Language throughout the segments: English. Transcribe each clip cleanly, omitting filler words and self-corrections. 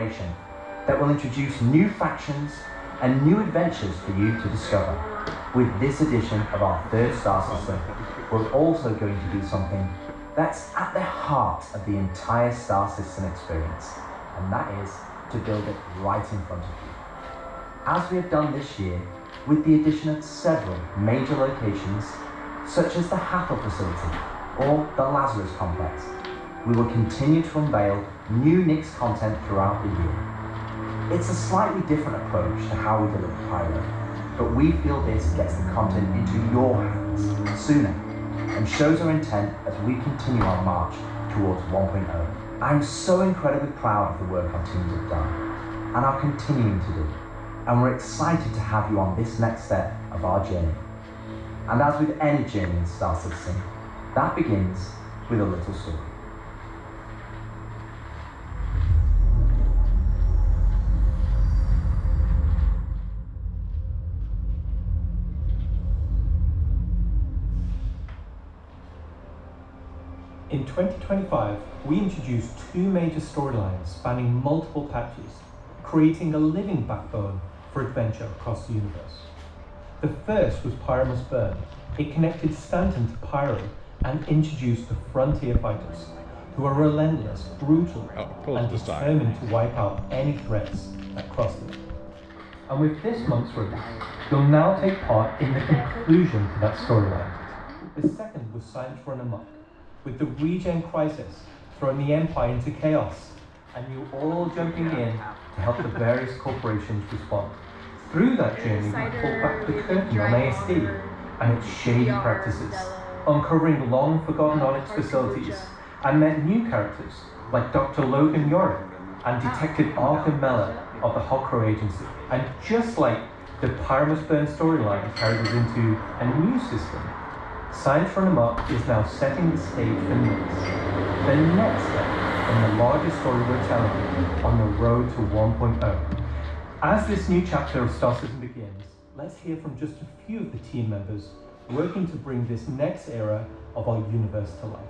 collaboration that will introduce new factions and new adventures for you to discover. With this edition of our third star system, we're also going to do something that's at the heart of the entire star system experience, and that is to build it right in front of you. As we have done this year, with the addition of several major locations, such as the Hathor facility or the Lazarus complex, we will continue to unveil new Nyx content throughout the year. It's a slightly different approach to how we deliver Pyro, but we feel this gets the content into your hands sooner and shows our intent as we continue our march towards 1.0. I'm so incredibly proud of the work our teams have done and are continuing to do, and we're excited to have you on this next step of our journey. And as with any journey in Star Citizen, that begins with a little story. In 2025, we introduced two major storylines spanning multiple patches, creating a living backbone for adventure across the universe. The first was Pyro Must Burn. It connected Stanton to Pyro and introduced the Frontier Fighters, who are relentless, brutal, and determined to wipe out any threats that cross them. And with this month's release, you'll now take part in the conclusion to that storyline. The second was Science Run Amok, with the Regen Crisis throwing the Empire into chaos, and you all jumping in to help the various corporations respond. Through that journey, we pulled back the curtain on ASD and its shady practices, uncovering long-forgotten Onyx facilities, and met new characters like Dr. Logan Yorick and Detective Arkham Miller of the Hokro Agency. And just like the Pyro Must Burn storyline carried us into a new system, Science Run Amok is now setting the stage for Nyx, the next step in the larger story we're telling on the road to 1.0. As this new chapter of Star Citizen begins, let's hear from just a few of the team members working to bring this next era of our universe to life.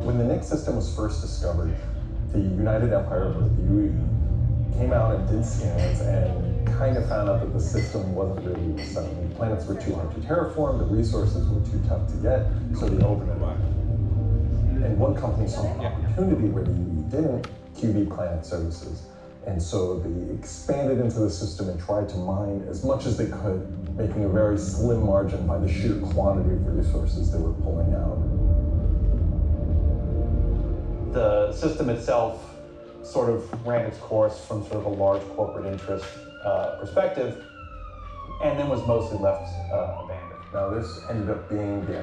When the Nyx system was first discovered, the United Empire, or the UE, came out and did scans and kind of found out that the system wasn't really settling. The planets were too hard to terraform, the resources were too tough to get, so they opened it up. And one company saw an opportunity where the UE didn't, QB Planet Services. And so they expanded into the system and tried to mine as much as they could, making a very slim margin by the sheer quantity of resources they were pulling out. The system itself sort of ran its course from sort of a large corporate interest perspective, and then was mostly left abandoned. Now this ended up being the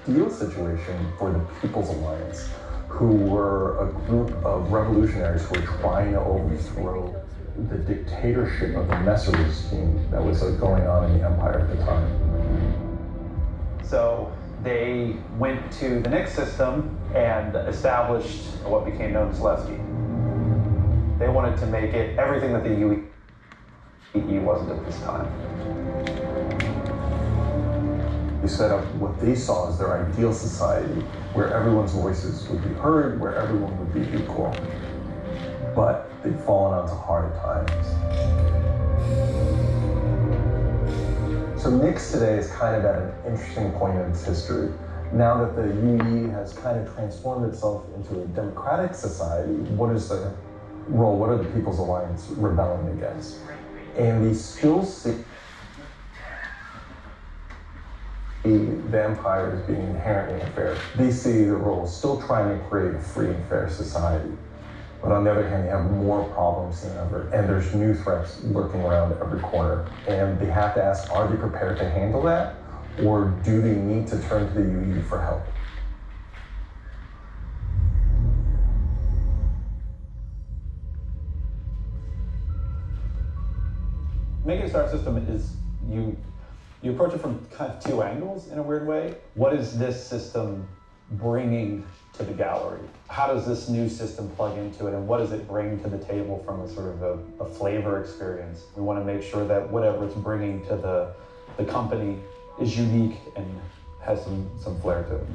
ideal situation for the People's Alliance, who were a group of revolutionaries who were trying to overthrow the dictatorship of the Messer regime that was going on in the Empire at the time. So they went to the Nyx system and established what became known as Levski. They wanted to make it everything that the UE wasn't at this time. They set up what they saw as their ideal society, where everyone's voices would be heard, where everyone would be equal. But they'd fallen onto hard times. So Nyx today is kind of at an interesting point in its history. Now that the UE has kind of transformed itself into a democratic society, what is the role? What are the People's Alliance rebelling against? And they still see the Empire as being inherently unfair. They see the role still trying to create a free and fair society. But on the other hand, they have more problems than ever, and there's new threats lurking around every corner. And they have to ask, are they prepared to handle that? Or do they need to turn to the UE for help? Making a star system is, you approach it from kind of two angles in a weird way. What is this system bringing to the gallery? How does this new system plug into it, and what does it bring to the table from a sort of a flavor experience? We want to make sure that whatever it's bringing to the company is unique and has some flair to it.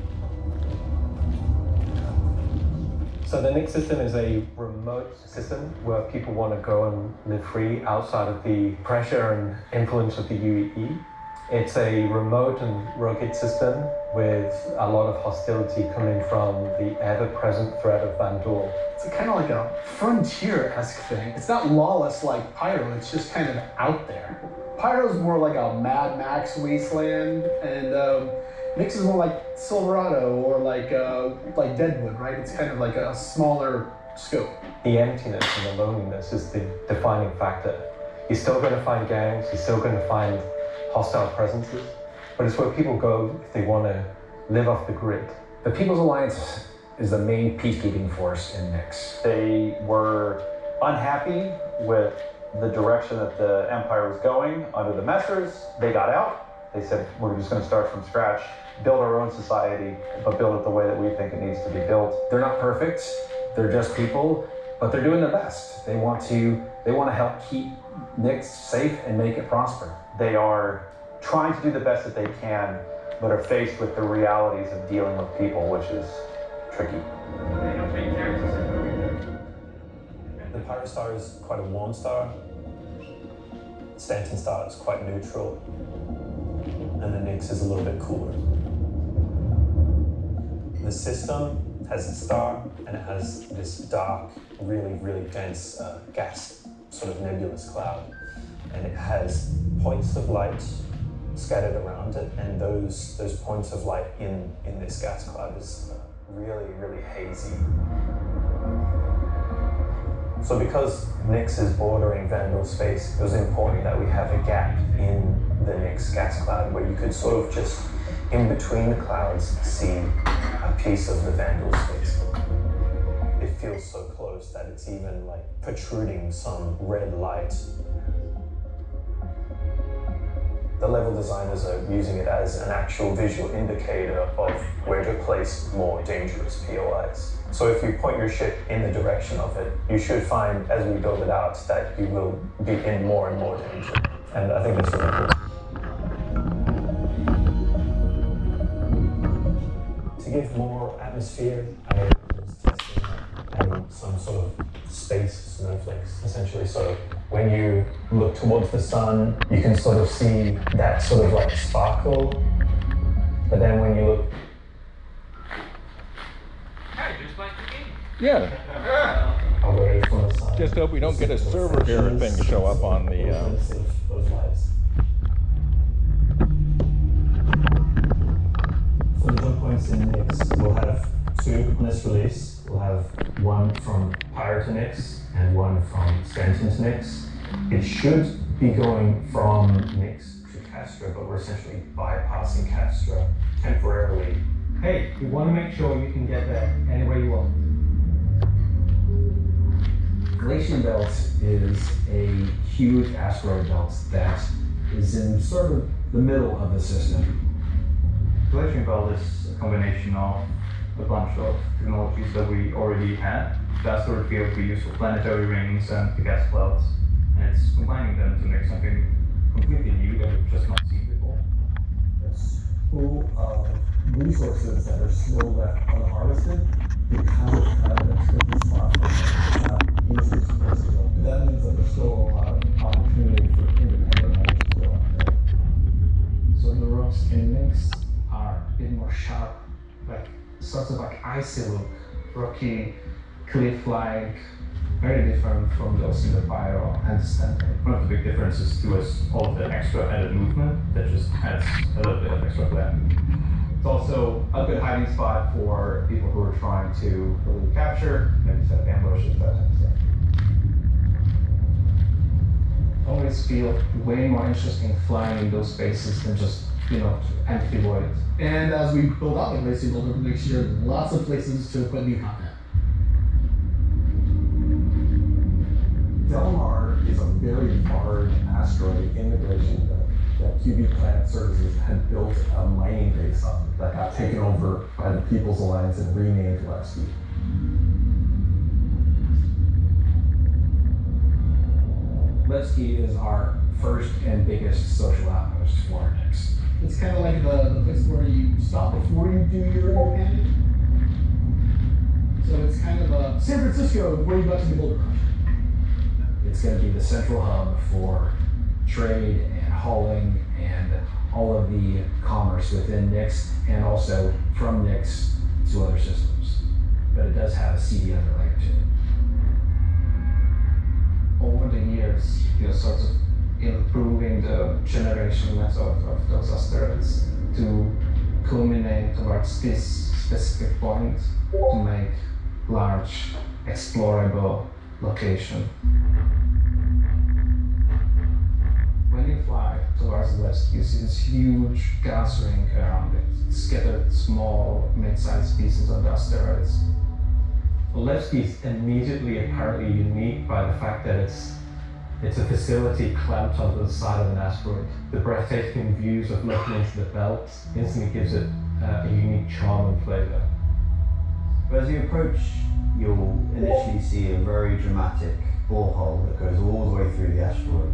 So the Nyx system is a remote system where people want to go and live free outside of the pressure and influence of the UEE. It's a remote and rugged system with a lot of hostility coming from the ever-present threat of Vanduul. It's kind of like a frontier-esque thing. It's not lawless like Pyro, it's just kind of out there. Pyro's more like a Mad Max wasteland, and Nyx is more like Silverado or like Deadwood, right? It's kind of like a smaller scope. The emptiness and the loneliness is the defining factor. You're still going to find gangs, you're still going to find hostile presences, but it's where people go if they want to live off the grid. The People's Alliance is the main peacekeeping force in Nyx. They were unhappy with the direction that the Empire was going under the Messers. They got out. They said, we're just going to start from scratch, build our own society, but build it the way that we think it needs to be built. They're not perfect, they're just people, but they're doing their best. They want to help keep Nyx safe and make it prosper. They are trying to do the best that they can, but are faced with the realities of dealing with people, which is tricky. The Pyro Star is quite a warm star. Stanton Star is quite neutral. And the Nyx is a little bit cooler. The system has a star and it has this dark, really, really dense gas, sort of nebulous cloud. And it has points of light scattered around it, and those points of light in this gas cloud is really, really hazy. So because Nyx is bordering Vanduul space, it was important that we have a gap in the Nyx gas cloud where you could sort of just, in between the clouds, see a piece of the Vanduul space. It feels so close that it's even like protruding some red light. The level designers are using it as an actual visual indicator of where to place more dangerous POIs. So if you point your ship in the direction of it, you should find, as we build it out, that you will be in more and more danger. And I think that's really cool. To give more atmosphere, I was testing adding some sort of space snowflakes, essentially. So when you look towards the sun, you can sort of see that sort of like sparkle. But then when you look... Yeah. away from the sun, Just hope we don't get a server error thing to show up on the. those lights. For the jump points in Nyx, we'll have two on this release. We'll have one from Pyro to Nyx and one from Stanton to Nyx. It should be going from Nyx to Castra, but we're essentially bypassing Castra temporarily. Hey, you want to make sure you can get there any way you want. Galatian Belt is a huge asteroid belt that is in sort of the middle of the system. Galatian Belt is a combination of a bunch of technologies that we already had. The asteroid field we use for planetary rings and the gas clouds, and it's combining them to make something completely new that we've just not seen before. It's full of resources that are still left unharvested because it's kind of a tricky spot for easy resources. That means that there's still a lot of opportunity for independent miners still out there. So the rocks in Nyx are a bit more sharp, like sort of like icy look, rocky, cliff-like, very different from those in the Pyro and Stanton. One of the big differences too is all of the extra added movement that just adds a little bit of extra flair. It's also a good hiding spot for people who are trying to really capture, maybe set up ambushes, that type of stuff. Always feel way more interesting flying in those spaces than just, empty voids. And as we build out the racing builder, we make sure there's lots of places to put new content. Delamar is a very large asteroid in the Galatian Belt that QB Planet Services had built a mining base on that got taken over by the People's Alliance and renamed Levski. Levski is our first and biggest social outpost for Nyx. It's kind of like the place where you stop before you do your independent. So it's kind of a San Francisco where you got to the Boulder Crush. It's going to be the central hub for trade and hauling and all of the commerce within Nyx and also from Nyx to other systems. But it does have a CD underlayer to it. Over the years, you're sort of improving the generation method of those asteroids to culminate towards this specific point to make large, explorable location. When you fly towards the west, you see this huge gas ring around it, scattered small, mid-sized pieces of the asteroids. Levski is immediately apparently unique by the fact that it's a facility clamped onto the side of an asteroid. The breathtaking views of looking into the belt instantly gives it a unique charm and flavour. But as you approach, you'll initially see a very dramatic borehole that goes all the way through the asteroid.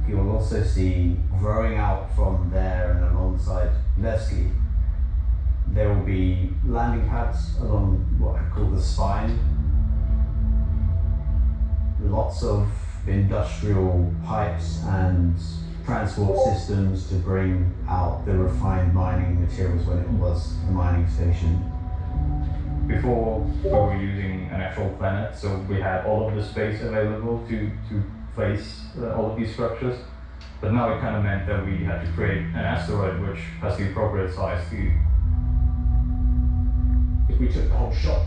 You'll also see, growing out from there and alongside Levski, there will be landing pads along what I call the spine. Lots of industrial pipes and transport systems to bring out the refined mining materials when it was a mining station. Before, we were using an actual planet, so we had all of the space available to place all of these structures. But now it kind of meant that we had to create an asteroid which has the appropriate size to. If we took the whole shot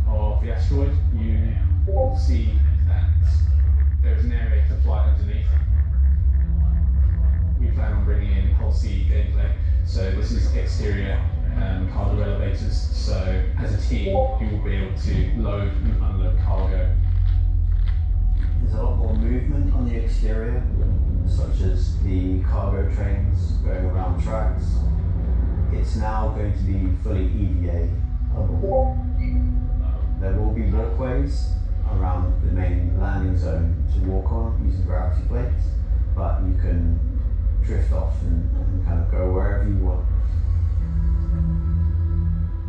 of the asteroid, you will see that there's an area to fly underneath. We plan on bringing in whole sea gameplay. So this is exterior cargo elevators. So as a team, you will be able to load and unload cargo. There's a lot more movement on the exterior, such as the cargo trains going around tracks. It's now going to be fully EVA. There will be walkways around the main landing zone to walk on using gravity plates, but you can drift off and kind of go wherever you want.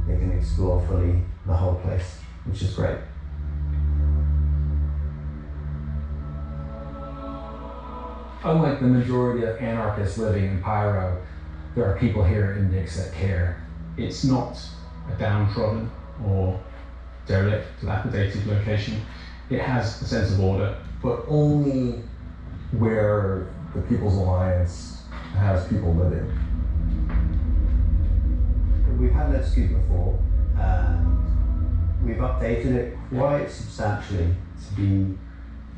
They can explore fully the whole place, which is great. Unlike the majority of anarchists living in Pyro, there are people here in Nyx that care. It's not a downtrodden or derelict, dilapidated location. It has a sense of order. But only where the People's Alliance has people living. We've had Levski before, and we've updated it quite substantially to be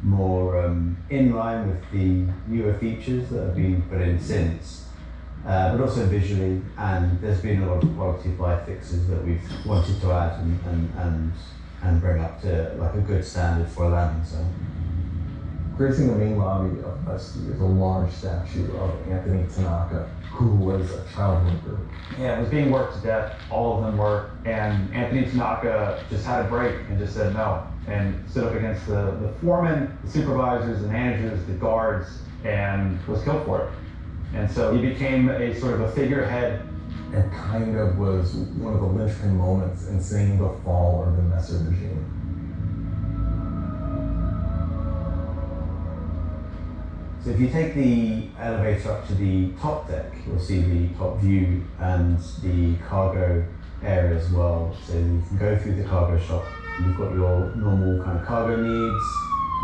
more in line with the newer features that have been put in since, but also visually, and there's been a lot of quality of life fixes that we've wanted to add and bring up to like a good standard for a landing zone. Gracing the main lobby of Levski is a large statue of Anthony Tanaka, who was a child worker. Yeah, it was being worked to death. All of them were. And Anthony Tanaka just had a break and just said no. And stood up against the foremen, the supervisors, the managers, the guards, and was killed for it. And so he became a sort of a figurehead. And kind of was one of the linchpin moments in seeing the fall of the Messer regime. So if you take the elevator up to the top deck, you'll see the top view and the cargo area as well. So you can go through the cargo shop. You've got your normal kind of cargo needs.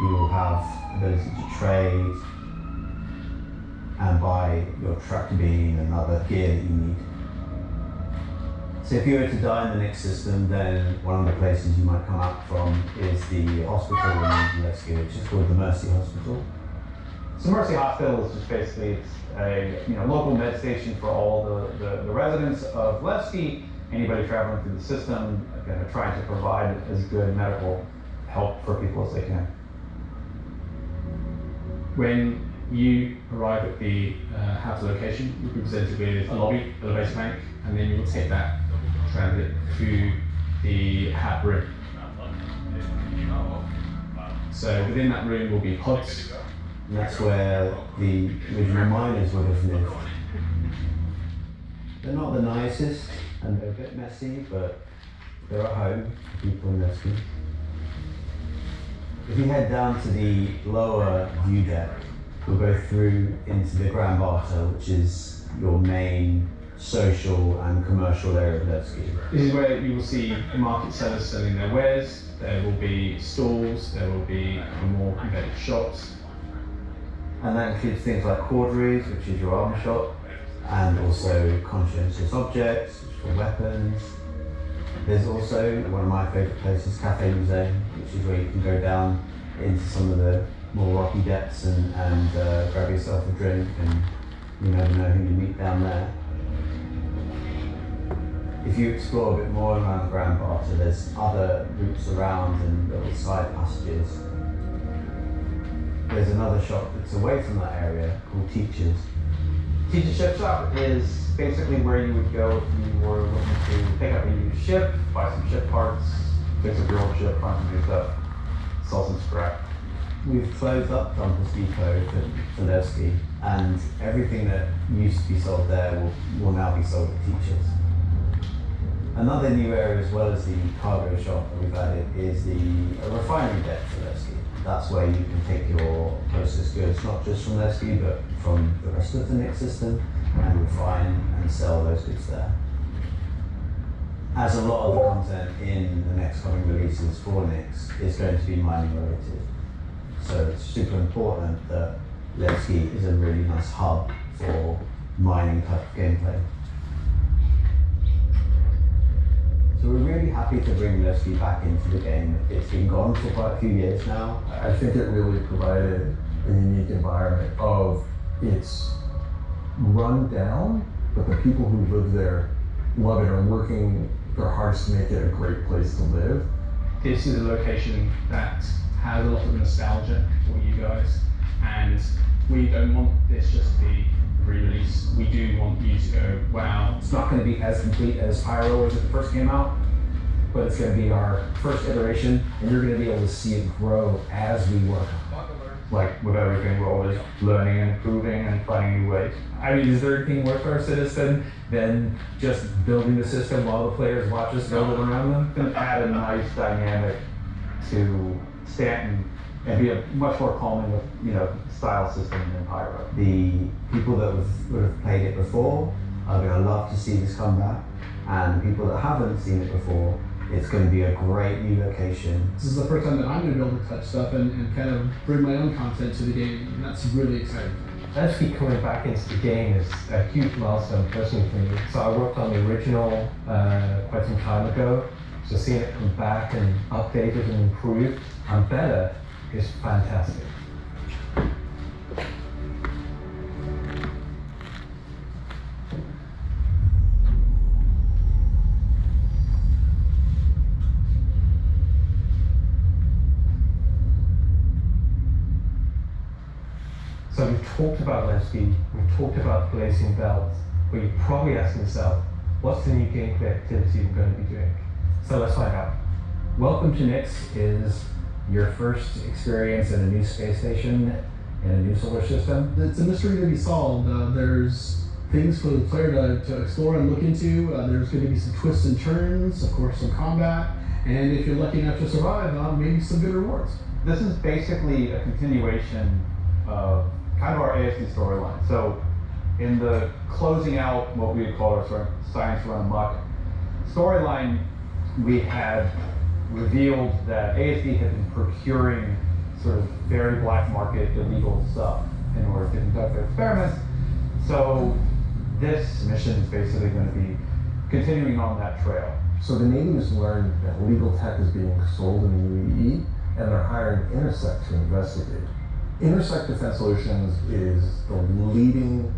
You will have ability to trade and buy your tractor beam and other gear that you need. So if you were to die in the Nyx system, then one of the places you might come out from is the hospital in Levski, which is called the Mercy Hospital. So Mercy Hospital is just basically it's a local med station for all the residents of Levski, anybody traveling through the system, trying to provide as good medical help for people as they can. When you arrive at the house location, you'll be presented with a lobby, elevator bank, and then you will take that transit to the HAP room. So within that room will be pods And that's where the original miners would have lived. They're not the nicest and they're a bit messy, but they're at home for people in Nevsky. If you head down to the lower view deck, we'll go through into the Grand Barter, which is your main social and commercial area of Nevsky. This is where you will see market sellers selling their wares. There will be stalls, there will be more competitive shops. And that includes things like corderies, which is your armor shop, and also conscientious objects, which are weapons. There's also one of my favourite places, Cafe Musée, which is where you can go down into some of the more rocky depths and grab yourself a drink, and you never know who you meet down there. If you explore a bit more around the Grand Barter, there's other routes around and little side passages. There's another shop that's away from that area called Teachers. Teacher's Ship Shop is basically where you would go if you were looking to pick up a used ship, buy some ship parts, fix up your old ship, find some new stuff, sell some scrap. We've closed up Dumpers Depot for Nevsky, and everything that used to be sold there will now be sold at Teachers. Another new area, as well as the cargo shop that we've added, is the refinery deck for Nevsky. That's where you can take your processed goods, not just from Nevsky, but from the rest of the Nix system, and refine and sell those goods there. As a lot of the content in the next coming releases for Nix is going to be mining related. So it's super important that Nevsky is a really nice hub for mining type of gameplay. So we're really happy to bring Nevsky back into the game. It's been gone for quite a few years now. I think it really provided a unique environment of it's run down, but the people who live there love it and are working their hardest to make it a great place to live. This is a location that has a lot of nostalgia for you guys, and we don't want this just to be re-release. We do want you to go, wow. It's not going to be as complete as Pyro was when it first came out, but it's going to be our first iteration, and you're going to be able to see it grow as we work. Like with everything, we're always learning and improving and finding new ways. I mean, is there anything worse for our citizen than just building the system while the players watch us build it around them? It's going to add a nice dynamic to Stanton and be a much more calming, style system than Pyro. The people that would have played it before are going to love to see this come back, and the people that haven't seen it before, it's going to be a great new location. This is the first time that I'm going to be able to touch stuff and kind of bring my own content to the game, and that's really exciting. Nevsky coming back into the game is a huge milestone personally for me. So I worked on the original quite some time ago, so seeing it come back and updated and improved and better is fantastic. So we've talked about Nevsky, we've talked about Palladium Belt, but you're probably asking yourself, what's the new gameplay activity we're going to be doing? So let's find out. Welcome to Nix is your first experience in a new space station in a new solar system. It's a mystery to be solved. There's things for the player to explore and look into. There's going to be some twists and turns, of course some combat, and if you're lucky enough to survive, maybe some good rewards. This is basically a continuation of kind of our ASD storyline. So in the closing out what we would call our sort of science run amok storyline, we had revealed that ASD had been procuring sort of very black market illegal stuff in order to conduct their experiments. So this mission is basically going to be continuing on that trail. So the Navy has learned that illegal tech is being sold in the UAE, and they're hiring Intersect to investigate. Intersect Defense Solutions is the leading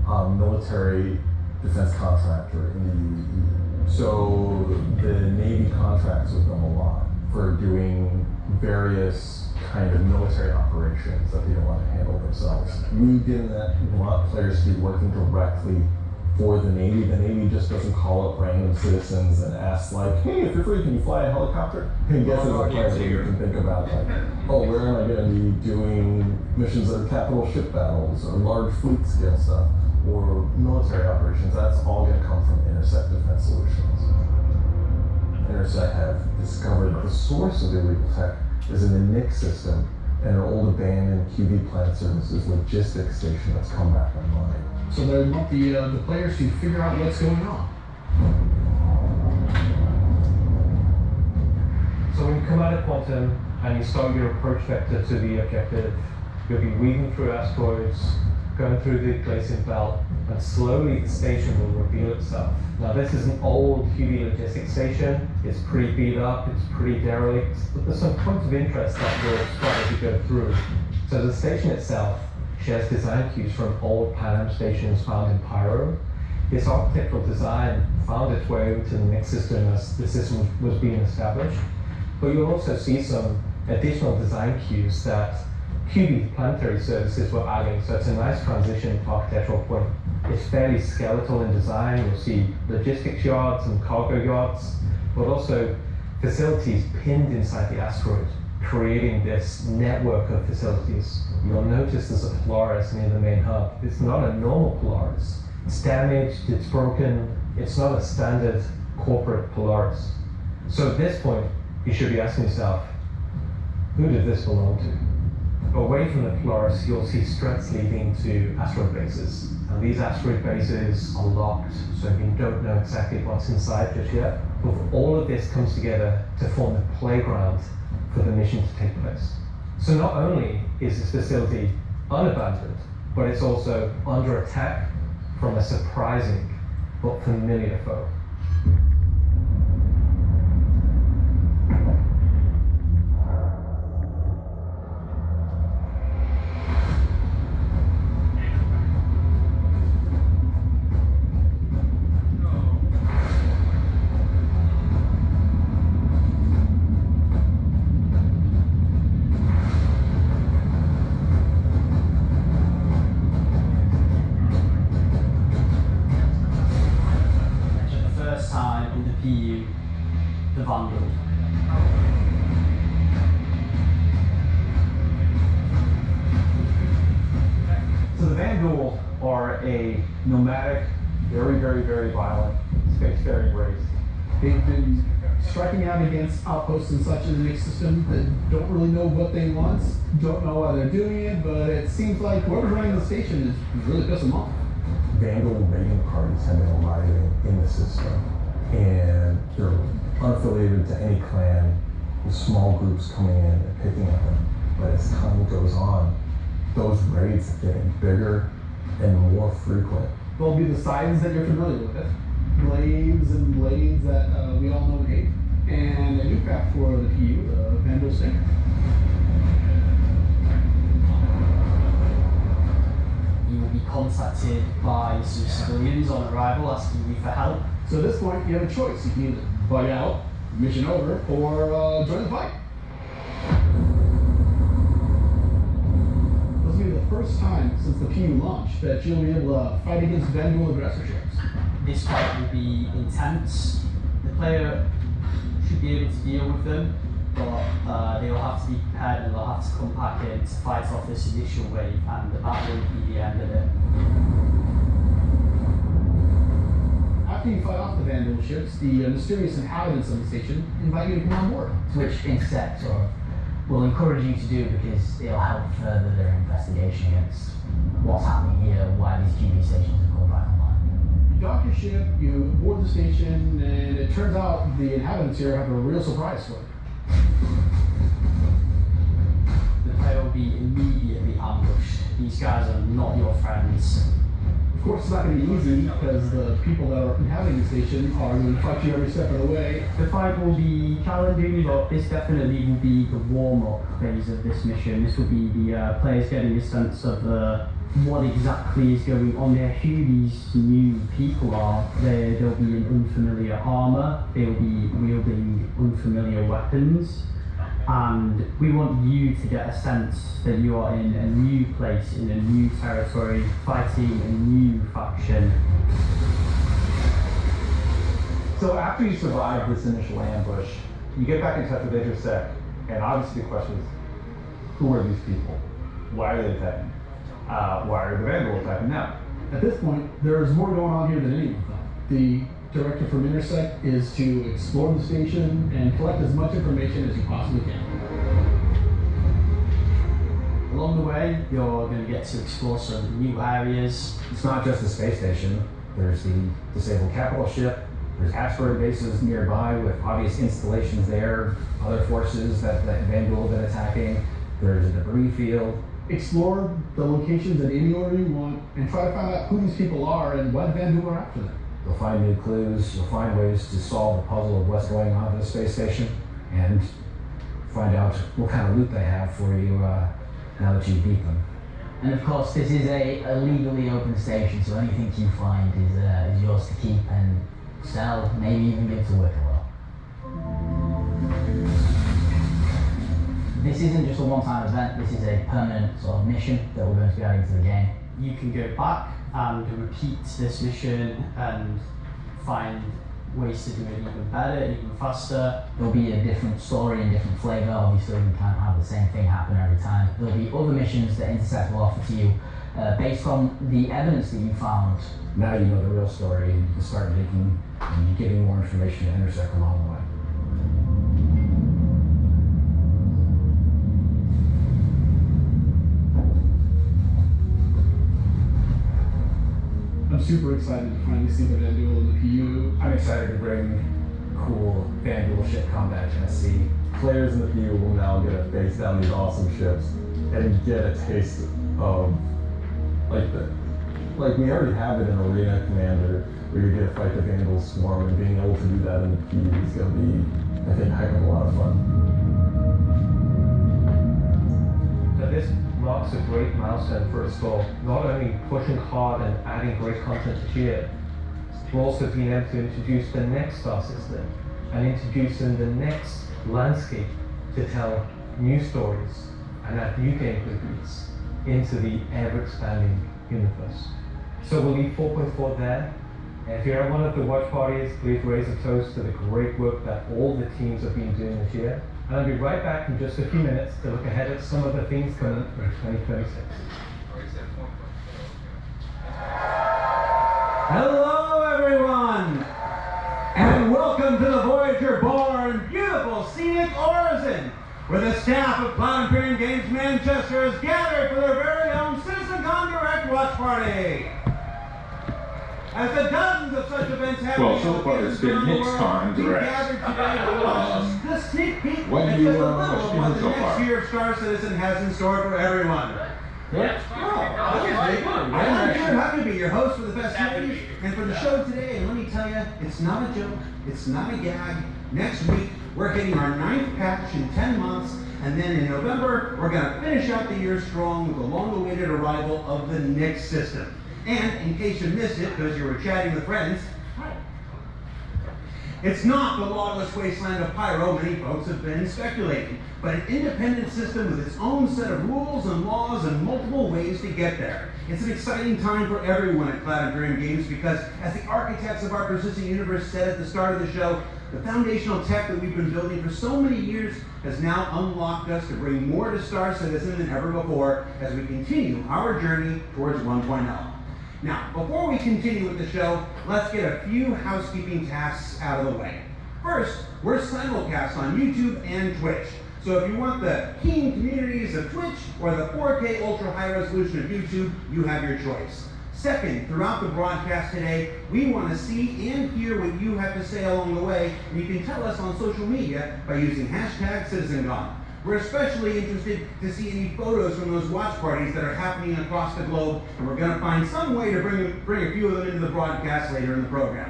military defense contractor in the UAE. So the Navy contracts with them a lot for doing various kind of military operations that they don't want to handle themselves. We didn't want players to be working directly for the Navy. The Navy just doesn't call up random citizens and ask like, hey, if you're free, can you fly a helicopter? I guess as a player, you can think about like, oh, where am I going to be doing missions that are capital ship battles or large fleet scale stuff or military operations? That's all going to come from Intersect Defense Solutions. Intersect have discovered the source of illegal tech is in the Nix system and an old abandoned QV Planet Services logistics station that's come back online. So they want the players to figure out what's going on. So when you come out of Quantum and you start your approach vector to the objective, you'll be weaving through asteroids, going through the Glacian Belt, and slowly the station will reveal itself. Now this is an old QV logistics station. It's pretty beat up, it's pretty derelict, but there's some points of interest that you'll spot as you go through. So the station itself shares design cues from old Pan Am stations found in Pyro. This architectural design found its way into the Nix system as the system was being established. But you'll also see some additional design cues that QV Planetary Services were adding, so it's a nice transition architectural point. It's fairly skeletal in design. You'll see logistics yards and cargo yards, but also facilities pinned inside the asteroid, creating this network of facilities. You'll notice there's a Polaris near the main hub. It's not a normal Polaris. It's damaged, it's broken, it's not a standard corporate Polaris. So at this point, you should be asking yourself, who did this belong to? Away from the Polaris, you'll see struts leading to asteroid bases. And these asteroid bases are locked, so you don't know exactly what's inside just yet. But all of this comes together to form the playground for the mission to take place. So not only is this facility unabandoned, but it's also under attack from a surprising but familiar foe. The Vandal. So the Vandal are a nomadic, very violent spacefaring race. They've been striking out against outposts and such in the Nix system that don't really know what they want, don't know why they're doing it, but it seems like whoever's running the station is really pissing them off. Vandal raiding parties have been arriving in the system, and they're unaffiliated to any clan, with small groups coming in and picking at them. But as time goes on, those raids are getting bigger and more frequent. They'll be the signs that you're familiar with. Blades and blades that we all know and hate. And a new craft for the PU, the Vandal Stinger. You will be contacted by some civilians on arrival asking you for help. So at this point, you have a choice. You can either bug out, mission over, or join the fight. This will be the first time since the PU launch that you'll be able to fight against Vandal aggressor ships. This fight will be intense. The player should be able to deal with them, but they'll have to be prepared and they'll have to come back in to fight off this initial wave, and that won't be the end of it. After you fight off the Vandal ships, the mysterious inhabitants of the station invite you to come on board. Which Intersect will encourage you to do because it'll help further their investigation against what's happening here, why these QV stations have come back online. You dock your ship, you board the station, and it turns out the inhabitants here have a real surprise for you. The player will be immediately ambushed. These guys are not your friends. Of course, it's not going to be easy because the people that are inhabiting the station are going to fight you every step of the way. The fight will be challenging, but this definitely will be the warm-up phase of this mission. This will be the players getting a sense of what exactly is going on there, who these new people are. They'll be in unfamiliar armor, they'll be wielding unfamiliar weapons, And we want you to get a sense that you are in a new place, in a new territory, fighting a new faction. So after you survive this initial ambush, you get back in touch with Intersect, and obviously the question is, who are these people? Why are they attacking? Why are the Vandals attacking now? At this point, there is more going on here than anyone thought. The directive from Intersect is to explore the station and collect as much information as you possibly can. Along the way, you're going to get to explore some new areas. It's not just the space station. There's the disabled capital ship. There's asteroid bases nearby with obvious installations there, other forces that Vandal have been attacking. There's a debris field. Explore the locations in any order you want and try to find out who these people are and why Vandal are after them. You'll find new clues, you'll find ways to solve the puzzle of what's going on at the space station, and find out what kind of loot they have for you now that you beat them. And of course, this is a legally open station, so anything you find is yours to keep and sell, maybe even give to Wicklow. This isn't just a one-time event, this is a permanent sort of mission that we're going to be adding to the game. You can go back and repeat this mission and find ways to do it even better, even faster. There'll be a different story and different flavour. Obviously, we can't have the same thing happen every time. There'll be other missions that Intersect will offer to you based on the evidence that you found. Now you know the real story, and you can start making and giving more information to Intersect along the way. I'm super excited to finally see the Vandal in the PU. I'm excited to bring cool Vandal ship combat to SC. Players in the PU will now get to face down these awesome ships and get a taste of like we already have it in Arena Commander, where you get to fight the Vandal Swarm, and being able to do that in the PU is going to be, I think, a heck of a lot of fun. So this marks a great milestone for us all, not only pushing hard and adding great content to GEAR, we're also being able to introduce the next star system and introducing the next landscape to tell new stories and add new gameplay beats into the ever-expanding universe. So we'll leave 4.4 there. And if you're at one of the watch parties, please raise a toast to the great work that all the teams have been doing this year. And I'll be right back in just a few minutes to look ahead at some of the things coming for 2026. Hello, everyone, and welcome to the Voyager-born, beautiful, scenic Orison, where the staff of Cloud Imperium Games Manchester has gathered for their very own CitizenCon Direct watch party. As the dozens of such events happen, Well, so far it's been NixCon Direct. The sneak peek What at do you just a little what of you what heard the so next far? year of Star Citizen has in store for everyone. Yeah. I'm Jared Huckabee, your host for the festivities and for the show today. And let me tell you, it's not a joke, it's not a gag. Next week, we're hitting our 9th patch in 10 months. And then in November, we're going to finish out the year strong with the long-awaited arrival of the Nyx system. And in case you missed it, because you were chatting with friends, hi. It's not the lawless wasteland of Pyro many folks have been speculating, but an independent system with its own set of rules and laws and multiple ways to get there. It's an exciting time for everyone at Cloud Imperium Games because, as the architects of our persistent universe said at the start of the show, the foundational tech that we've been building for so many years has now unlocked us to bring more to Star Citizen than ever before as we continue our journey towards 1.0. Now, before we continue with the show, let's get a few housekeeping tasks out of the way. First, we're simulcast on YouTube and Twitch. So if you want the keen communities of Twitch or the 4K ultra high resolution of YouTube, you have your choice. Second, throughout the broadcast today, we want to see and hear what you have to say along the way, and you can tell us on social media by using hashtag CitizenCon. We're especially interested to see any photos from those watch parties that are happening across the globe, and we're going to find some way to bring a few of them into the broadcast later in the program.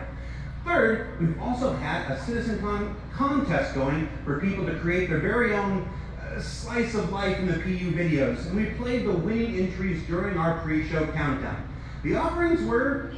Third, we've also had a CitizenCon contest going for people to create their very own slice of life in the PU videos, and we played the winning entries during our pre-show countdown. The offerings were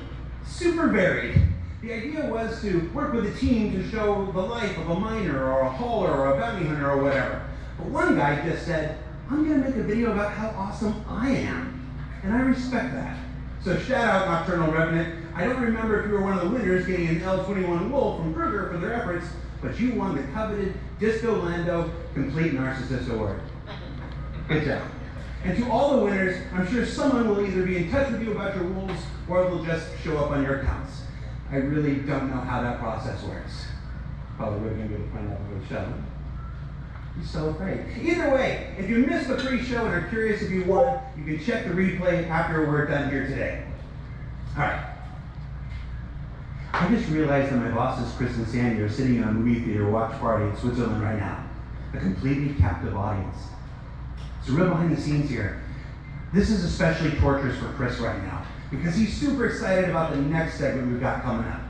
super varied. The idea was to work with a team to show the life of a miner or a hauler or a bounty hunter or whatever. But one guy just said, I'm gonna make a video about how awesome I am. And I respect that. So shout out Nocturnal Revenant. I don't remember if you were one of the winners getting an L21 Wool from Kruger for their efforts, but you won the coveted Disco Lando Complete Narcissist Award. Good job. And to all the winners, I'm sure someone will either be in touch with you about your wools or they'll just show up on your accounts. I really don't know how that process works. Probably would have been good to find out with the show. I'm so afraid. Either way, if you missed the pre-show and are curious if you won, you can check the replay after we're done here today. All right. I just realized that my bosses, Chris and Sandy, are sitting in a movie theater watch party in Switzerland right now. A completely captive audience. So real behind the scenes here. This is especially torturous for Chris right now because he's super excited about the next segment we've got coming up.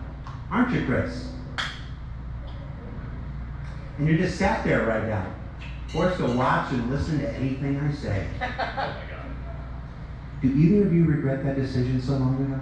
Aren't you, Chris? And you're just sat there right now, forced to watch and listen to anything I say. Do either of you regret that decision so long ago?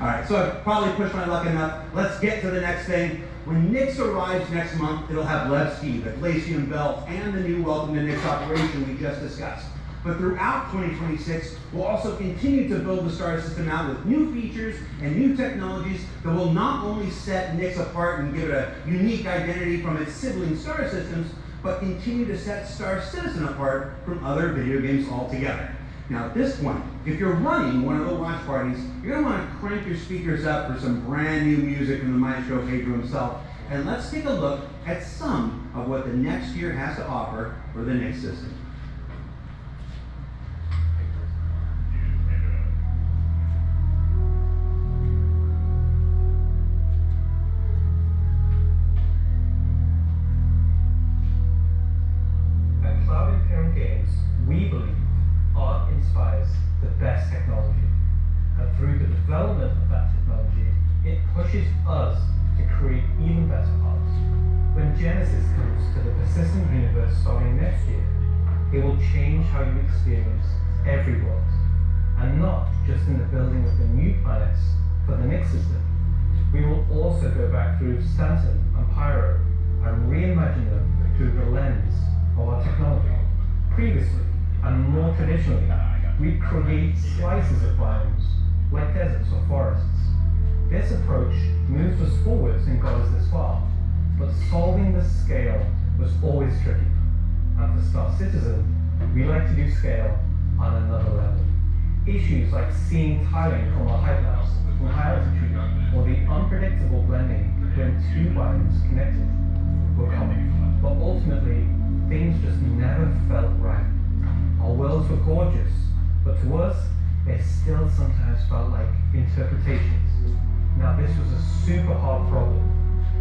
All right, so I've probably pushed my luck enough. Let's get to the next thing. When Nix arrives next month, it'll have Levski, the Glacium Belt, and the new Welcome to Nix operation we just discussed. But throughout 2026, we'll also continue to build the Star System out with new features and new technologies that will not only set Nix apart and give it a unique identity from its sibling Star Systems, but continue to set Star Citizen apart from other video games altogether. Now at this point, if you're running one of the watch parties, you're going to want to crank your speakers up for some brand new music from the Maestro Pedro himself, and let's take a look at some of what the next year has to offer for the Nix system. At Cloud Imperium Games, we believe art inspires the best technology, and through the development of that technology, it pushes us to create even better art. When Genesis comes to the persistent universe starting next year, it will change how you experience every world, and not just in the building of the new planets for the Nix system. We will also go back through Stanton and Pyro and reimagine them through the lens of our technology. Previously, and more traditionally, we create slices of biomes, like deserts or forests. This approach moved us forwards and got us this far, but solving the scale was always tricky. And for Star Citizen, we like to do scale on another level. Issues like seeing tiling from our height maps from high altitude, or the unpredictable blending when two biomes connected, were common, but ultimately, things just never felt right. Our worlds were gorgeous, but to us, they still sometimes felt like interpretations. Now this was a super hard problem,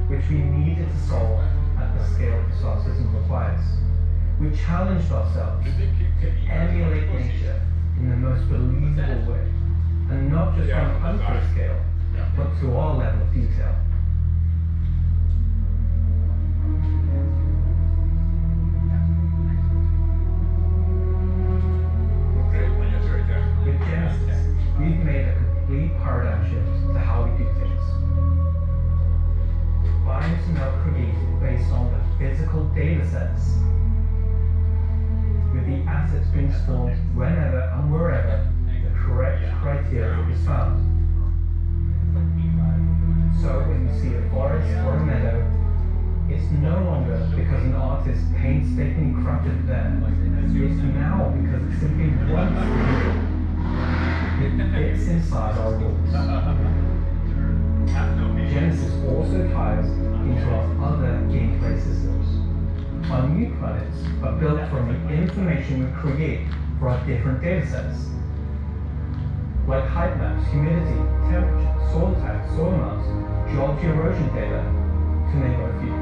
which we needed to solve at the scale the Star System requires. We challenged ourselves to emulate nature in the most believable way, and not just on a planetary scale, but to our level of detail. With Genesis, we've made a complete paradigm shift to how we do things. Biomes are now created based on the physical data sets, with the assets being spawned whenever and wherever the correct criteria is found. So when you see a forest or a meadow, it's no longer because an artist painstakingly crafted it there. It's now because it simply wants to be. It fits inside our rules. Genesis also ties into our other gameplay systems. Our new planets are built from the information we create for our different datasets, like height maps, humidity, temperature, soil type, soil mass, geology erosion data, to name a few.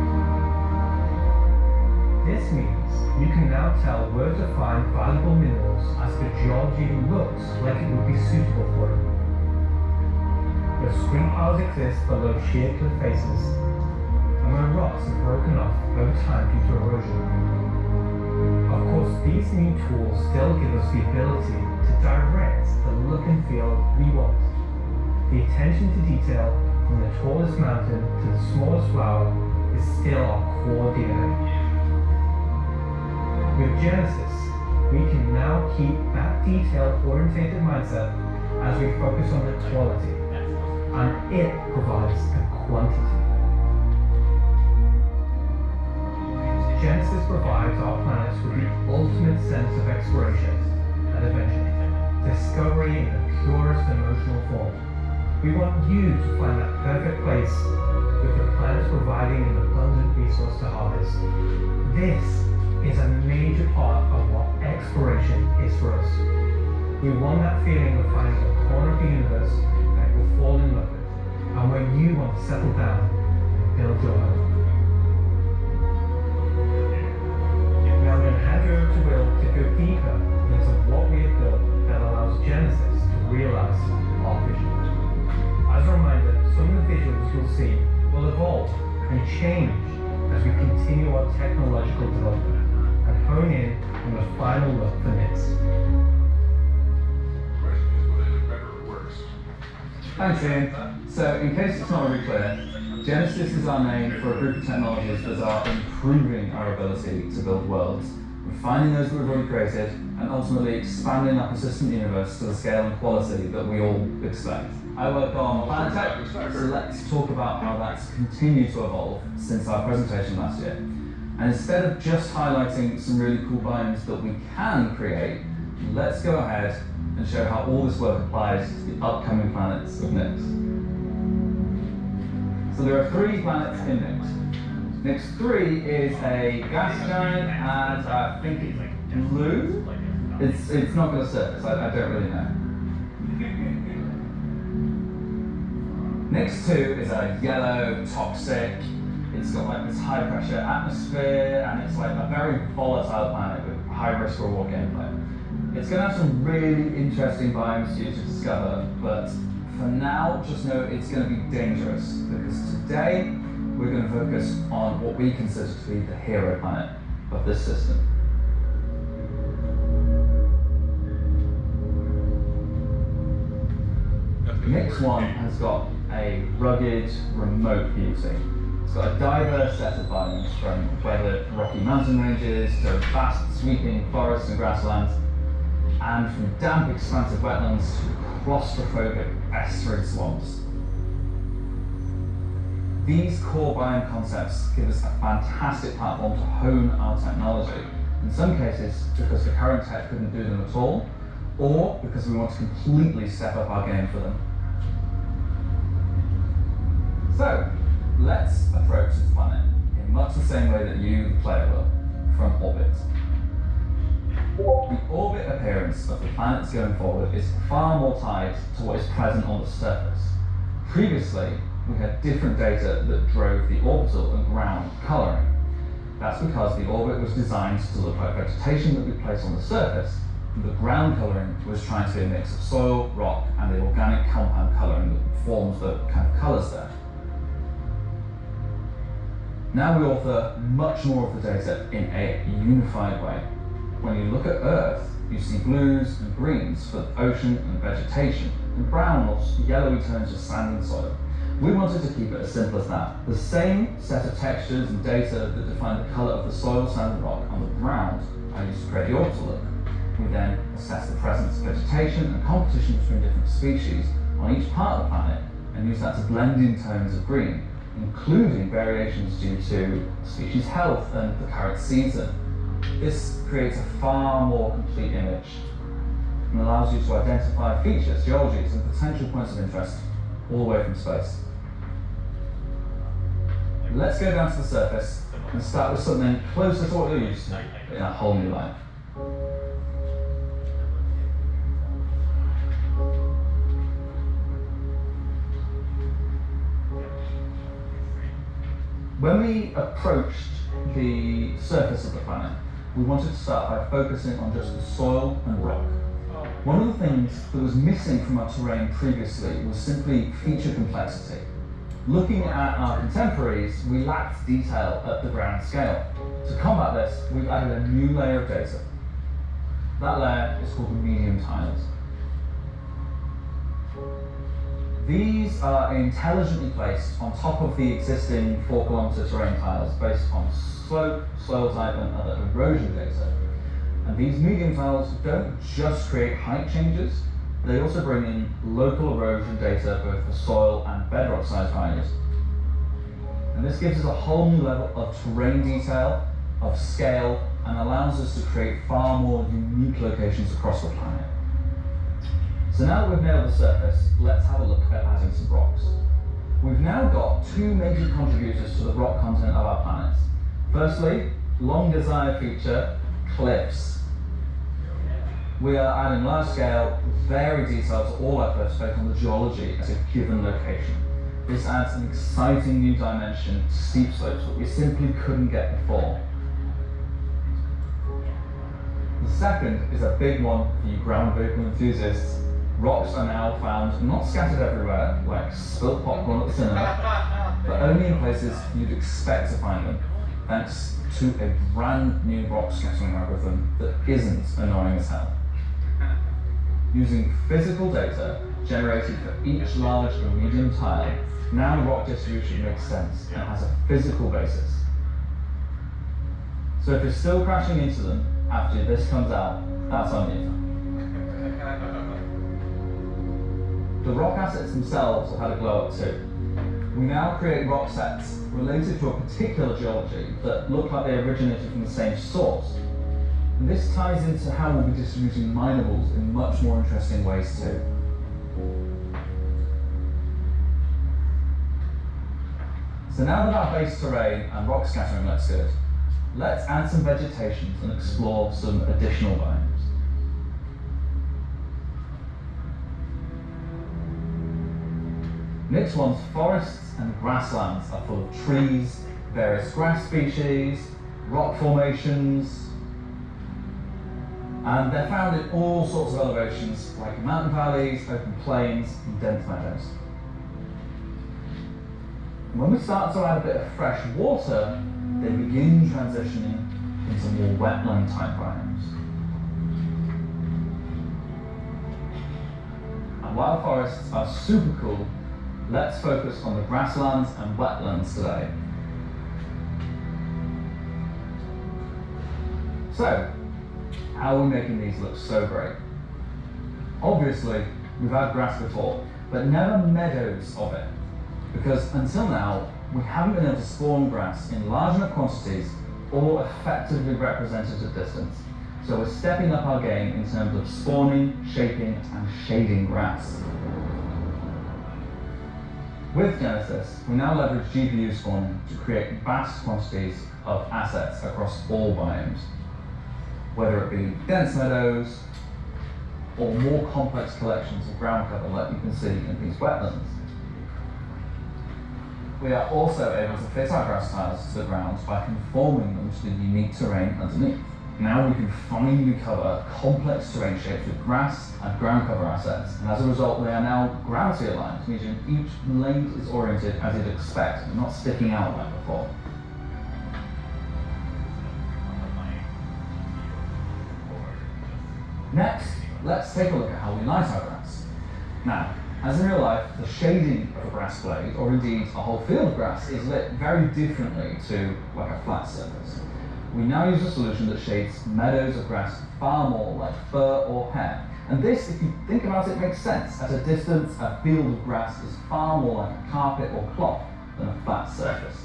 This means you can now tell where to find valuable minerals as the geology looks like it would be suitable for it. Where screen piles exist below sheer cliff faces, and where rocks are broken off over time due to erosion. Of course, these new tools still give us the ability to direct the look and feel we want. The attention to detail from the tallest mountain to the smallest flower is still our core DNA. With Genesis, we can now keep that detail-orientated mindset as we focus on the quality, and it provides the quantity. Genesis provides our planets with the ultimate sense of exploration and adventure, discovery in the purest emotional form. We want you to find that perfect place, with the planets providing an abundant resource to harvest. This is a major part of what exploration is for us. We want that feeling of finding a corner of the universe that you'll fall in love with, and where you want to settle down and build your home. Now I'm going to hand you over to Will to go deeper into what we have built that allows Genesis to realize our vision. As a reminder, some of the visuals you'll see will evolve and change as we continue our technological development and hone in on the final look for Nyx. Thanks, Ian. So, in case it's not already clear, Genesis is our name for a group of technologies that are improving our ability to build worlds, refining those that we've already created, and ultimately expanding our persistent universe to the scale and quality that we all expect. I work on Planet Tech, so let's talk about how that's continued to evolve since our presentation last year. And instead of just highlighting some really cool biomes that we can create, let's go ahead and show how all this work applies to the upcoming planets of Nyx. So there are 3 planets in Nyx. Nyx 3 is a gas giant, and I think it's blue. It's not going to surface, I don't really know. Nyx 2 is a yellow, toxic, it's got like this high pressure atmosphere, and it's like a very volatile planet with high risk reward gameplay. It's going to have some really interesting biomes for you to discover, but for now, just know it's going to be dangerous, because today we're going to focus on what we consider to be the hero planet of this system. Nyx 1 has got a rugged, remote beauty. It's got a diverse set of biomes, from weathered rocky mountain ranges to vast sweeping forests and grasslands, and from damp expansive wetlands to claustrophobic estuary swamps. These core biome concepts give us a fantastic platform to hone our technology, in some cases because the current tech couldn't do them at all, or because we want to completely step up our game for them. So, let's approach this planet in much the same way that you, the player, will, from orbit. The orbit appearance of the planets going forward is far more tied to what is present on the surface. Previously, we had different data that drove the orbital and ground colouring. That's because the orbit was designed to look like vegetation that we place on the surface, and the ground colouring was trying to be a mix of soil, rock, and the organic compound colouring that forms the kind of colours there. Now we author much more of the data in a unified way. When you look at Earth, you see blues and greens for ocean and vegetation, and brown or yellowy tones for sand and soil. We wanted to keep it as simple as that. The same set of textures and data that define the colour of the soil, sand and rock on the ground are used to create the orbital look. We then assess the presence of vegetation and competition between different species on each part of the planet, and use that to blend in tones of green, including variations due to species health and the current season. This creates a far more complete image and allows you to identify features, geologies, and potential points of interest all the way from space. Let's go down to the surface and start with something closer to what you're used to in a whole new light. When we approached the surface of the planet, we wanted to start by focusing on just the soil and rock. One of the things that was missing from our terrain previously was simply feature complexity. Looking at our contemporaries, we lacked detail at the ground scale. To combat this, we've added a new layer of data. That layer is called the medium tiles. These are intelligently placed on top of the existing 4-kilometer terrain tiles based on slope, soil type, and other erosion data. And these medium tiles don't just create height changes, they also bring in local erosion data both for soil and bedrock size values. And this gives us a whole new level of terrain detail, of scale, and allows us to create far more unique locations across the planet. So now that we've nailed the surface, let's have a look at adding some rocks. We've now got two major contributors to the rock content of our planet. Firstly, long desired feature, cliffs. We are adding large scale, varied detail to all our cliffs based on the geology at a given location. This adds an exciting new dimension to steep slopes that we simply couldn't get before. The second is a big one for you ground vehicle enthusiasts. Rocks are now found not scattered everywhere, like spilt popcorn at the cinema, but only in places you'd expect to find them, thanks to a brand new rock scattering algorithm that isn't annoying as hell. Using physical data generated for each large and medium tile, now rock distribution makes sense and has a physical basis. So if you're still crashing into them after this comes out, that's on you. The rock assets themselves have had a glow up too. We now create rock sets related to a particular geology that look like they originated from the same source. And this ties into how we'll be distributing minables in much more interesting ways too. So now that our base terrain and rock scattering looks good, let's add some vegetation and explore some additional biomes. Next one's forests and grasslands are full of trees, various grass species, rock formations, and they're found in all sorts of elevations like mountain valleys, open plains, and dense meadows. When we start to add a bit of fresh water, they begin transitioning into more wetland type biomes. And while forests are super cool, let's focus on the grasslands and wetlands today. So, how are we making these look so great? Obviously, we've had grass before, but never meadows of it. Because until now, we haven't been able to spawn grass in large enough quantities or effectively represented at distance. So we're stepping up our game in terms of spawning, shaping, and shading grass. With Genesis, we now leverage GPU spawning to create vast quantities of assets across all biomes, whether it be dense meadows or more complex collections of ground cover like you can see in these wetlands. We are also able to fit our grass tiles to the ground by conforming them to the unique terrain underneath. Now we can finally cover complex terrain shapes with grass and ground cover assets, and as a result they are now gravity aligned, meaning each blade is oriented as you'd expect and not sticking out like before. Next, let's take a look at how we light our grass. Now, as in real life, the shading of a grass blade, or indeed a whole field of grass, is lit very differently to like a flat surface. We now use a solution that shades meadows of grass far more like fur or hair. And this, if you think about it, makes sense. At a distance, a field of grass is far more like a carpet or cloth than a flat surface.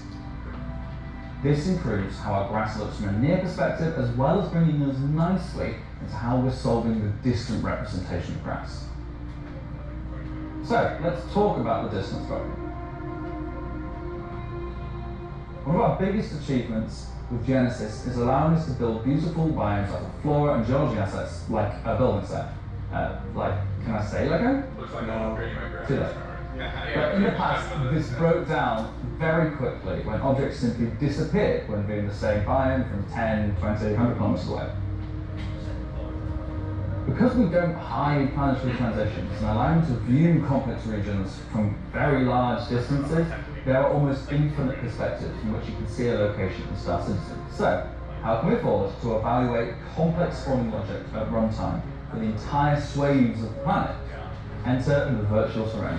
This improves how our grass looks from a near perspective, as well as bringing us nicely into how we're solving the distant representation of grass. So, let's talk about the distance problem. One of our biggest achievements with Genesis is allowing us to build beautiful biomes out of flora and geology assets, like a building set. Can I say Lego? Looks like I'm upgrading my graphics Too late. card. But in the past, this broke down very quickly when objects simply disappeared when viewing the same biome from 10, 20, 100 kilometers away. Because we don't hide planetary transitions and allow them to view complex regions from very large distances, there are almost infinite perspectives from which you can see a location and start instantly. So, how can we afford to evaluate complex spawning logic at runtime for the entire swathes of the planet? Enter the virtual terrain.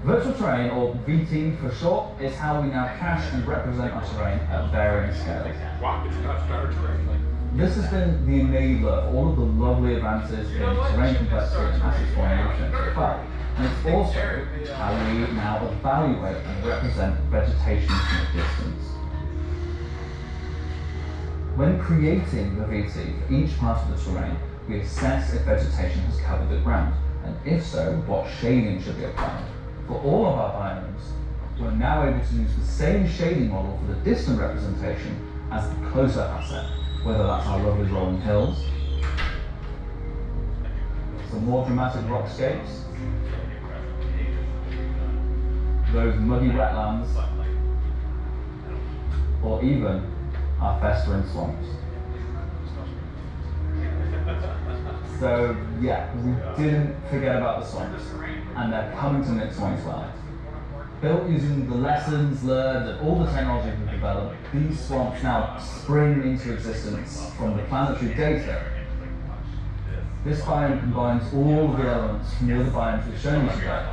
Virtual terrain, or VT for short, is how we now cache and represent our terrain at varying scales. This has been the enabler of all of the lovely advances in terrain complexity and asset formation so far. And it's also how we now evaluate and represent vegetation from a distance. When creating the VT for each part of the terrain, we assess if vegetation has covered the ground, and if so, what shading should be applied. For all of our biomes, we're now able to use the same shading model for the distant representation as the close-up asset, whether that's our lovely rolling hills, some more dramatic rockscapes, those muddy wetlands, or even our festering swamps. So yeah, we didn't forget about the swamps, and they're coming to Nyx 2012. Built using the lessons learned and all the technology we've developed, these swamps now spring into existence from the planetary data. This biome combines all of the elements from the other biomes we've shown you today: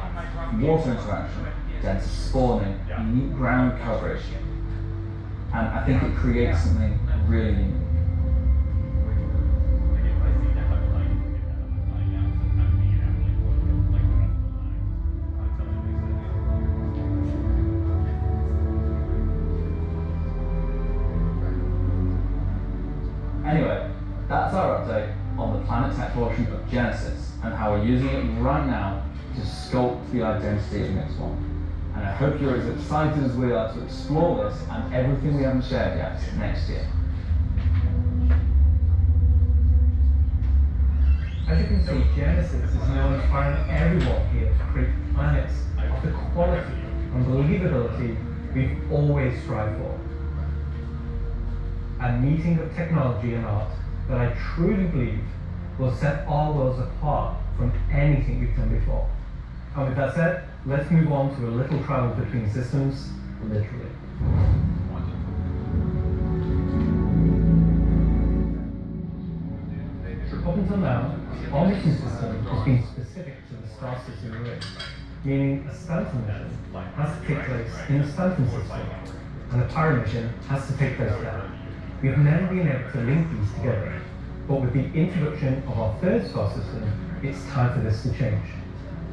water interaction, dense spawning, unique ground coverage, and I think it creates something really unique. Anyway, that's our update on the Planet Tech portion of Genesis and how we're using it right now to sculpt the identity of Nyx 1. And I hope you're as excited as we are to explore this and everything we haven't shared yet next year. As you can see, Genesis is now inspiring everyone here to create planets of the quality and believability we've always strived for. A meeting of technology and art that I truly believe will set our worlds apart from anything we've done before. And with that said, let's move on to a little travel between systems, literally. Up until now, our mission system has been specific to the star system we're in, meaning a Stanton mission has to take place in the Stanton system, and a Pyro mission has to take place there. We have never been able to link these together, but with the introduction of our third star system, it's time for this to change.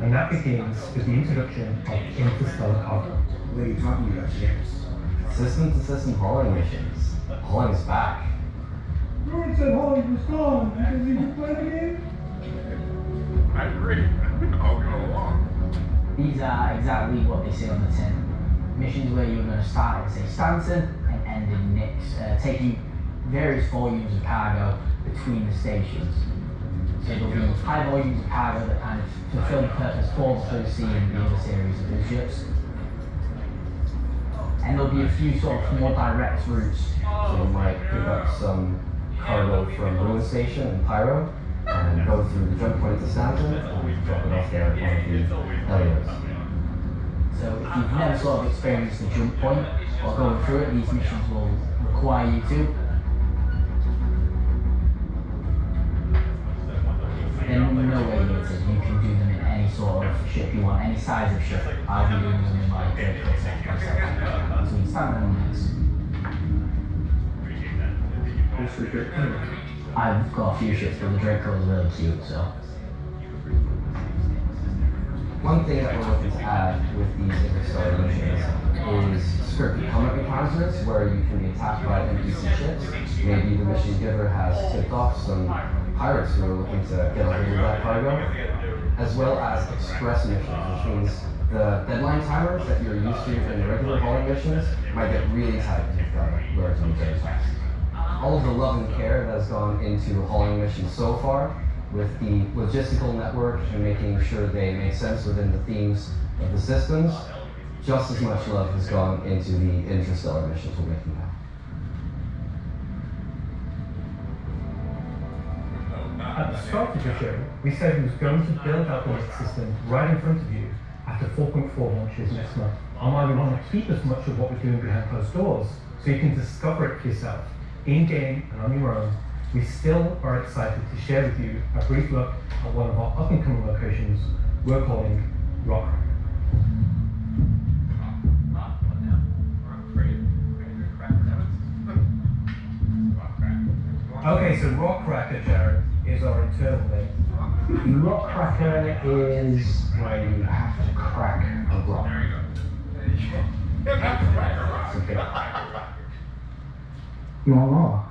And that begins with the introduction of interstellar cargo. What are you talking about, James? System-to-system hauling missions. Hauling is back. George said hauling was gone because he could play the game. I agree. I'll go along. These are exactly what they say on the tin. Missions where you're going to start at, say, Stanton and end in Nyx, taking various volumes of cargo between the stations. So there'll be high volumes of cargo that kind of fulfill the purpose for the first sea and the other series of those ships. And there'll be a few sort of more direct routes. So you might pick up some cargo from Ruin Station and Pyro, and go through the jump point to Stanton, and drop it off there at one of the Helios. So if you've never sort of experienced the jump point or going through it, these missions will require you to. They're no way limited. You can do them in any sort of ship you want, any size of ship. I'll be doing them in like Draco between Stanton and Nyx. I've got a few ships, but the Draco is really cute, so. One thing that we're looking to add with these interstellar missions is scripted combat encounters where you can be attacked by NPC ships. Maybe the mission giver has tipped off some pirates who are looking to get a hold of that cargo, as well as express missions, which means the deadline timers that you're used to in regular hauling missions might get really tight if you've got to learn to move very fast. All of the love and care that has gone into hauling missions so far, with the logistical network and making sure they make sense within the themes of the systems, just as much love has gone into the interstellar missions we're making now. At the start of the show, we said we was going to build out the Nyx system right in front of you after 4.4 launches next month. And while we want to keep as much of what we're doing behind closed doors, so you can discover it for yourself, in-game and on your own, we still are excited to share with you a brief look at one of our up-and-coming locations we're calling Rock. Okay, so Rock Cracker, Jared, is our internal name. Rock cracker is where you have to crack a rock. You want more?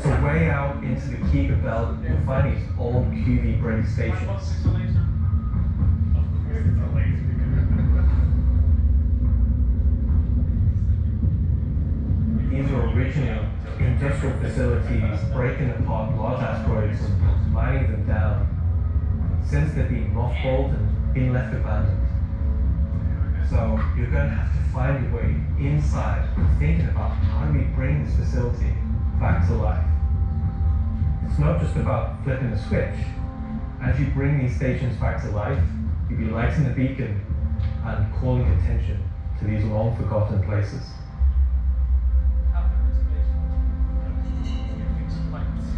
So way out into the Keeper Belt, you'll find these old QV bring stations. These were originally industrial facilities breaking apart large asteroids and mining them down. Since they've been mothballed and been left abandoned. So you're going to have to find your way inside, thinking about how do we bring this facility back to life. It's not just about flipping the switch. As you bring these stations back to life, you'll be lighting the beacon and calling attention to these long forgotten places.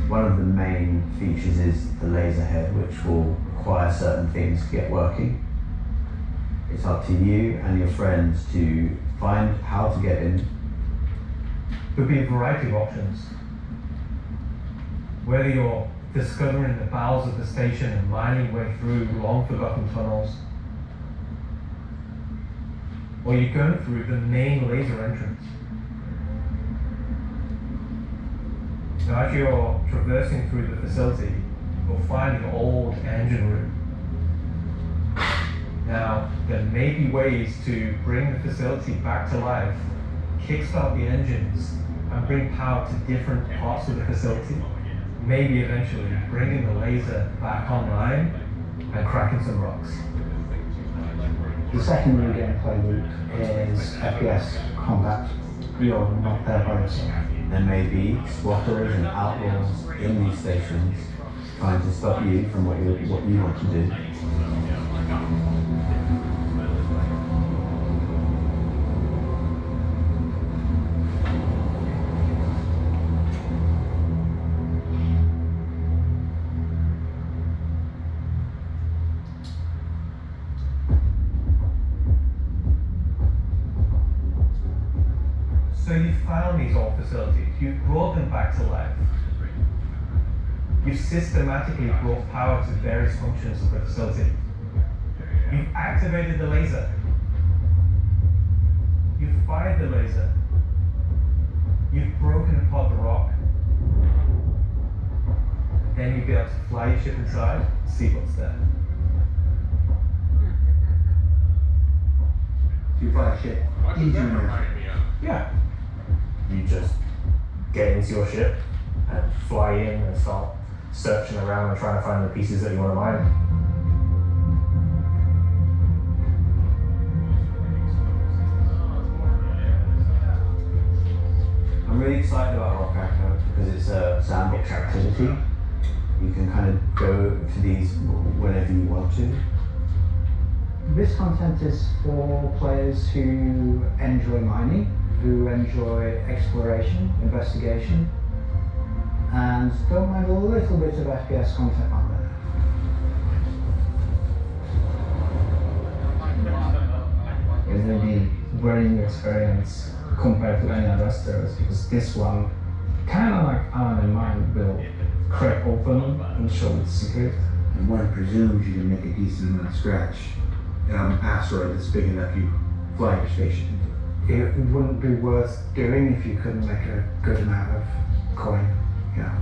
One of the main features is the laser head, which will require certain things to get working. It's up to you and your friends to find how to get in. There'll be a variety of options. Whether you're discovering the bowels of the station and mining your way through long forgotten tunnels, or you're going through the main laser entrance. Now, as you're traversing through the facility, you'll find the old engine room. Now, there may be ways to bring the facility back to life, kickstart the engines, and bring power to different parts of the facility. Maybe eventually bringing the laser back online and cracking some rocks. The second new gameplay loop is FPS combat. You're not there by yourself. There may be squatters and outlaws in these stations trying to stop you from what you want to do. So you've found these old facilities, you've brought them back to life. You've systematically brought power to various functions of the facility. You've activated the laser. You've fired the laser. You've broken apart the rock. Then you'll be able to fly your ship inside and see what's there. So you fly a ship. Easy enough. Yeah. You just get into your ship and fly in and start searching around and trying to find the pieces that you want to mine. I'm really excited about Rock Cracker because it's a sandbox activity. You can kind of go to these whenever you want to. This content is for players who enjoy mining, who enjoy exploration, investigation, and don't mind a little bit of FPS content on there. It's going to be a very new experience compared to any other stories, because this one, kind of like Alan and mine, will crack open and show its secret. And one presumes you can make a decent amount of scratch on an asteroid that's big enough you fly your station into. It wouldn't be worth doing if you couldn't make a good amount of coin. Yeah.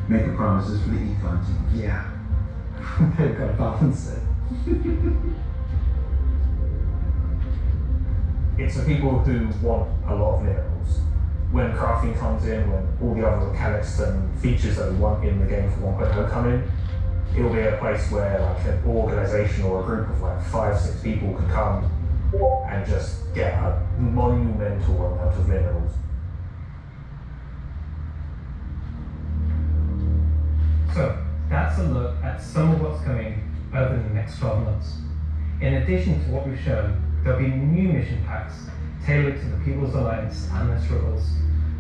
Making promises for the econ team. Yeah. They've got to balance it. It's for people who want a lot of minerals. When crafting comes in, when all the other mechanics and features that we want in the game for 1.0 come in, it'll be a place where like an organization or a group of like 5-6 people can come and just get a monumental amount of minerals. So that's a look at some of what's coming over the next 12 months. In addition to what we've shown, there'll be new mission packs tailored to the People's Alliance and their struggles.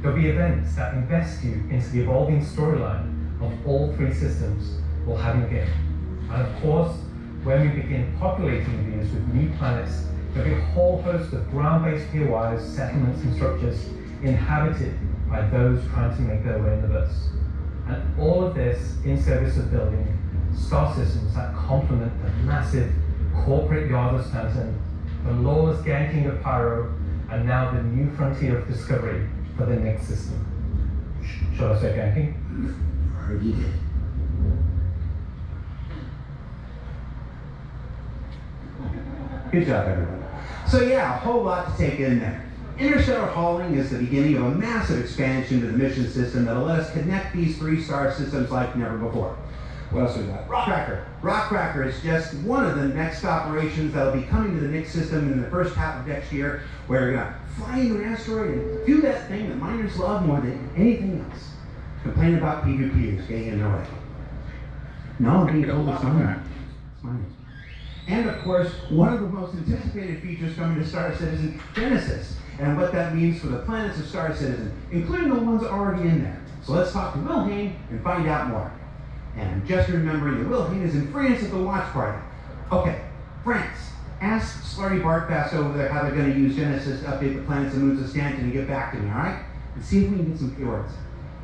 There'll be events that invest you into the evolving storyline of all 3 systems we'll have in the game. And of course, when we begin populating these with new planets, there'll be a whole host of ground-based POIs, settlements and structures inhabited by those trying to make their way in the verse. And all of this in service of building star systems that complement the massive corporate yard of Stanton, the lawless ganking of Pyro, and now the new frontier of discovery for the Nyx system. Shall I say ganking? Already did. Good job, everyone. So yeah, a whole lot to take in there. Interstellar hauling is the beginning of a massive expansion to the mission system that'll let us connect these 3-star systems like never before. What else we got? Rockcracker. Rockcracker is just one of the next operations that'll be coming to the Nyx system in the first half of next year, where we're gonna fly into an asteroid and do that thing that miners love more than anything else. Complain about PvPers getting in their way. No, being told it's mine. It's mine. And of course, one of the most anticipated features coming to Star Citizen, Genesis, and what that means for the planets of Star Citizen, including the ones already in there. So let's talk to Wilhelm and find out more. And just remembering that Wilhelm is in France at the watch party. Okay, France. Ask Slurry Barkfast over there how they're going to use Genesis to update the planets and moons of Stanton and get back to me, all right? And see if we can get some keywords.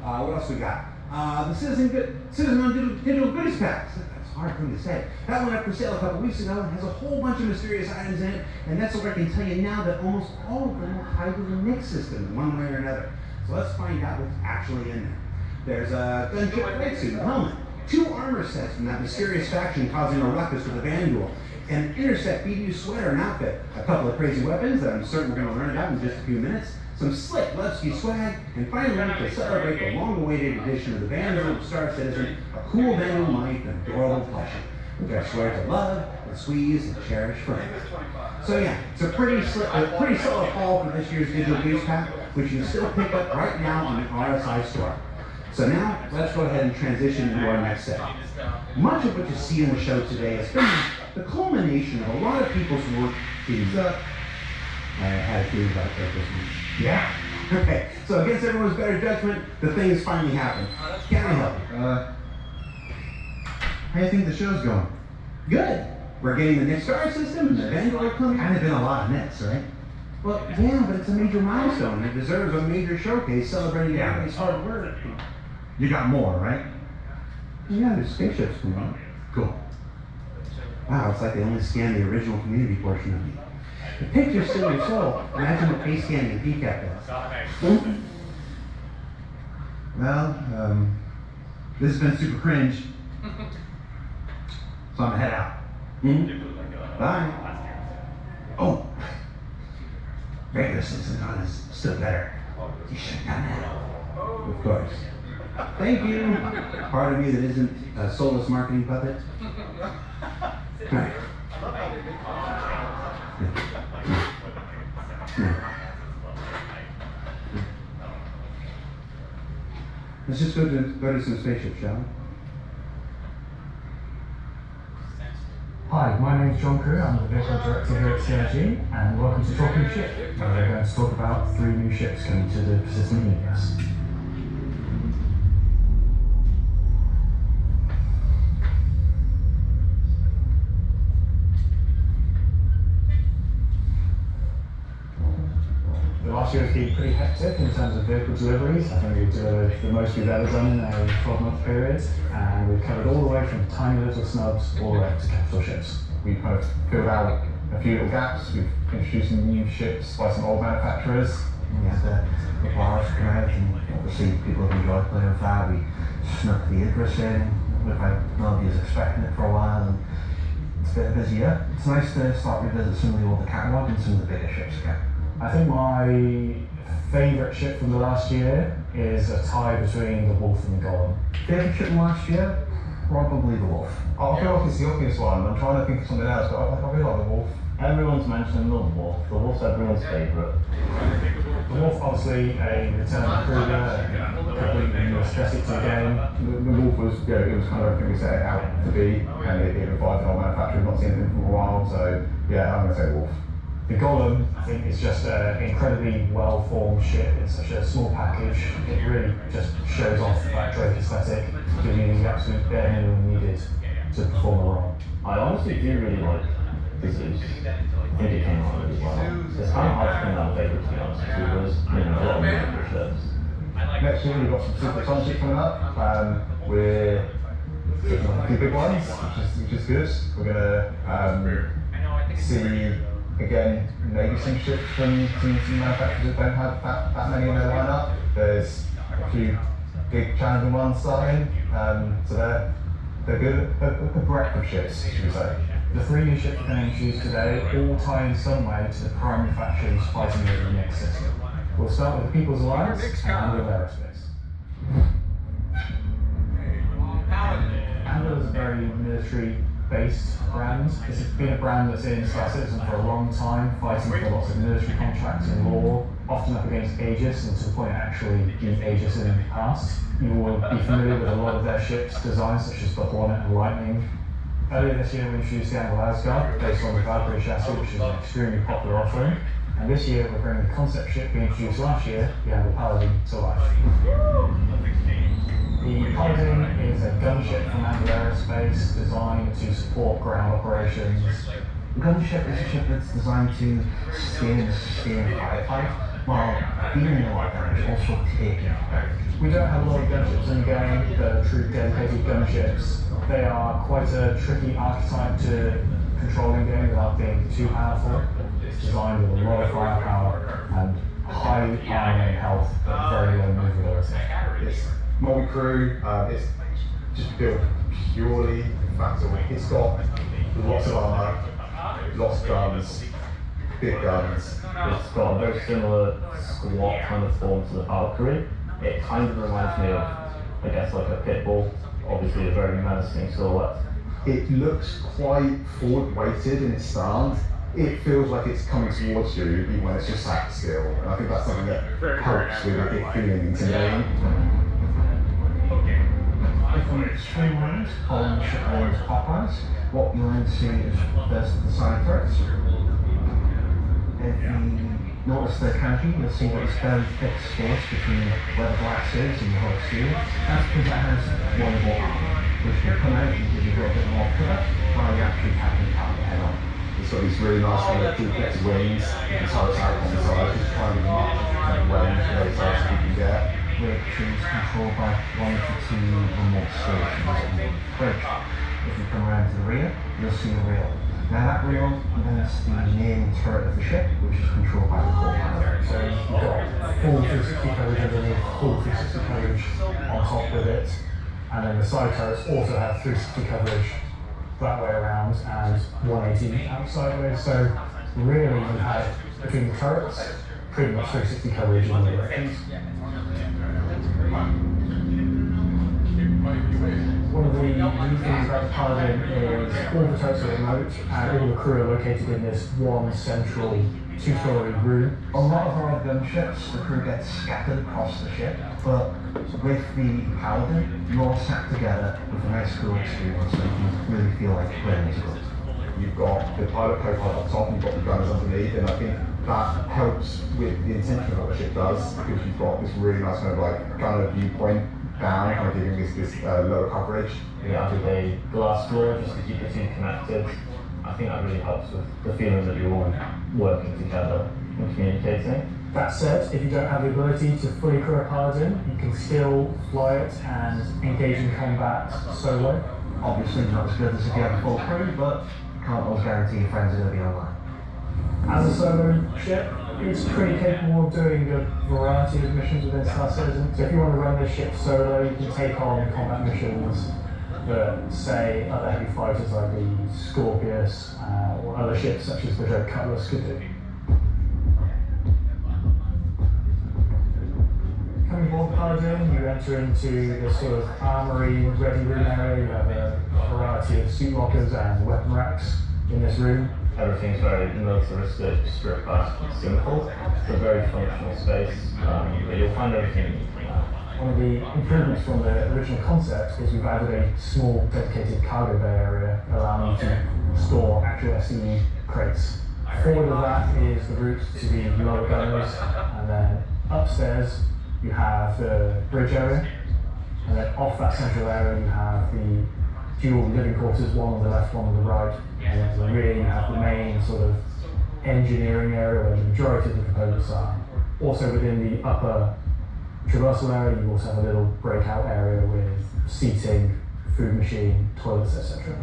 What else we got? The Citizen on Digital Goodies Packs. That's a hard thing to say. That went up for sale a couple weeks ago and has a whole bunch of mysterious items in it. And that's what I can tell you now, that almost all of them are tied to the Nyx system in one way or another. So let's find out what's actually in there. There's a gunship wetsuit, helmet, 2 armor sets from that mysterious faction causing a ruckus with the Vanduul, an Intersect BDU sweater and outfit, a couple of crazy weapons that I'm certain we're going to learn about in just a few minutes, some slick Levski swag, and finally, to celebrate the long-awaited edition of the Vanduul of Star Citizen, a cool Vanduul knife and adorable plushie, which I swear to love, and squeeze, and cherish forever. So yeah, it's a pretty solid haul for this year's Digital Goodies Pack, which you can still pick up right now on the RSI store. So now, let's go ahead and transition into our next segment. Much of what you see in the show today has been the culmination of a lot of people's work. I had a feeling about that this week. Yeah? Okay, so against everyone's better judgment, the thing has finally happened. Can I help you? How do you think the show's going? Good. We're getting the Nyx star system and the Vanduul coming. Kind of been a lot of Nyx, right? Well, yeah, but it's a major milestone. It deserves a major showcase celebrating everybody's hard work. You got more, right? Yeah, there's spaceships coming on. Cool. Wow, it's like they only scanned the original community portion of me. The picture's still your soul. Imagine what face scanning and PCAP does. Well, this has been super cringe. So I'm gonna head out. Bye. Oh. Regular Citizen Con is still better. You should have done that. Of course. Thank you. Part of you that isn't a soulless marketing puppet. All right. Let's just go to some spaceships, shall we? Hi, my name's John Crew. I'm the Vehicle Director here at CIG, and welcome to Talking Ship, where we're going to talk about 3 new ships coming to the Persistent Universe. Last year has been pretty hectic in terms of vehicle deliveries. I think we've delivered the most we've ever done in a 12-month period, and we've covered all the way from tiny little snubs all the way up to capital ships. We've kind of filled out a few little gaps. We've introduced some new ships by some old manufacturers. We had the bars come out, and obviously people have enjoyed playing with that. We snuck the Icarus in. We've had nobody was expecting it for a while, and it's been a busy year. It's nice to start revisit some of the older catalogue and some of the bigger ships again. I think my favourite ship from the last year is a tie between the Wolf and the Golem. Favourite ship from last year? Probably the Wolf. I feel like it's the obvious one. I'm trying to think of something else, but I really like the Wolf. Everyone's mentioning the Wolf. The Wolf's everyone's favourite. The Wolf, obviously, a return recruiter, completely new aesthetic to the game. The Wolf was, it was kind of everything we set it out to be, and it revived an old manufacturer. We've not seen anything for a while, so yeah, I'm going to say Wolf. The Golem, I think, is just an incredibly well-formed ship in such a small package. It really just shows off that Drake aesthetic, giving you the absolute bare minimum needed to perform the role. I honestly do really like the Zeus. I think it came out really well. It's kind of hard to pin down a favourite, to be honest, because, a lot of musical ships. Next year we've got some supersonic coming up. We're taking on a few big ones, which is good. We're gonna see again maybe some ships from some manufacturers that don't have that many in their lineup. There's a few big challenging ones starting, so they're good. A breadth of ships, should we say. The 3 new ships we're going to introduce today all tie in some way to the primary factions fighting over the Nyx system. We'll start with the People's Alliance and Anduril Aerospace. Anduril is a very military-based brand. This has been a brand that's in Star Citizen for a long time, fighting for lots of military contracts and law, often up against Aegis, and to the point actually used Aegis in the past. You will be familiar with a lot of their ships' designs, such as the Hornet and Lightning. Earlier this year we introduced the Anvil Asgard, based on the Valkyrie chassis, which is an extremely popular offering. And this year we're bringing the concept ship we introduced last year, the Anvil Paladin, to life. The Paladin is a gunship from Anduril Aerospace designed to support ground operations. The gunship is a ship that's designed to sustain firefight, while being in light damage, also taking damage. We don't have a lot of gunships in the game that are true dedicated gunships. They are quite a tricky archetype to control in game without being too powerful. It's designed with a lot of firepower and high armor and health, but very low maneuverability. It's multi-crew, it's just built purely factory. It's got lots of armor, lots of guns, big guns. It's got a very similar squat kind of form to the Valkyrie. It kind of reminds me of, I guess, like a pit bull. Obviously a very menacing silhouette. It looks quite forward-weighted in its stance. It feels like it's coming towards you even when it's just sat still. And I think that's something that helps with it feeling intimidating. If we streamlined on shipboard clockwise, what you're going to see is first the side turrets. If you notice the canopy, you'll see that it's very thick space between where the glass is and the whole steel. That's because it has one more arm, which will come out and give you a little bit more cover while you actually have the target head on. It's got these really nice kind of duplex wings, the turrets out on the side, just trying to match the range of those turrets you can get. Which is controlled by 1 to 2 remote stations on the bridge. If you come around to the rear, you'll see a rail. Now that rail is the main turret of the ship, which is controlled by the co-pilot. So you've got full 360 coverage underneath, full 360 coverage on top with it, and then the side turrets also have 360 coverage that way around and 180 out sideways. So really you have between the turrets pretty much 360 coverage in all directions. One of the new things about the Paladin is all the turrets are remote and all the crew are located in this one central 2-story room. A lot of our gunships, the crew gets scattered across the ship, but with the Paladin, you're all sat together with a nice cool experience, so you can really feel like playing as a group. You've got the pilot co-pilot up top, you've got the gunners underneath, and I think that helps with the intention of what the ship does, because you've got this really nice kind of like gunner viewpoint down, kind of giving this lower coverage. Yeah, with a glass door just to keep the two connected. I think that really helps with the feeling that you're all working together and communicating. That said, if you don't have the ability to fully crew a Paladin, you can still fly it and engage in combat solo. Obviously not as good as if you have a full crew, but you can't always guarantee your friends are going to be online. As a solo ship, it's pretty capable of doing a variety of missions within Star Citizen. So if you want to run this ship solo, you can take on combat missions that, say, other heavy fighters like the Scorpius or other ships such as the Dread Cutlass could do. Coming aboard Paladin, you enter into this sort of armory ready room area. You have a variety of suit lockers and weapon racks in this room. Everything's very militaristic, stripped back, simple. It's a very functional space, but you'll find everything you need. One of the improvements from the original concept is we've added a small dedicated cargo bay area allowing you to store actual SCU crates. Forward of that is the route to the lower gunners, and then upstairs you have the bridge area, and then off that central area you have the dual living quarters, one on the left, one on the right, and then to the rear you have the main sort of engineering area where the majority of the components are. Also within the upper traversal area. You also have a little breakout area with seating, food machine, toilets, etc.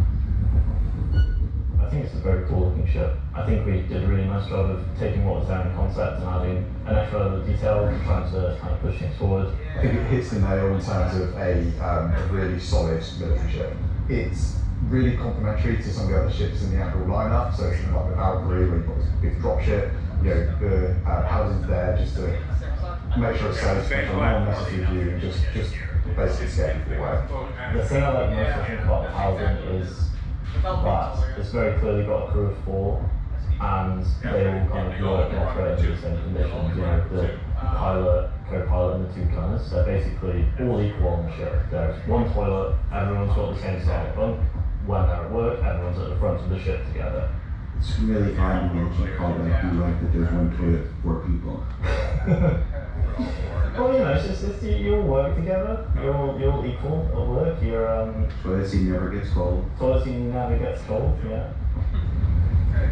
I think it's a very cool looking ship. I think we did a really nice job of taking what was there in the concept and adding an extra level of detail and trying to kind of push things forward. I think it hits the nail in terms of a really solid military ship. It's really complementary to some of the other ships in the Admiral lineup, so something like the Valkyrie, where you've got this big drop ship, the Paladin's there just to make sure it's safe, make sure no one messes with you, and just basically scare people away. The thing I like most, I think, about the Paladin is that it's very clearly got a crew of 4, and they all kind of work and operate under the same conditions. The pilot, co-pilot, and the 2 gunners, they're basically all equal on the ship. There's one toilet, everyone's got the same size bunk. When they're at work, everyone's at the front of the ship together. It's really hard to mention callback be like that there's one toilet for 4 people. Well, it's just you all work together. You're all equal at work. Toilet seat never gets cold. Toilet seat never gets cold. Yeah.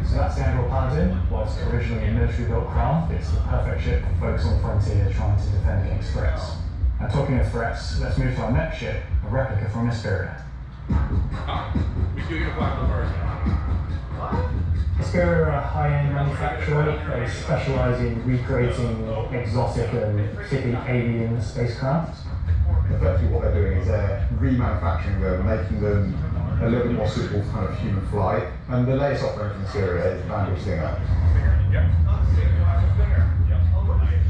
So that's the Admiral Paladin. Whilst originally a military-built craft, it's the perfect ship to focus on the frontier trying to defend against threats. Now, talking of threats, let's move to our next ship, a replica from Hesperia. Hesperia are a high-end manufacturer. They specialise in recreating exotic and particularly alien spacecraft. Effectively what they're doing is they're remanufacturing them, making them a little bit more suitable for kind of human flight. And the latest offering from Syria is the Vandal Stinger.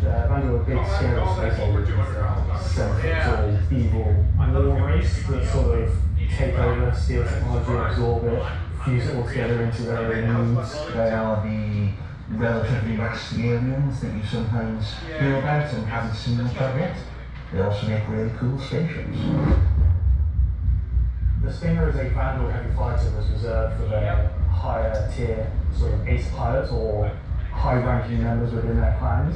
Vandal are big scale space aliens, 7 foot tall, evil war race that sort of take over, steal technology, absorb it, fuse it all together into their own needs. They are the relatively nasty aliens that you sometimes hear about and haven't seen them yet. They also make really cool spaceships. The Stinger is a Vandal heavy fighter that's reserved for their higher tier sort of ace pilots or high ranking members within their clans.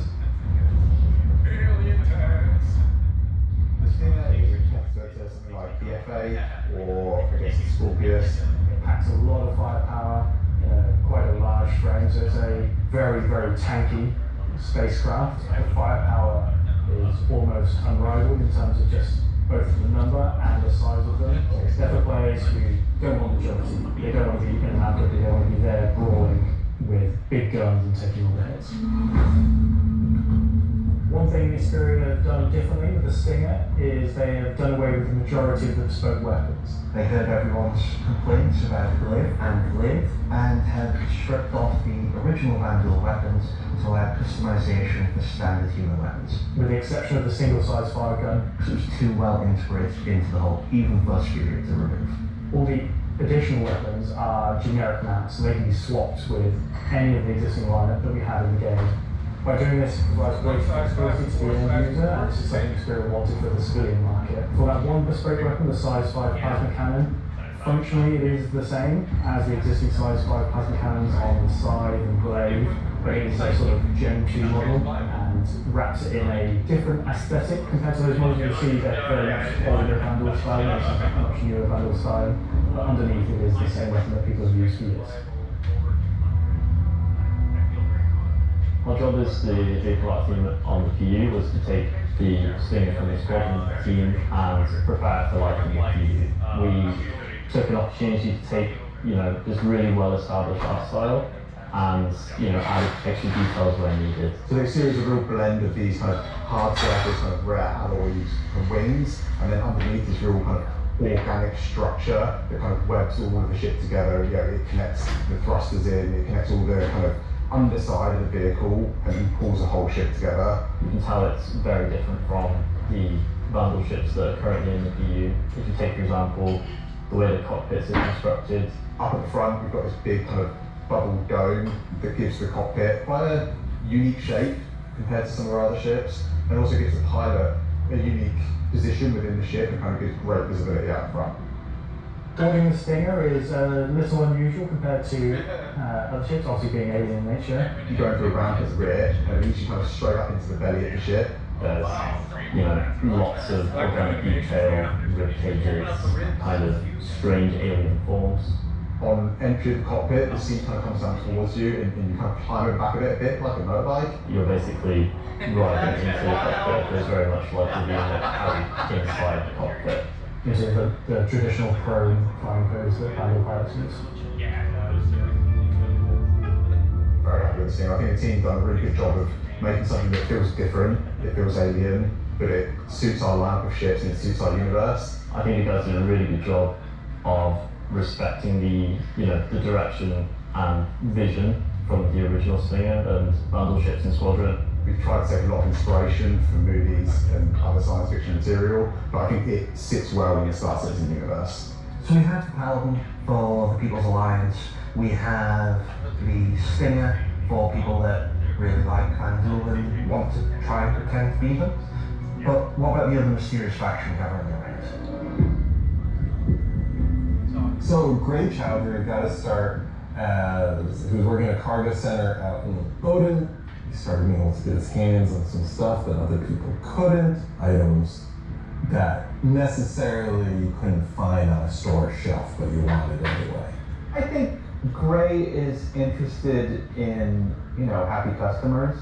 The Stinger is a competitor to something like PFA or I guess the Scorpius. It packs a lot of firepower, quite a large frame, so it's a very, very tanky spacecraft. The firepower is almost unrivaled in terms of just both the number and the size of them. So it's there for players who don't want the jockey, they don't want to be in an outfit, they don't want to be there brawling with big guns and taking all the hits. One thing Hesperia have done differently with the Stinger is they have done away with the majority of the bespoke weapons. They heard everyone's complaints about Glaive and Blade and have stripped off the original Vandal weapons to allow customization for standard human weapons. With the exception of the single-size fire gun, because it was too well integrated into the whole, even for Hesperia to remove. All the additional weapons are generic mounts, so they can be swapped with any of the existing lineup that we have in the game. By doing this, it provides greater flexibility to the end user, and this is something Hesperia wanted for the civilian market. For that one bespoke weapon, the size 5 plasma cannon, functionally it is the same as the existing size 5 plasma cannons on the Scythe and Glaive, but it is a sort of Gen 2 model and wraps it in a different aesthetic compared to those models you see that very much older Vandal style, this is a much newer Vandal style, but underneath it is the same weapon that people have used for years. My job as the vehicle art team on the PU was to take the Stinger from the squadron team and prepare for like the PU. We took an opportunity to take, this really well-established art style and, added extra details where needed. So the series is a real blend of these kind of hard surface, kind of rare alloys and wings, and then underneath this real kind of organic structure that kind of webs all of the ship together. It connects the thrusters in, it connects all the kind of underside of the vehicle and pulls the whole ship together. You can tell it's very different from the Vandal ships that are currently in the PU. If you take, for example, the way the cockpits are constructed. Up at the front, we've got this big kind of bubble dome that gives the cockpit quite a unique shape compared to some of our other ships, and also gives the pilot a unique position within the ship and kind of gives great visibility out front. Boarding the Stinger is a little unusual compared to other ships, obviously being alien in nature. You go into a ramp at the rear, and it leads you kind of straight up into the belly of the ship. There's, lots of organic detail, rib cages, kind of strange alien forms. on entry of the cockpit, the seat kind of comes down towards you, and you kind of climb it back a bit like a motorbike. You're basically riding into the cockpit. It's very much like you're being inside the cockpit. Is it the traditional prone flying pose that Pandal pilots use? Very happy with the team. I think the team's done a really good job of making something that feels different, it feels alien, but it suits our lineup of ships and it suits our universe. I think you guys did a really good job of respecting the direction and vision from the original Stinger and Pandal ships in Squadron. We've tried to take a lot of inspiration from movies and other science fiction material, but I think it sits well in the Star Citizen universe. So we have the Paladin for the People's Alliance, we have the Stinger for people that really like Pandal and want to try and pretend to be them. But what about the other mysterious faction we have on the ranks? So Gray Chowdhury got to start as he was working at a cargo center out in Bowden. He started being able to get his hands on some stuff that other people couldn't, items that necessarily you couldn't find on a store shelf, but you wanted anyway. I think Gray is interested in, happy customers.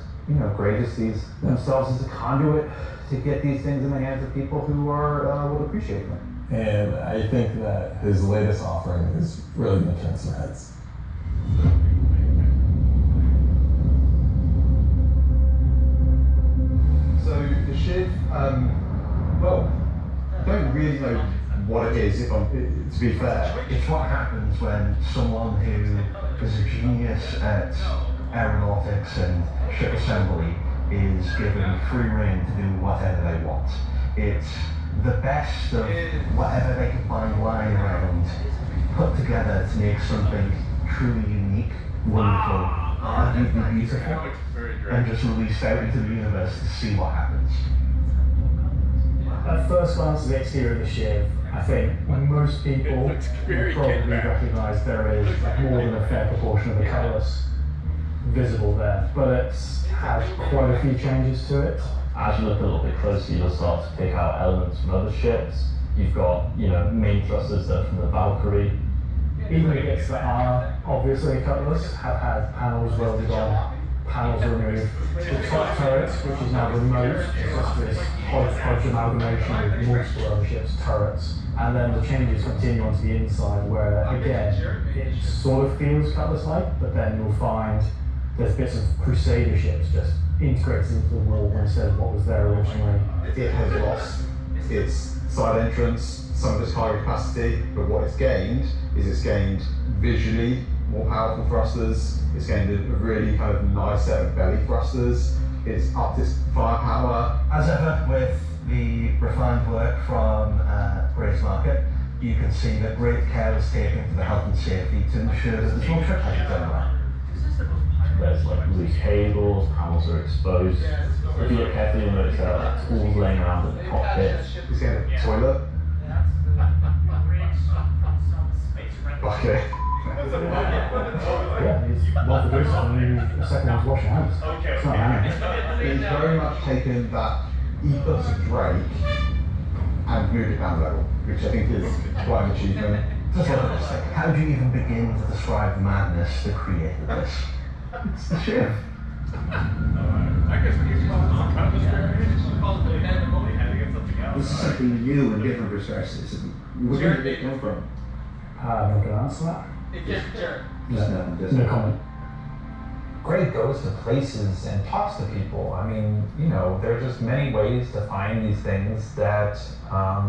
Gray just sees themselves as a conduit to get these things in the hands of people who will appreciate them. And I think that his latest offering is really going to turn some heads. So the ship, well, I don't really know what it is, to be fair. It's what happens when someone who is a genius at aeronautics and ship assembly is given free rein to do whatever they want. It's the best of whatever they can find lying around, put together to make something truly unique, wonderful, and beautiful, and just released out into the universe to see what happens. At first glance at the exterior of the ship, I think most people will probably recognise there is more than a fair proportion of the colours visible there, but it's had quite a few changes to it. As you look a little bit closer, you'll start to pick out elements from other ships. You've got, main thrusters that are from the Valkyrie. Even the bits that are obviously cutlass have had panels welded on, panels removed. The top turrets, which is now remote, it's just this hodgepodge amalgamation with multiple other ships' turrets. And then the changes continue onto the inside where, again, it sort of feels cutlass-like, but then you'll find there's bits of Crusader ships just integrated into the wall instead of what was there originally. It has lost its side entrance, some of its cargo capacity, but what it's gained is it's gained visually more powerful thrusters, it's gained a really kind of nice set of belly thrusters, it's upped its firepower. As ever with the refined work from Gray's Market, you can see that great care was taken to the health and safety to ensure that there's no trip hazards anywhere. There's loose cables, panels are exposed. If you look carefully, you'll notice there are tools laying around in the cockpit. He's getting a toilet. Okay. Yeah, he's well for doing something, the second one's washing hands. It's not hanging. He's very much taken that ethos of Drake and moved it down a level, which I think is quite an achievement. How do you even begin to describe the madness that created this? It's the ship. I guess we can call it some kind of This is something new and different for Star Citizen. Where did it come from? I'm not going to answer that. No comment. Gray goes to places and talks to people. I mean, there are just many ways to find these things that, are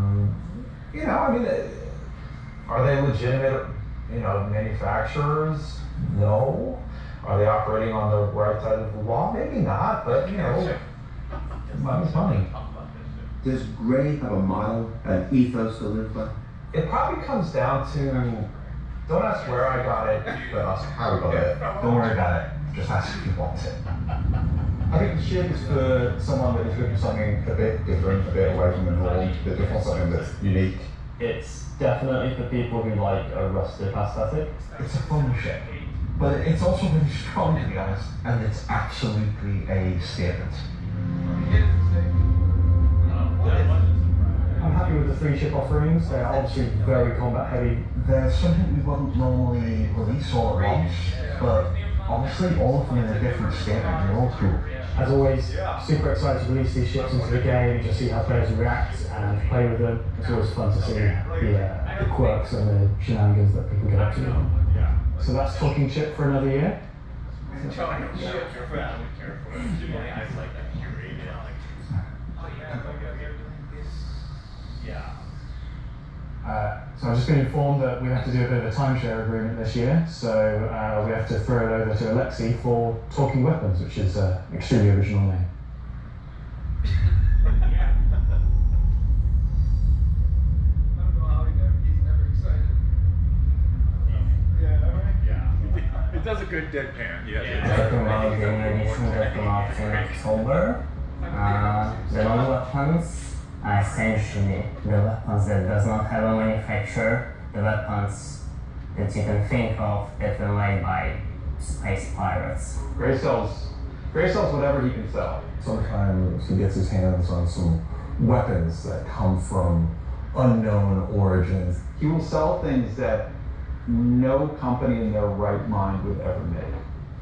they legitimate, manufacturers? No. Are they operating on the right side of the law? Maybe not, but, money's money. Does Gray have a model, an ethos to live by? It probably comes down to, don't ask where I got it, but ask how we got it. Don't worry about it. Just ask if you want it. I think the ship is for someone that is looking for something a bit different, a bit away from the norm, that just wants something that's unique. It's definitely for people who like a rustic aesthetic. It's a fun ship, but it's also really strong, to be honest, and it's absolutely a statement. I'm happy with the 3 ship offerings. They're obviously very combat heavy. There's something we wouldn't normally release all at once, but honestly, all of them in a different state, and they're all cool. As always, super excited to release these ships into the game, just see how players react and play with them. It's always fun to see the quirks and the shenanigans that people get up to. So that's Talking Ship for another year. So I've just been informed that we have to do a bit of a timeshare agreement this year, so we have to throw it over to Alexi for Talking Weapons, which is an extremely original name. It does a good deadpan. Yeah. Talking about the new edition that came out in October, the non-weapons are essentially the weapons that does not have a manufacturer, the weapons that you can think of that were made by space pirates. Gray sells whatever he can sell. Sometimes he gets his hands on some weapons that come from unknown origins. He will sell things that no company in their right mind would ever make.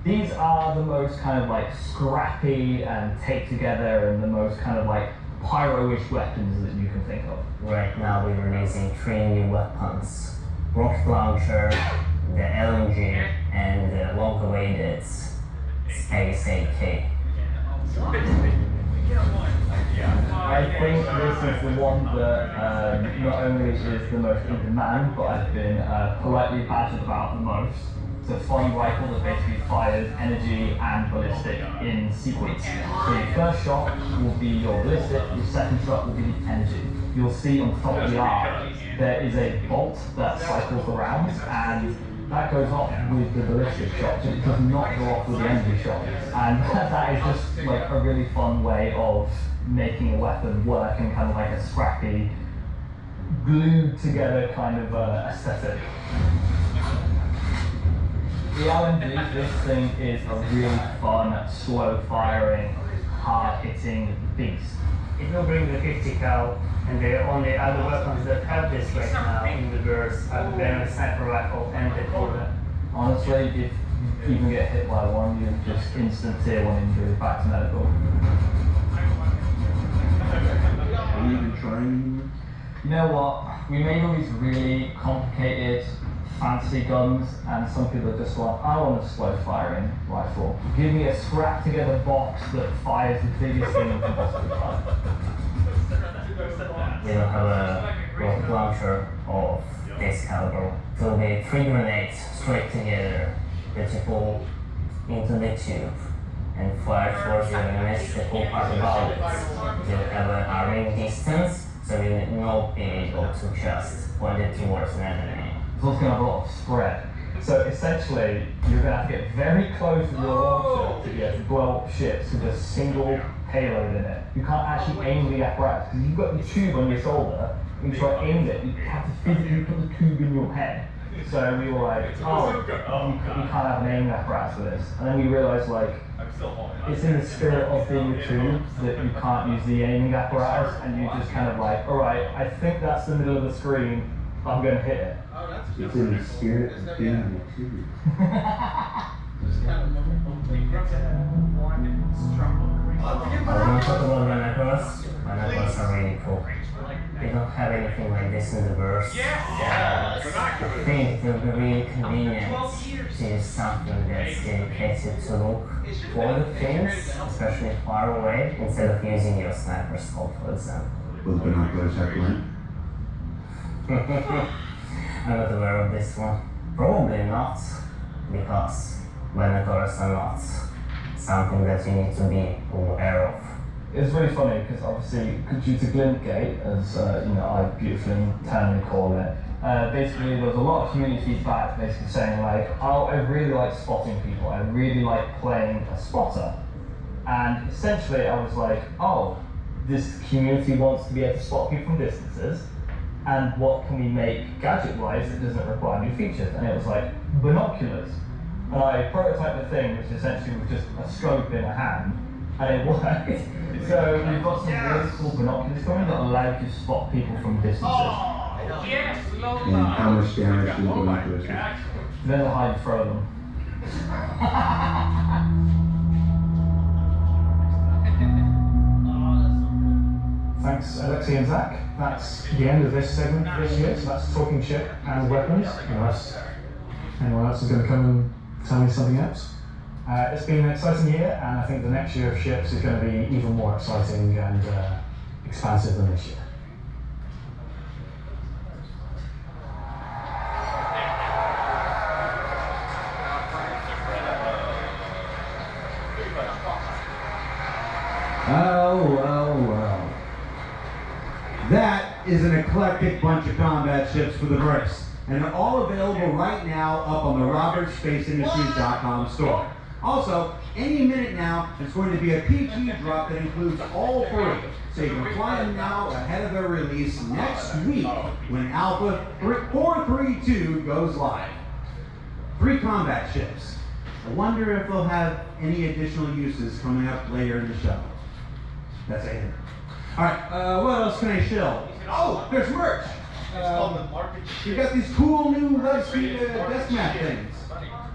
These are the most kind of like scrappy and take together and the most kind of like pyro-ish weapons that you can think of. Right now we're releasing 3 new weapons. Rocket launcher, the LMG, and the long-awaited Space AK. I think this is the one that not only is the most in demand, but I've been politely badgered about the most. It's a flying rifle that basically fires energy and ballistic in sequence. So your first shot will be your ballistic, your second shot will be the energy. You'll see on top of the arm there is a bolt that cycles the rounds, and that goes off with the ballistic shot, but it does not go off with the energy shot. And that is just like a really fun way of making a weapon work in kind of like a scrappy, glued together kind of aesthetic. The LMG, this thing is a really fun, slow-firing, hard-hitting beast. It will bring the 50 cal, and the only other weapons that have this right now in the verse are the Venom Sniper Rifle and the Coda. Honestly, if you even get hit by one, you just instant tier 1 injury, back to medical. Are you even trying? You know what? We made all these really complicated, fancy guns, and some people are just like, I want a slow firing rifle. Give me a scrap together box that fires the biggest thing you can possibly find. We don't have a rocket launcher of this caliber. It will be 3 grenades straight together that you pull into the tube and fire towards your enemies. The cool part about it, you'll have an arming distance, so you will not be able to just point it towards an enemy. It's also going to have a lot of spread. So essentially, you're going to have to get very close with your launcher to be able to blow up ships with a single payload in it. You can't actually aim the apparatus because you've got the tube on your shoulder, and you try to aim it, you have to physically put the tube in your head. So we were like, oh, you can't have an aiming apparatus for this. And then we realized, like, it's in the spirit of being a tube that you can't use the aiming apparatus, and you just kind of like, alright, I think that's the middle of the screen, I'm going to hit it. It's in the spirit of being a tube. I want to talk about Manacross. Manacross are really cool. They don't have anything like this in the verse. I think it will be really convenient to use something that's dedicated to look for the things, especially far away, instead of using your sniper scope, for example. Will the binoculars have light? I'm not aware of this one. Probably not, because binoculars are not something that you need to be aware of. It's really funny because obviously, due to Glintgate, as I beautifully internally call it, basically there was a lot of community feedback basically saying like, oh, I really like spotting people, I really like playing a spotter. And essentially I was like, oh, this community wants to be able to spot people from distances, and what can we make gadget-wise that doesn't require new features? And it was like, binoculars. And I prototyped the thing, which essentially was just a scope in a hand, and it worked. So we've got some really cool binoculars coming that allow you to spot people from distances. And how much damage do the binoculars do? Then they hide and throw them. Thanks, Alexei and Zach. That's the end of this segment for this year. So that's talking ship and weapons. Unless anyone else is going to come and tell me something else. It's been an exciting year, and I think the next year of ships is going to be even more exciting and expansive than this year. Oh. That is an eclectic bunch of combat ships for the verse, and they're all available right now up on the RobertSpaceIndustries.com store. Also, any minute now, there's going to be a PT drop that includes all three, so you can fly them now ahead of their release next week when Alpha 432 goes live. 3 combat ships. I wonder if they'll have any additional uses coming up later in the show. That's it. All right, what else can I show? Oh, there's merch. You got these cool new Levski desk mat things.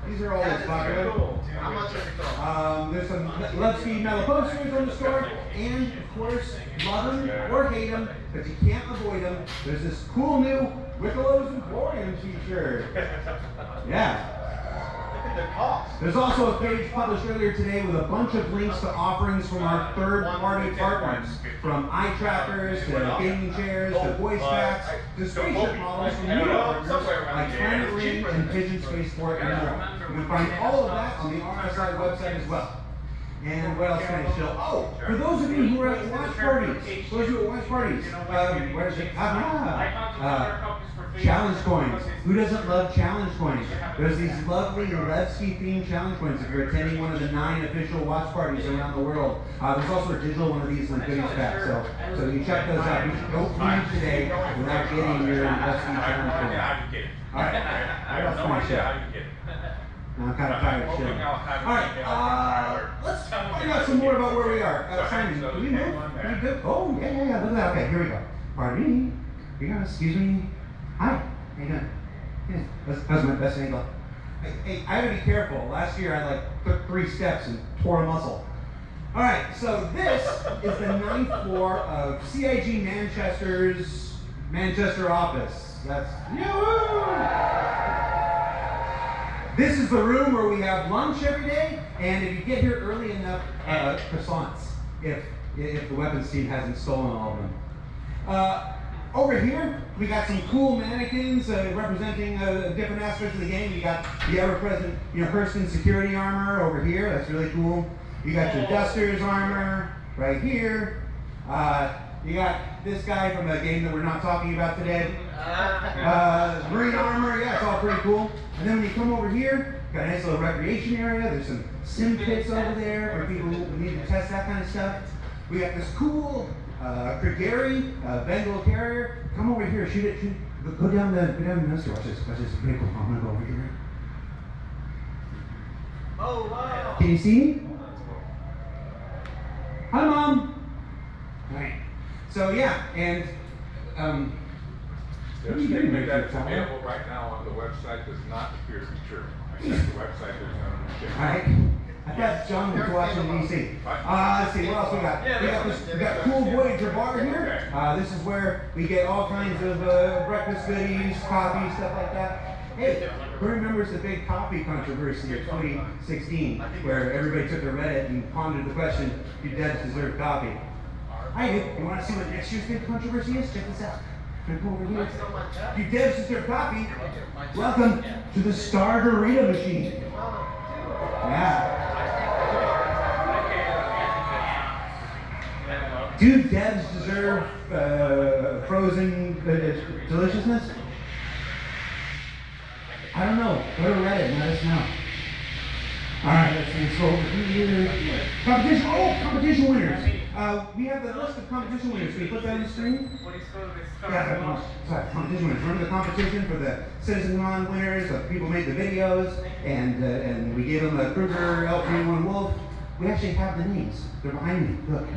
These are always popular. How much does it cost? There's some Levski metal posters on the store, and of course, love them or hate them, but you can't avoid them. There's this cool new Wickelos Emporium t-shirt. Yeah. There's also a page published earlier today with a bunch of links to offerings from our third-party partners, from eye trackers to gaming chairs to voice packs to spaceship models from new partners like Planet Ring and Pigeon Spaceport and more. You can find all of that on the RSI website as well. And what else can I show? Oh, for those of you who are at watch parties, where is it? Challenge coins. Who doesn't love challenge coins? There's these lovely Levski themed challenge coins if you're attending one of the 9 official watch parties around the world. There's also a digital one of these in the goodies pack, so you check those out. You should go leave today without getting your Levski challenge coin. Alright, what else can I show? I'm kind of tired of chilling. Alright, let's find out some more about where we are. Simon, can we move? Can we go? Oh, yeah, look at that. Okay, here we go. Pardon me. You guys, excuse me. Hi, how you doing? Yeah, that's my best angle. Hey, I gotta be careful. Last year I took 3 steps and tore a muscle. Alright, so this is the 9th floor of CIG Manchester's Manchester office. That's This is the room where we have lunch every day, and if you get here early enough, croissants, if the weapons team hasn't stolen all of them. Over here, we got some cool mannequins representing different aspects of the game. You got the ever-present, Hurston security armor over here. That's really cool. You got your Dusters armor right here. You got this guy from a game that we're not talking about today. Marine armor, yeah, it's all pretty cool. And then when you come over here, got a nice little recreation area. There's some sim pits over there for people who need to test that kind of stuff. We got this cool Krigeri Bengal carrier. Come over here, shoot it. Go down the nester. Watch this. Pretty cool. I'm gonna go over here. Oh wow! Can you see me? Hi, Mom. All right. So yeah, and There's a statement that's available right now on the website does not appear to be true. I checked the website, there's no all right. I thought John was watching DC. Let's see, what else we got? We got cool Voyager bar here. This is where we get all kinds of breakfast goodies, coffee, stuff like that. Hey, who remembers the big coffee controversy of 2016, where everybody took to Reddit and pondered the question, do devs deserve coffee? Hi, you want to see what next year's big controversy is? Check this out. Over here. Do devs deserve coffee? Welcome to the Star Dorito machine. Yeah. Do devs deserve frozen deliciousness? I don't know. Go to Reddit and let us know. Alright, let's see. So over here. Competition. Oh, competition winners. We have the list of competition winners. Can you put that on the screen? Yeah, sorry, competition winners. Remember the competition for the CitizenCon winners? People made the videos, and we gave them a Kruger L31 Wolf. We actually have the names. They're behind me. Look.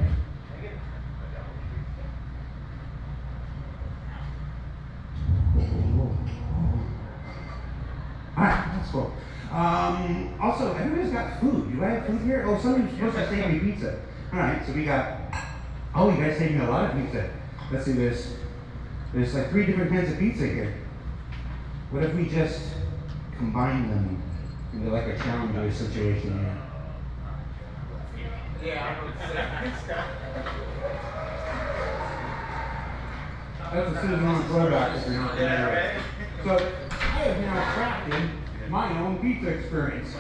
Alright, that's cool. Also, everybody's got food. Do I have food here? Oh, somebody's supposed to save me pizza. Alright, so we got, oh, you guys saved me a lot of pizza. Let's see, there's like 3 different kinds of pizza here. What if we just combine them into like a challenger situation here? That's a citizen on throwback if you're not familiar. So, I have now crafted my own pizza experience.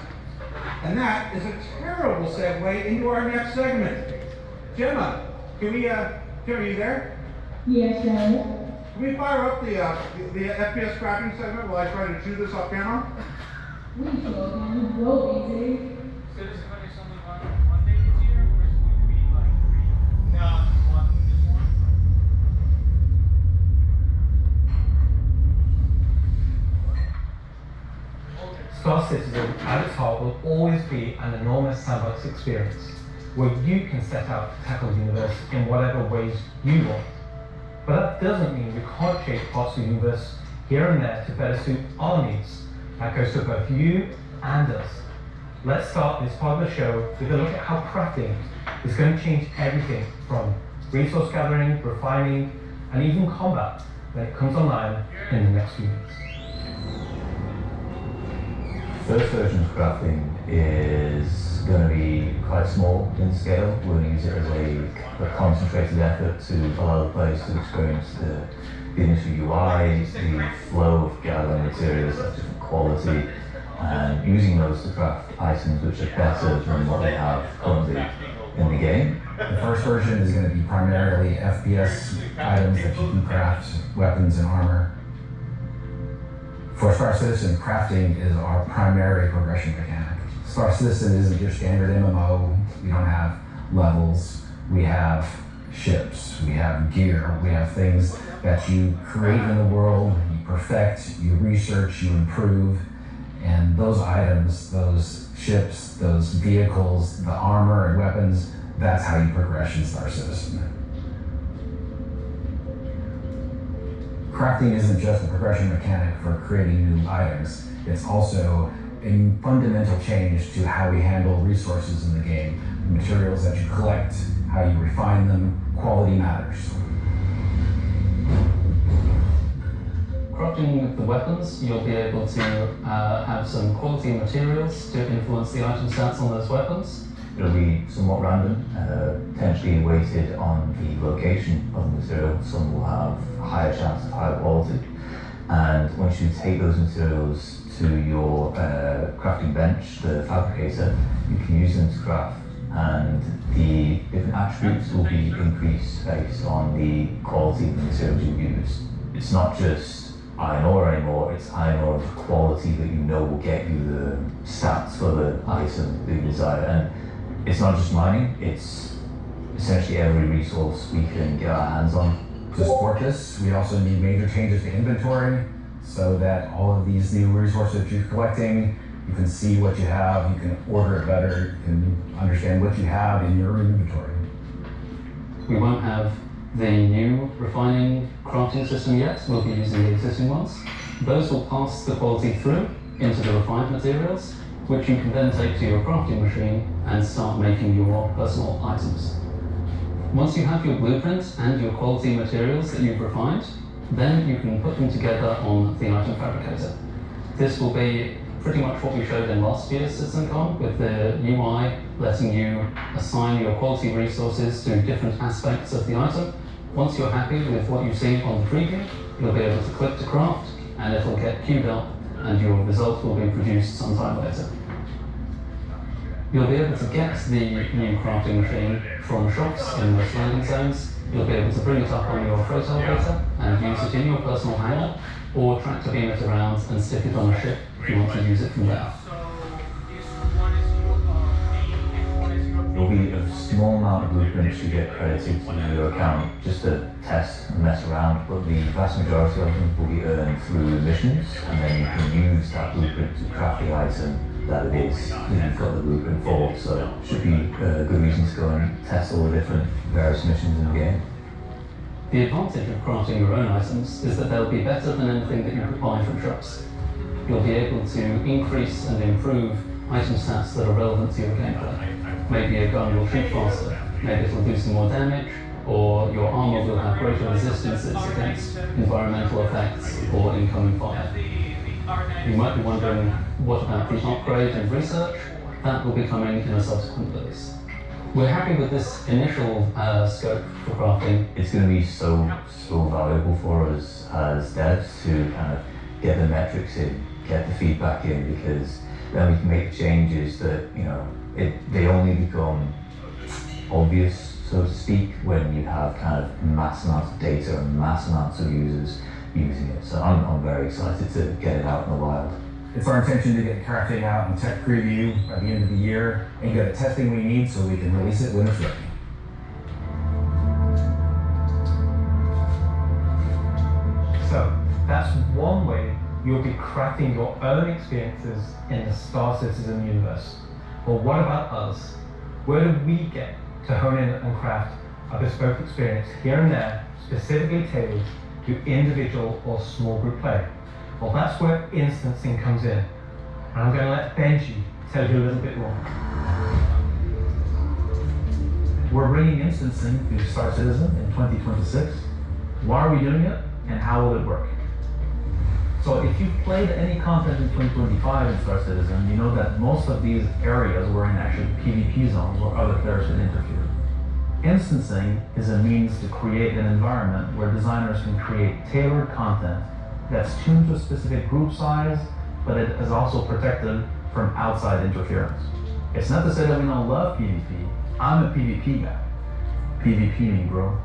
And that is a terrible segue into our next segment. Gemma, can we, Gemma, are you there? Yes, sir. Can we fire up the FPS crafting segment while I try to chew this off camera? We sure can. Roll easy. Star Citizen at its heart will always be an enormous sandbox experience where you can set out to tackle the universe in whatever ways you want. But that doesn't mean we can't shape parts of the universe here and there to better suit our needs. That goes to both you and us. Let's start this part of the show with a look at how crafting is going to change everything from resource gathering, refining, and even combat when it comes online in the next few minutes. First version of crafting is going to be quite small in scale. We're going to use it as a concentrated effort to allow the players to experience the initial UI, the flow of gathering materials of different quality, and using those to craft items which are better than what they have currently in the game. The first version is going to be primarily FPS items that you can craft, weapons and armor. For Star Citizen, crafting is our primary progression mechanic. Star Citizen isn't your standard MMO. We don't have levels. We have ships. We have gear. We have things that you create in the world, you perfect, you research, you improve. And those items, those ships, those vehicles, the armor and weapons, that's how you progress in Star Citizen. Crafting isn't just a progression mechanic for creating new items, it's also a fundamental change to how we handle resources in the game. The materials that you collect, how you refine them, quality matters. Crafting the weapons, you'll be able to have some quality materials to influence the item stats on those weapons. It'll be somewhat random, potentially weighted on the location of the material. Some will have a higher chance of higher quality. And once you take those materials to your crafting bench, the fabricator, you can use them to craft. And the different attributes will be increased based on the quality of the materials you use. It's not just iron ore anymore, it's iron ore of quality that you know will get you the stats for the item that you desire. And it's not just mining, it's essentially every resource we can get our hands on. To support this, we also need major changes to inventory so that all of these new resources you're collecting, you can see what you have, you can order it better, you can understand what you have in your inventory. We won't have the new refining crafting system yet, we'll be using the existing ones. Those will pass the quality through into the refined materials, which you can then take to your crafting machine and start making your personal items. Once you have your blueprint and your quality materials that you've refined, then you can put them together on the item fabricator. This will be pretty much what we showed in last year's CitizenCon, with the UI letting you assign your quality resources to different aspects of the item. Once you're happy with what you see on the preview, you'll be able to click to craft and it'll get queued up and your result will be produced sometime later. You'll be able to get the new crafting machine from shops in most landing zones. You'll be able to bring it up on your freight elevator and use it in your personal hangar, or tractor beam it around and stick it on a ship if you want to use it from there. There'll be a small amount of blueprints you get credited to your account just to test and mess around, but the vast majority of them will be earned through missions, and then you can use that blueprint to craft the item that it is. You've got the blueprint for, so it should be a good reason to go and test all the different various missions in the game. The advantage of crafting your own items is that they'll be better than anything that you could buy from shops. You'll be able to increase and improve item stats that are relevant to your gameplay. Maybe a gun will shoot faster, maybe it'll do some more damage, or your armor will have greater resistances against environmental effects or incoming fire. You might be wondering, what about the upgrade and research? That will be coming in a subsequent release. We're happy with this initial scope for crafting. It's going to be so valuable for us as devs to kind of get the metrics in, get the feedback in, because then we can make changes that, you know, they only become obvious, so to speak, when you have kind of mass amounts of data and mass amounts of users using it. So I'm very excited to get it out in the wild. It's our intention to get crafting out in tech preview by the end of the year and get the testing we need so we can release it when it's ready. So that's one way you'll be crafting your own experiences in the Star Citizen universe. But what about us? Where do we get to hone in and craft a bespoke experience here and there, specifically tailored to individual or small group play? Well, that's where instancing comes in. And I'm going to let Benji tell you a little bit more. We're bringing instancing to Star Citizen in 2026. Why are we doing it, and how will it work? So if you've played any content in 2025 in Star Citizen, you know that most of these areas were in actually PvP zones where other players could interfere. Instancing is a means to create an environment where designers can create tailored content that's tuned to a specific group size, but it is also protected from outside interference. It's not to say that we don't love PvP. I'm a PvP guy. PvP me, bro.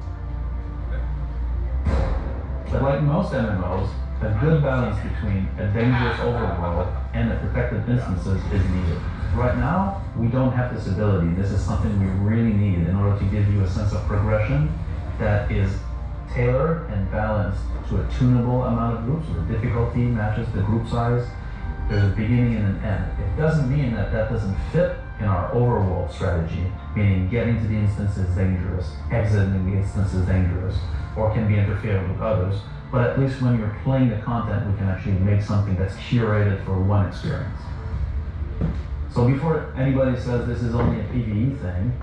But like most MMOs, a good balance between a dangerous overworld and a protected instances is needed. Right now, we don't have this ability. This is something we really need in order to give you a sense of progression that is tailored and balanced to a tunable amount of groups. So the difficulty matches the group size. There's a beginning and an end. It doesn't mean that that doesn't fit in our overworld strategy, meaning getting to the instance is dangerous, exiting the instance is dangerous, or can be interfered with others. But at least when you're playing the content, we can actually make something that's curated for one experience. So before anybody says this is only a PvE thing,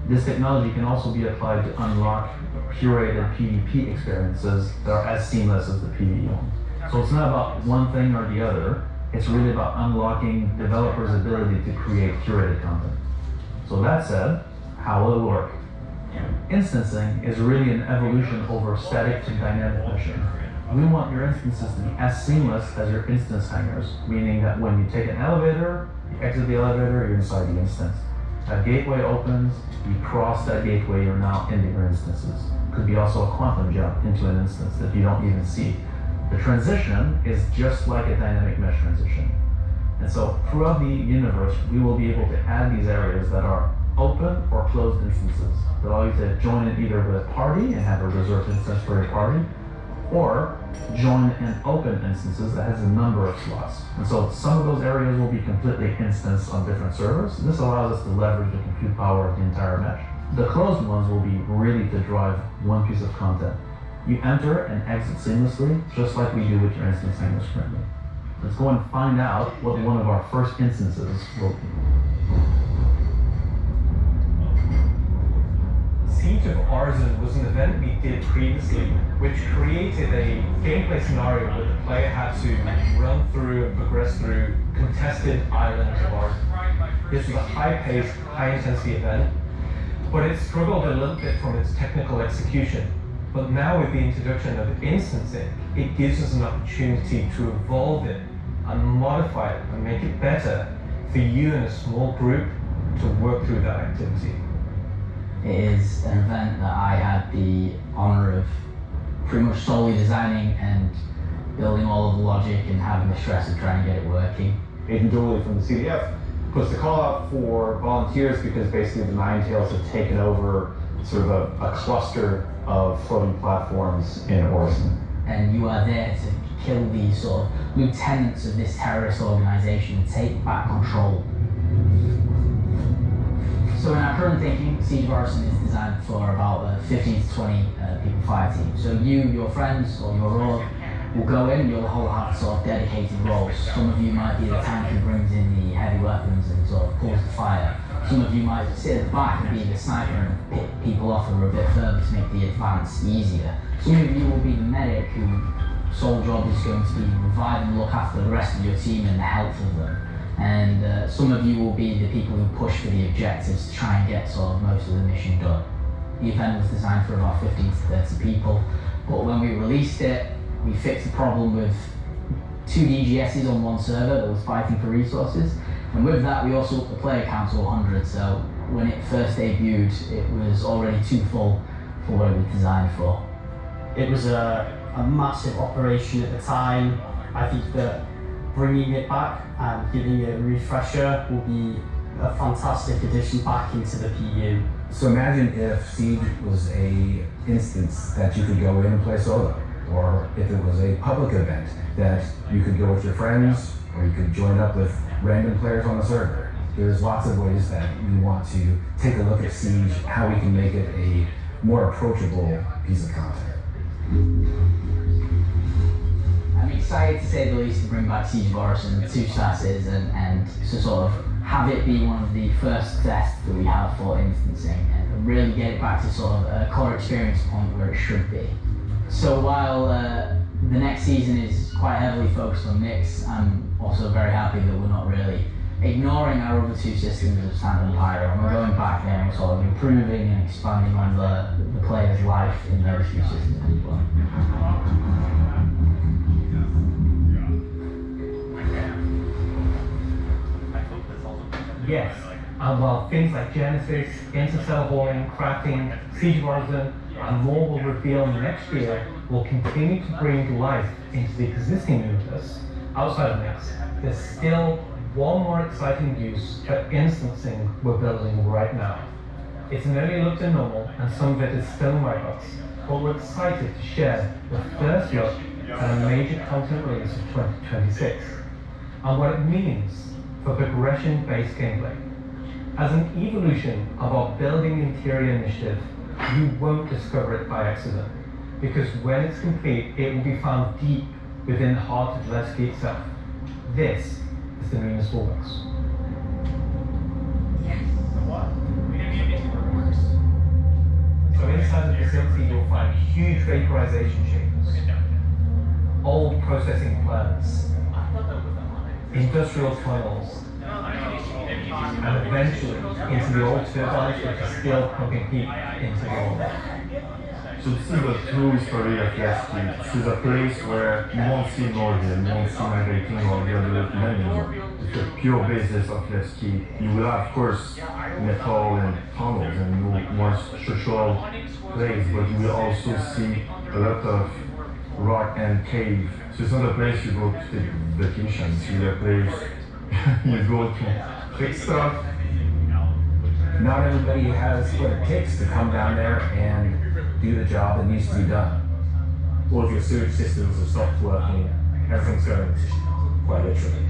this technology can also be applied to unlock curated PvP experiences that are as seamless as the PvE one. So it's not about one thing or the other, it's really about unlocking developers' ability to create curated content. So that said, how will it work? Instancing is really an evolution over static to dynamic mission. We want your instances to be as seamless as your instance hangers, meaning that when you take an elevator, you exit the elevator, you're inside the instance. A gateway opens, you cross that gateway, you're now into your instances. Could be also a quantum jump into an instance that you don't even see. The transition is just like a dynamic mesh transition. And so throughout the universe, we will be able to add these areas that are open or closed instances that allow you to join in either with a party and have a reserved instance for your party, or join in open instances that has a number of slots. And so some of those areas will be completely instanced on different servers. This allows us to leverage the compute power of the entire mesh. The closed ones will be really to drive one piece of content. You enter and exit seamlessly, just like we do with your instance hangers currently. Let's go and find out what one of our first instances will be. Siege of Arzen was an event we did previously, which created a gameplay scenario where the player had to run through and progress through contested islands of Arzen. This was a high-paced, high-intensity event, but it struggled a little bit from its technical execution. But now with the introduction of instancing, it gives us an opportunity to evolve it and modify it and make it better for you in a small group to work through that activity. It is an event that I had the honor of pretty much solely designing and building all of the logic and having the stress of trying to get it working. Agent Julie from the CDF puts the call out for volunteers because basically the Ninetales have taken over sort of a cluster of floating platforms in Orison. And you are there to kill these sort of lieutenants of this terrorist organization and take back control. So in our current thinking, Siege of Arson is designed for about 15 to 20 people fire team. So you, your friends, or your org will go in, you'll all have sort of dedicated roles. Some of you might be the tank who brings in the heavy weapons and sort of pulls the fire. Some of you might sit at the back and be the sniper and pick people off who are a bit further to make the advance easier. Some of you will be the medic whose sole job is going to be revive and look after the rest of your team and the health of them. And some of you will be the people who push for the objectives to try and get sort of most of the mission done. The event was designed for about 15 to 30 people, but when we released it, we fixed the problem with 2 DGSs on one server that was fighting for resources. And with that, we also upped the player count to 100, so when it first debuted, it was already too full for what it was designed for. It was a massive operation at the time. I think that bringing it back and giving it a refresher will be a fantastic addition back into the PU. So imagine if Siege was a instance that you could go in and play solo, or if it was a public event that you could go with your friends, or you could join up with random players on the server. There's lots of ways that we want to take a look at Siege, how we can make it a more approachable piece of content. I'm excited to say the least to bring back Siege of Arson, 2 statuses, and to sort of have it be one of the first tests that we have for instancing and really get it back to sort of a core experience point where it should be. So while the next season is quite heavily focused on mix, I'm also very happy that we're not really ignoring our other 2 systems of Standard and Pyro, and we're going back there and sort of improving and expanding on the player's life in those 2 systems as well. Yes, and while things like Genesis, intercell hauling, crafting, Siege of Arson, and more will reveal next year, will continue to bring life into the existing universe outside of Mix, there's still one more exciting use for instancing we're building right now. It's an early look to normal, and some of it is still in whitebox, but we're excited to share the first look at a major content release of 2026, and what it means for progression-based gameplay. As an evolution of our Building Interior initiative, you won't discover it by accident, because when it's complete, it will be found deep within the heart of Lesky itself. This is the Municipal Works. So inside the facility, you'll find huge vaporization chambers, old processing plants, industrial tunnels, and eventually into the old turbines which are still pumping heat into the old. So this is the true history of Lesky. This is a place where you won't see Nordic, you won't see migrating or the other landing. It's the pure basis of Lesky. You will have, of course, metal and tunnels and more social place, but you will also see a lot of rock and cave. So it's not a place you go to take vacation, it's really a place you go to fix stuff. Not everybody has what it takes to come down there and do the job that needs to be done. All of your sewage systems have stopped working, everything's going to shit, quite literally.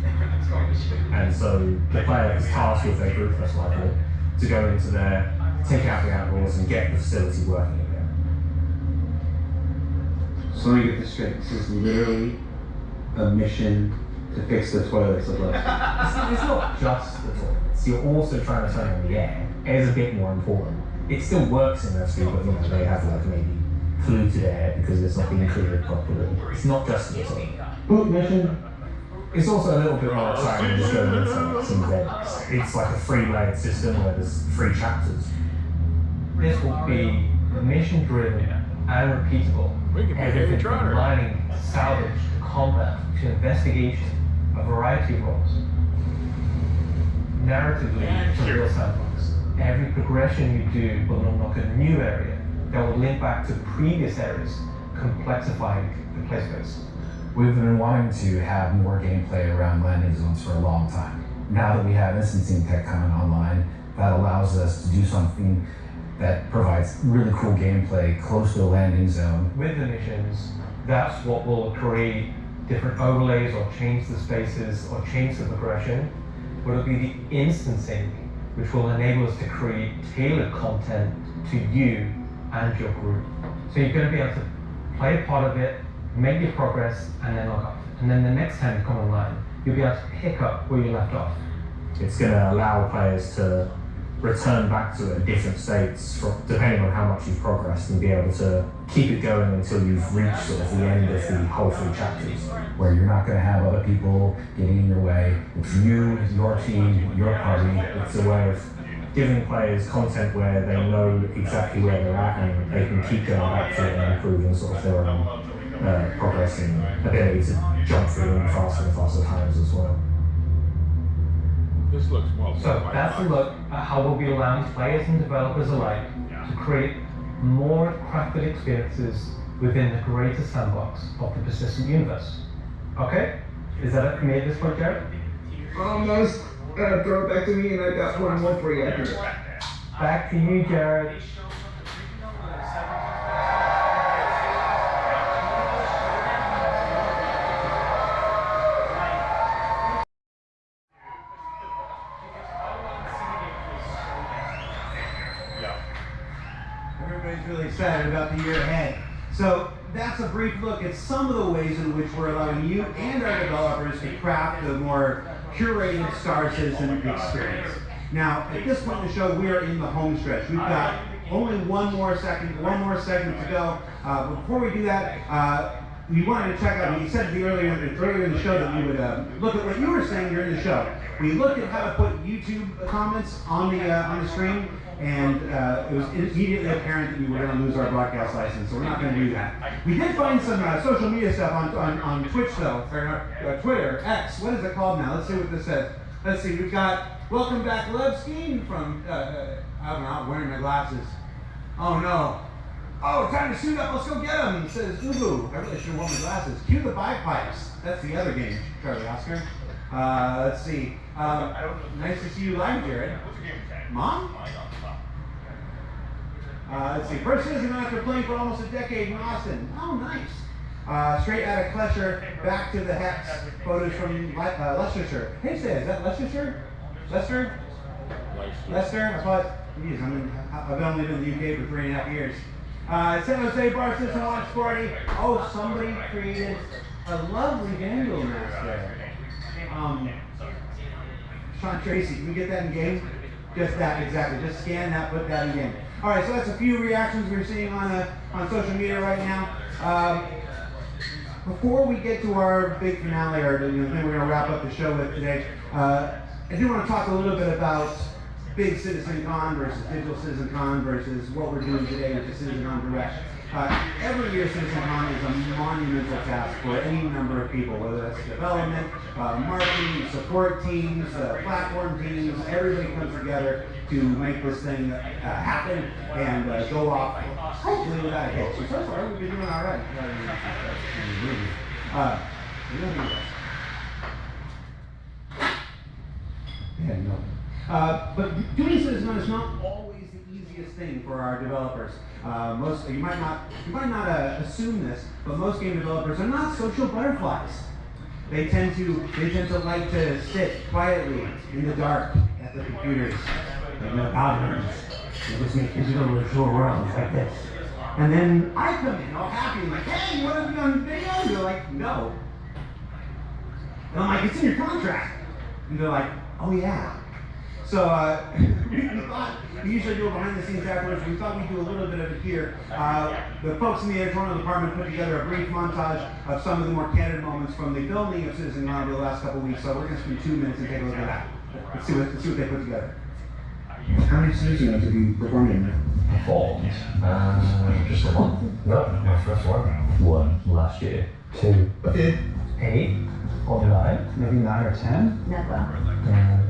And so the player is tasked with their group, most likely, to go into there, take out the outdoors and get the facility working again. So let me get this straight, this is literally a mission to fix the toilets of Lesky. It's not just the toilets, you're also trying to turn on the air. Air is a bit more important. It still works in Lesky, but you know, they have like maybe polluted air because it's not being treated properly. It's not just the toilet. Boot mission. It's also a little bit more exciting than just going into like, some vents. It's like a 3-layered system where there's 3 chapters. This will be mission-driven and repeatable. Everything from mining, salvage, to combat, to investigation, a variety of roles. Narratively, it's a real sandbox. Every progression you do will unlock a new area that will link back to previous areas, complexifying the play space. We've been wanting to have more gameplay around landing zones for a long time. Now that we have instancing tech coming online, that allows us to do something that provides really cool gameplay close to the landing zone. With the missions, that's what will create different overlays or change the spaces or change the progression, but it'll be the instancing which will enable us to create tailored content to you and your group. So you're going to be able to play a part of it, make your progress, and then log off. And then the next time you come online, you'll be able to pick up where you left off. It's going to allow players to return back to it at different states depending on how much you've progressed, and be able to keep it going until you've reached sort of the end of the whole 3 chapters. Where you're not going to have other people getting in your way. It's you, your team, your party. It's a way of giving players content where they know exactly where they're at, and they can keep going back to it and improving sort of their own progress and ability to jump through in faster and faster times as well. This looks well. So that's a look at how we'll be allowing players and developers alike to create more crafted experiences within the greater sandbox of the persistent universe. Okay? Is that it for me at this point, Jared? Almost. Throw it back to me and I got one more for you after this. Back to you, Jared. Everybody's really excited about the year ahead. So that's a brief look at some of the ways in which we're allowing you and our developers to craft a more curated Star Citizen experience. Now, at this point in the show, we are in the home stretch. We've got only one more segment to go. But before we do that, we wanted to check out, we said earlier in the show that we would look at what you were saying during the show. We looked at how to put YouTube comments on the screen, and it was immediately apparent that we were going to lose our broadcast license, so we're not going to do that. We did find some social media stuff on Twitch, though, or Twitter, X. What is it called now? Let's see what this says. Let's see, we've got Welcome Back Levski from, I don't know, I'm wearing my glasses. Oh no. Oh, time to suit up, let's go get him. It says, Ubu. I really should have worn my glasses. Cue the bagpipes. That's the other game, Charlie Oscar. Let's see. Nice to see you live, Jared. Mom? Let's see. First citizen after playing for almost a decade in Austin. Oh, nice. Straight out of Klesher, back to the Hex. Photos from Leicestershire. Hey, say, is that Leicestershire? Leicester? Leicester? I thought, geez, I've only been in the UK for 3.5 years. San Jose Bar Citizen Watch Party. Oh, somebody created a lovely Vandal mask there. Sean Tracy, can we get that in game? Just that, exactly. Just scan that, put that in game. All right, so that's a few reactions we're seeing on social media right now. Before we get to our big finale, or the thing we're going to wrap up the show with today, I do want to talk a little bit about Big Citizen Con versus Digital Citizen Con versus what we're doing today with the Citizen Con Direct. Every year Citizen Con is a monumental task for any number of people, whether that's development, marketing, support teams, platform teams. Everybody comes together to make this thing happen and go off, hopefully without a hitch. So far, we've been doing all right. Yeah, no. But doing Citizen is not always the easiest thing for our developers. You might not assume this, but most game developers are not social butterflies. They tend to like to sit quietly in the dark at the computers. Like no goblins. They just make digital virtual worlds like this. And then I come in all happy and like, hey, you want to be on video? And they're like, no. And I'm like, it's in your contract. And they're like, oh yeah. So we usually do it behind the scenes afterwards. We thought we'd do a little bit of it here. The folks in the editorial department put together a brief montage of some of the more candid moments from the filming of Citizen Con over the last couple of weeks. So we're going to spend 2 minutes and take a look at that. Let's see what they put together. How many series do you have to be performing now? Performed? Just the one. No, my first one. One last year. 2. 8 or 9, maybe 9 or 10. Never. I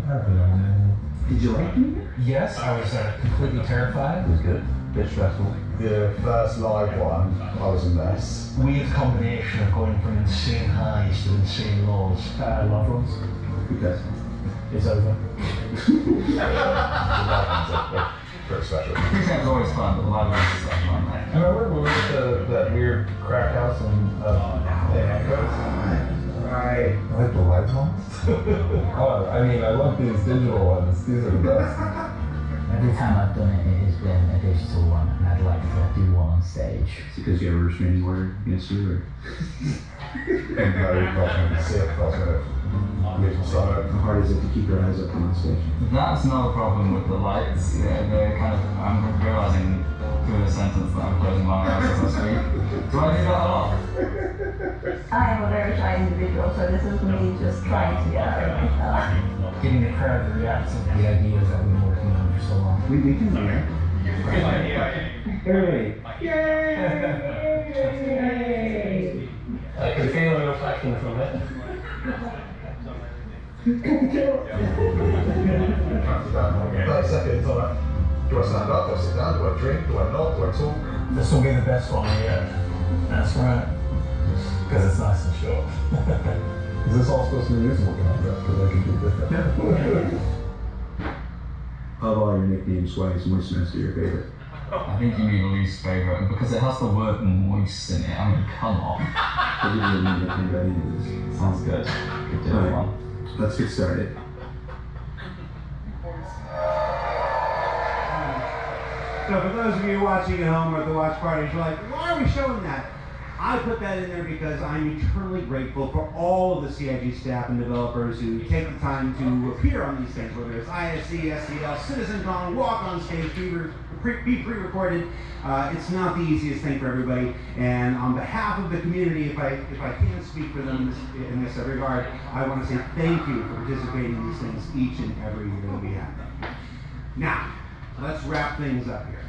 don't know. Did you like it? Yes, I was completely terrified. It was good. Bit stressful. The first live one, I was a mess. Weird combination of going from insane highs to insane lows. Love runs. Because It's over. pretty special. Free camp's always fun, but the live events is fun, right? I remember when we went to that weird crack house in Anchorage. Right. I like the live ones. Oh, I mean, I love these digital ones. These are the best. Every time I've done it, it has been a digital one, and I'd like to do one on stage. It's because you have a restraining order against you, or? And you're not going to be sick, I was going to get some sun. How hard is it to keep your eyes open on stage? That's not a problem with the lights. Yeah, they're kind of, I'm realizing through the sentence that I'm closing my eyes as I speak. Do I do that a lot? I am a very shy individual, so this is me just trying to get out of myself. Getting the crowd to react to the ideas that we've been working on for so long. We can do that. Everybody. Yay! I can feel your passion from it. 30 seconds, all right. Do I stand up? Do I sit down? Do I drink? Do I not? Do I talk? This will be the best one yet. That's right. Because it's nice and short. Is this all supposed to be usable content? Because I can do different. Of all your nicknames, why is Moistmaster your favorite? I think you mean least favourite, and because it has the word moist in it, I'm going to come on. I didn't really mean nickname by any of this. Sounds good. Good deal, Alright, let's get started. So for those of you watching at home or at the watch parties, you're like, why are we showing that? I put that in there because I'm eternally grateful for all of the CIG staff and developers who take the time to appear on these things, whether it's ISC, SCL, CitizenCon, walk on stage, be pre-recorded. It's not the easiest thing for everybody. And on behalf of the community, if I can speak for them in this regard, I want to say thank you for participating in these things each and every year that we have them. Now, let's wrap things up here.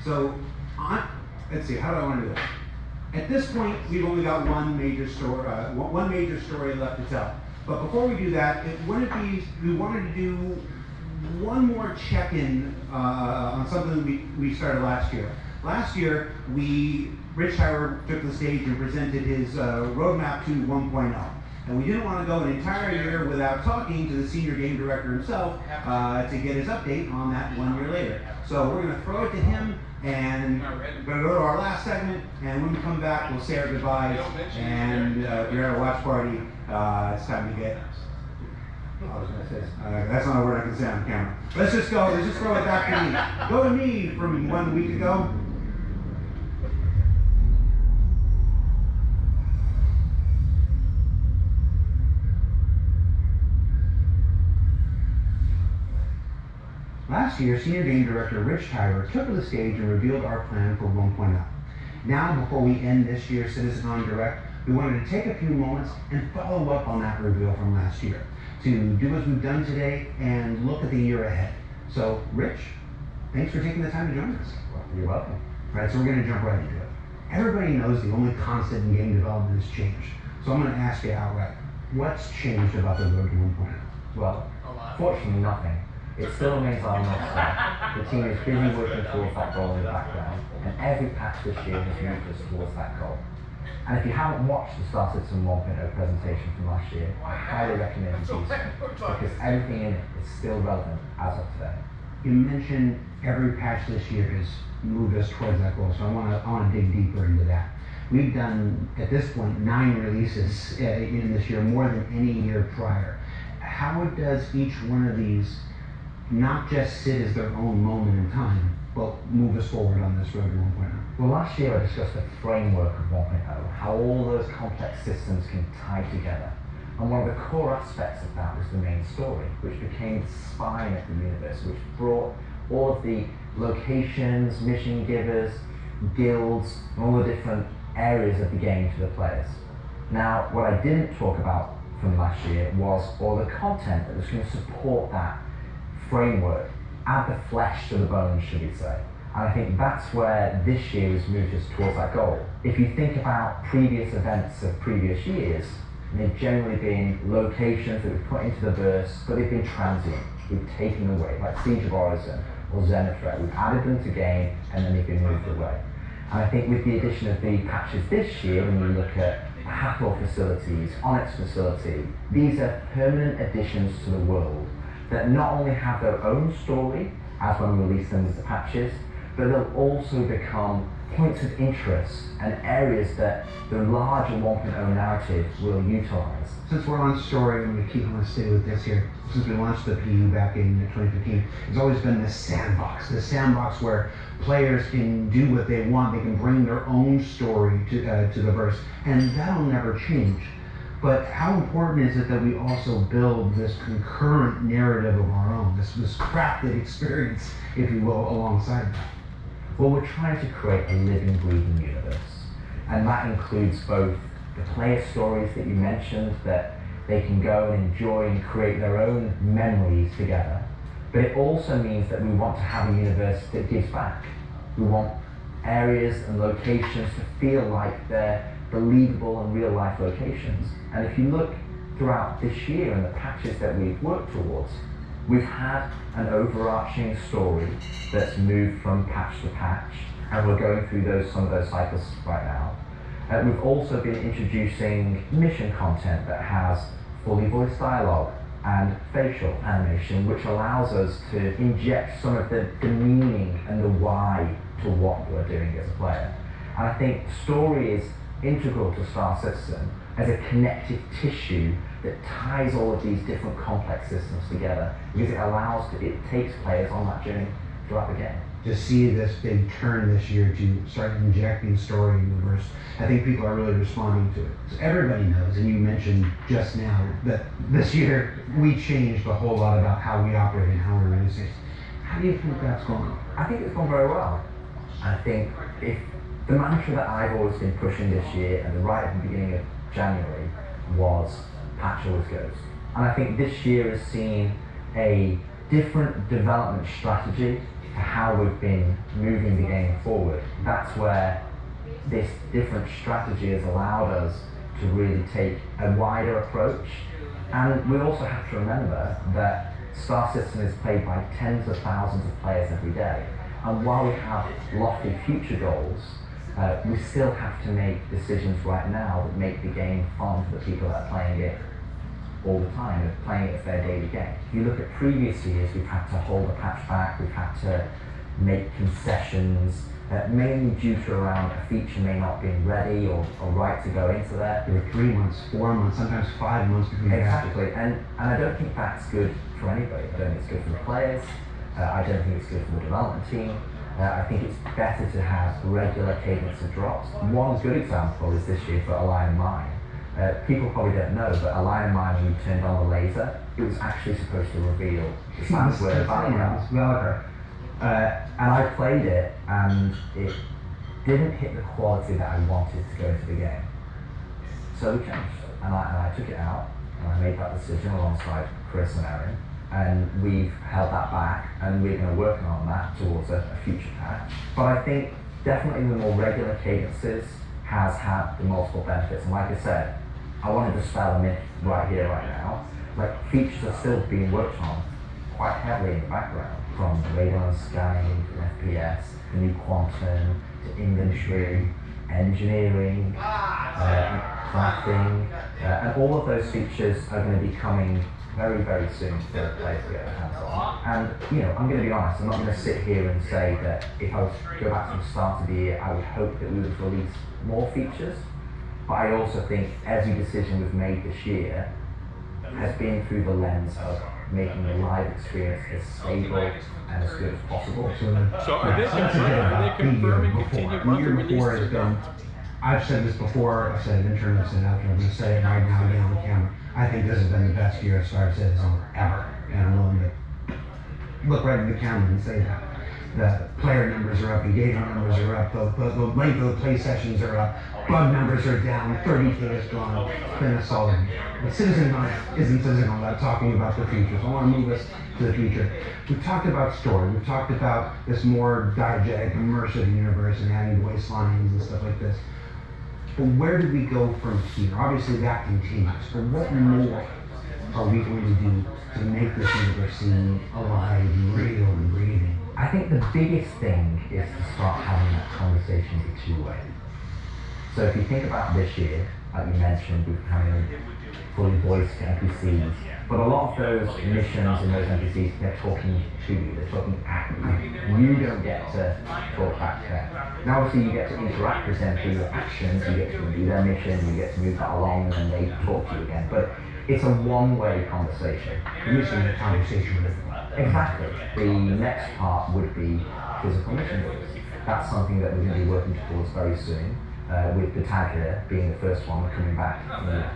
So, let's see, how do I want to do this? At this point, we've only got one major story left to tell. But before we do that, we wanted to do one more check-in on something we started last year. Last year, Rich Tyler took the stage and presented his roadmap to 1.0. And we didn't want to go an entire year without talking to the senior game director himself to get his update on that 1 year later. So we're going to throw it to him, and we're going to go to our last segment, and when we come back, we'll say our goodbyes, and if you're at a watch party, it's time to get... I was going to say, that's not a word I can say on camera. Let's just throw it back to me. Go to me from 1 week ago. Last year, Senior Game Director Rich Tyler took to the stage and revealed our plan for 1.0. Now, before we end this year's CitizenCon Direct, we wanted to take a few moments and follow up on that reveal from last year, to do as we've done today and look at the year ahead. So, Rich, thanks for taking the time to join us. You're welcome. All right, so we're going to jump right into it. Everybody knows the only constant in game development is change. So I'm going to ask you outright, what's changed about the road to 1.0? Well, fortunately nothing. It still remains our North Star. The team is busy working towards that goal in the background, and every patch this year has moved us towards that goal. And if you haven't watched the Star Citizen 1.0 presentation from last year, I highly recommend you do so, because everything in it is still relevant as of today. You mentioned every patch this year has moved us towards that goal, so I want to dig deeper into that. We've done, at this point, 9 releases in this year, more than any year prior. How does each one of these not just sit as their own moment in time, but move us forward on this road to 1.0? Well, last year I discussed the framework of 1.0, how all those complex systems can tie together. And one of the core aspects of that was the main story, which became the spine of the universe, which brought all of the locations, mission givers, guilds, and all the different areas of the game to the players. Now, what I didn't talk about from last year was all the content that was going to support that framework, add the flesh to the bones, should we say. And I think that's where this year has moved us towards that goal. If you think about previous events of previous years, they've generally been locations that we've put into the burst, but they've been transient. We've taken away, like Siege of Orison or Zenithreat. We've added them to game, and then they've been moved away. And I think with the addition of the patches this year, when you look at Hathor facilities, Onyx facility, these are permanent additions to the world that not only have their own story, as when we release them as the patches, but they'll also become points of interest and areas that the larger 1.0 narrative will utilize. Since we're on story, I'm going to keep on stay with this here. Since we launched the PU back in 2015, it's always been this sandbox where players can do what they want. They can bring their own story to the verse, and that'll never change. But how important is it that we also build this concurrent narrative of our own, this crafted experience, if you will, alongside that? Well, we're trying to create a living, breathing universe. And that includes both the player stories that you mentioned, that they can go and enjoy and create their own memories together. But it also means that we want to have a universe that gives back. We want areas and locations to feel like they're believable and real life locations. And if you look throughout this year and the patches that we've worked towards, we've had an overarching story that's moved from patch to patch, and we're going through some of those cycles right now. We've also been introducing mission content that has fully voiced dialogue and facial animation, which allows us to inject some of the meaning and the why to what we're doing as a player. And I think story is integral to Star Citizen as a connective tissue that ties all of these different complex systems together, because it takes players on that journey throughout the game. To see this big turn this year to start injecting story in the verse, I think people are really responding to it. So everybody knows, and you mentioned just now, that this year we changed a whole lot about how we operate and how we're releasing. How do you think that's going? I think it's gone very well. I think if the mantra that I've always been pushing this year, and right at the beginning of January, was patch always goes. And I think this year has seen a different development strategy to how we've been moving the game forward. That's where this different strategy has allowed us to really take a wider approach. And we also have to remember that Star Citizen is played by tens of thousands of players every day. And while we have lofty future goals, we still have to make decisions right now that make the game fun for the people that are playing it all the time, and playing it as their daily game. If you look at previous years, we've had to hold a patch back, we've had to make concessions, mainly due to around a feature may not being ready or right to go into there. There were 3 months, 4 months, sometimes 5 months before you Exactly, and I don't think that's good for anybody. I don't think it's good for the players, I don't think it's good for the development team. I think it's better to have regular cadence of drops. One good example is this year for Align Mine. People probably don't know, but Align Mine, when you turned on the laser, it was actually supposed to reveal the sounds where the Valkyrie. And I played it, and it didn't hit the quality that I wanted to go into the game. So we changed, and I took it out, and I made that decision alongside Chris and Erin, and we've held that back, and we're going to work on that towards a future patch. But I think definitely the more regular cadences has had the multiple benefits, and like I said, I want to dispel a myth right here, right now. Like, features are still being worked on quite heavily in the background, from radar and scanning to FPS, the new quantum, to inventory, engineering, crafting, and all of those features are going to be coming very, very soon for the players to get their hands on. And, you know, I'm going to be honest, I'm not going to sit here and say that if I was to go back to the start of the year, I would hope that we would release more features. But I also think every decision we've made this year has been through the lens of making the live experience as stable and as good as possible. So are they confirming continued monthly release? I've said this before, I've said it internally, I've said it after, I'm going to say it right now again on the camera. I think this has been the best year of Star Citizen ever, and I'm willing to look right in the camera and say that. The player numbers are up, engagement numbers are up, the length of the play sessions are up, bug numbers are down, 30K is gone. It's been a solid year. But Citizen isn't Citizen without talking about the future, so I want to move us to the future. We've talked about story, we've talked about this more diegetic, immersive universe and adding wastelands and stuff like this. But where do we go from here? Obviously that continues, but what more are we going to do to make this universe seem alive and real and breathing? I think the biggest thing is to start having that conversation the two-way. So if you think about this year, like you mentioned, with having fully voiced NPCs. But a lot of those missions and those NPCs, they're talking to you, they're talking at you. You don't get to talk back to them. Now obviously you get to interact with them through your actions, you get to do their mission, you get to move that along, and then they talk to you again. But it's a one-way conversation. You're missing the conversation with them. Exactly. The next part would be physical mission builders. That's something that we're going to be working towards very soon, with Battaglia being the first one coming back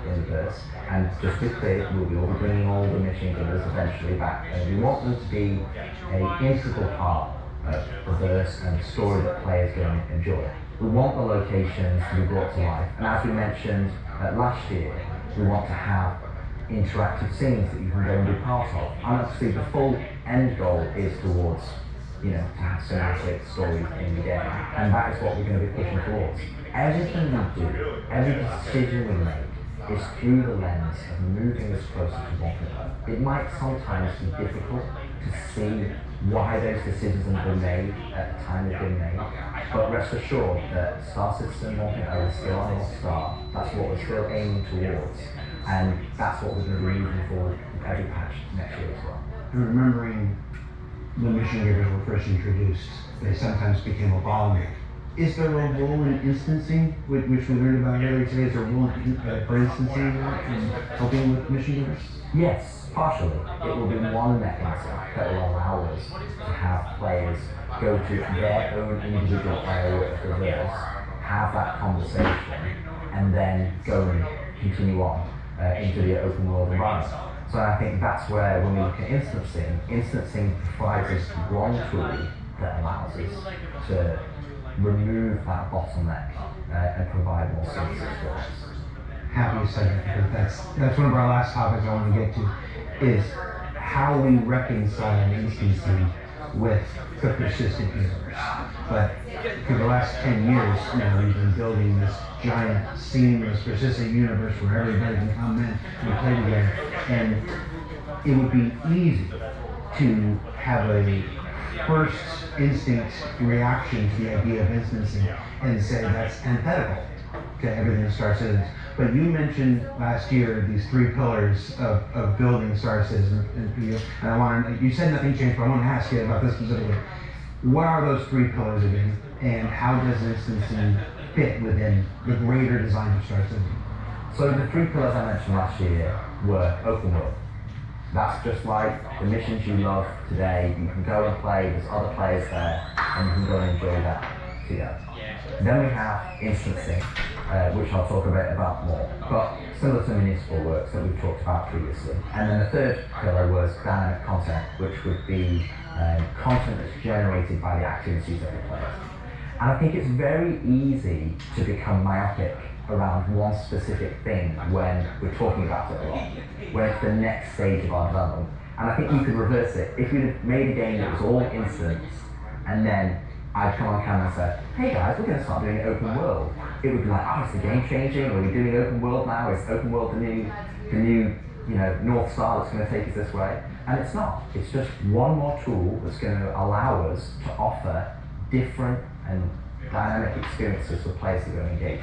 in the verse. And just to be clear, we'll be bringing all the mission builders eventually back. And we want them to be an integral part of the verse and the story that players go and enjoy. We want the locations to be brought to life. And as we mentioned last year, we want to have interactive scenes that you can go and be part of. And obviously the full end goal is towards, to have cinematic stories in the game. And that is what we're going to be pushing towards. Everything we do, every decision we make, is through the lens of moving us closer to 1.0. It might sometimes be difficult to see why those decisions have been made at the time they've been made, but rest assured that Star Citizen 1.0 is still on North Star. That's what we're still aiming towards, and that's what we're going to be moving forward with every patch next year as well. And remembering when mission givers were first introduced, they sometimes became a bottleneck. Is there a role in instancing, which we learned about earlier today? Is there a role for instancing and helping with mission givers? Yes, partially. It will be one mechanism that will allow us to have players go to their own individual area of the verse, have that conversation, and then go and continue on into the open world environment. So I think that's where, when we look at instancing provides us one tool that allows us to remove that bottleneck and provide more services for us. Happy you said that, because that's one of our last topics I want to get to, is how we reconcile instancing with the persistent universe. But for the last 10 years now, we've been building this giant, seamless, persistent universe where everybody can come in and play together. And it would be easy to have a first instinct reaction to the idea of instancing and say that's antithetical to everything Star Citizen. But you mentioned last year these three pillars of building Star Citizen, and you said nothing changed, but I want to ask you about this specifically. What are those three pillars again, and how does instancing fit within the greater design of Star Citizen? So the three pillars I mentioned last year were open world. That's just like the missions you love today. You can go and play, there's other players there, and you can go and enjoy that together. Then we have instancing, which I'll talk a bit about more, but similar to municipal works that we've talked about previously. And then the third pillar was dynamic content, which would be content that's generated by the activities of the players. And I think it's very easy to become myopic around one specific thing when we're talking about it a lot, when it's the next stage of our development. And I think you could reverse it. If we'd have made a game that was all instance, and then I'd come on camera and said, hey guys, we're going to start doing open world. It would be like, oh, is the game changing? Are we doing open world now? Is open world the new North Star that's going to take us this way? And it's not. It's just one more tool that's going to allow us to offer different and dynamic experiences for players that are engaged.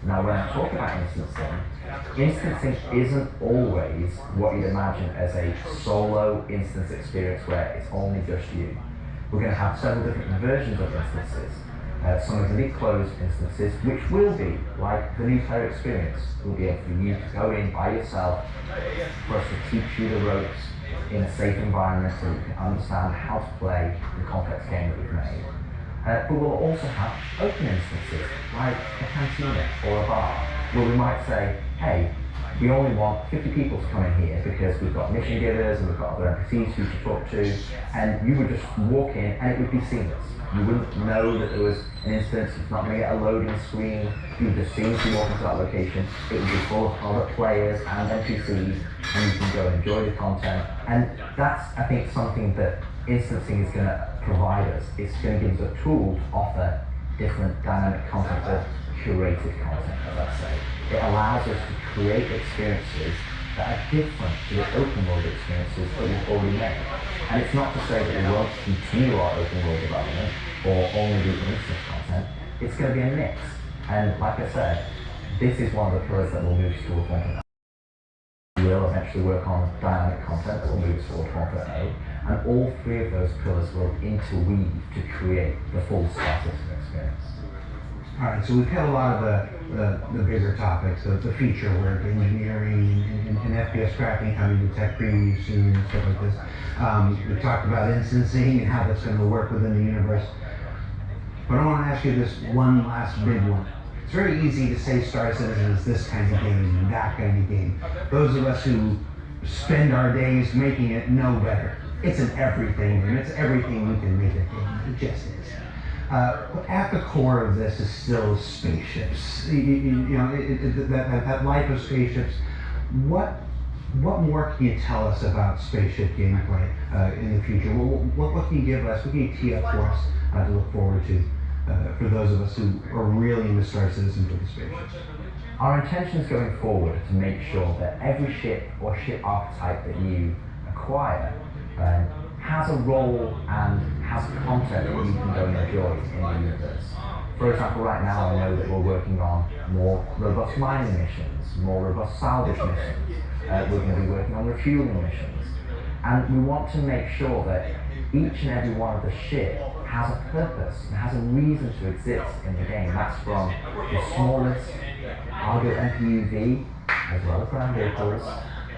Now, when I talk about instancing isn't always what you'd imagine as a solo instance experience where it's only just you. We're going to have several different versions of instances. Some are going to be closed instances, which will be like the new player experience. We'll be able for you to go in by yourself, for us to teach you the ropes in a safe environment so you can understand how to play the complex game that we've made. But we'll also have open instances, like a cantina or a bar, where we might say, hey, we only want 50 people to come in here because we've got mission givers and we've got other NPCs who to talk to, and you would just walk in and it would be seamless. You wouldn't know that there was an instance, it's not going to get a loading screen, you would just seamlessly walk into that location, it would be full of other players and NPCs, and you can go and enjoy the content. And that's, I think, something that instancing is going to provide us. It's going to give us a tool to offer different dynamic content or curated content, as I say. It allows us to create experiences that are different to the open world experiences that we've already made. And it's not to say that we won't continue our open world development or only do instance content. It's going to be a mix. And like I said, This is one of the pillars that will move towards 1.0. We will eventually work on dynamic content that will move towards 1.0, and all three of those pillars will interweave to create the full Star Citizen experience. All right, so we've had a lot of the bigger topics, the feature work, engineering, and FPS crafting coming to tech preview soon and stuff like this. We talked about instancing and how that's going to work within the universe. But I want to ask you this one last big one. It's very easy to say Star Citizen is this kind of game and that kind of game. Those of us who spend our days making it know better. It's an everything game. It's everything we can make a game. It just is. But at the core of this is still spaceships. That life of spaceships. What more can you tell us about spaceship gameplay in the future? What can you give us? What can you tee up for us to look forward to for those of us who are really into Star Citizen for the spaceships? Our intentions going forward are to make sure that every ship or ship archetype that you acquire has a role and has content that you can go and enjoy in the universe. For example, right now I know that we're working on more robust mining missions, more robust salvage missions. We're going to be working on refueling missions. And we want to make sure that each and every one of the ships has a purpose and has a reason to exist in the game. That's from the smallest Argo MPUV, as well as ground vehicles,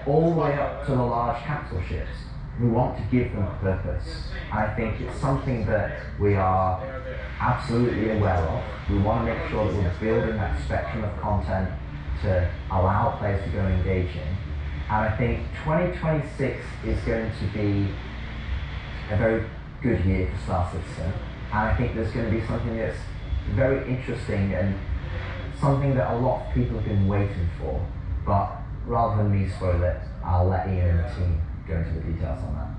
all the way up to the large capital ships. We want to give them a purpose. I think it's something that we are absolutely aware of. We want to make sure that we're building that spectrum of content to allow players to go and engage in. And I think 2026 is going to be a very good year for Star Citizen. And I think there's going to be something that's very interesting and something that a lot of people have been waiting for. But rather than me spoil it, I'll let Ian and the team go into the details on that.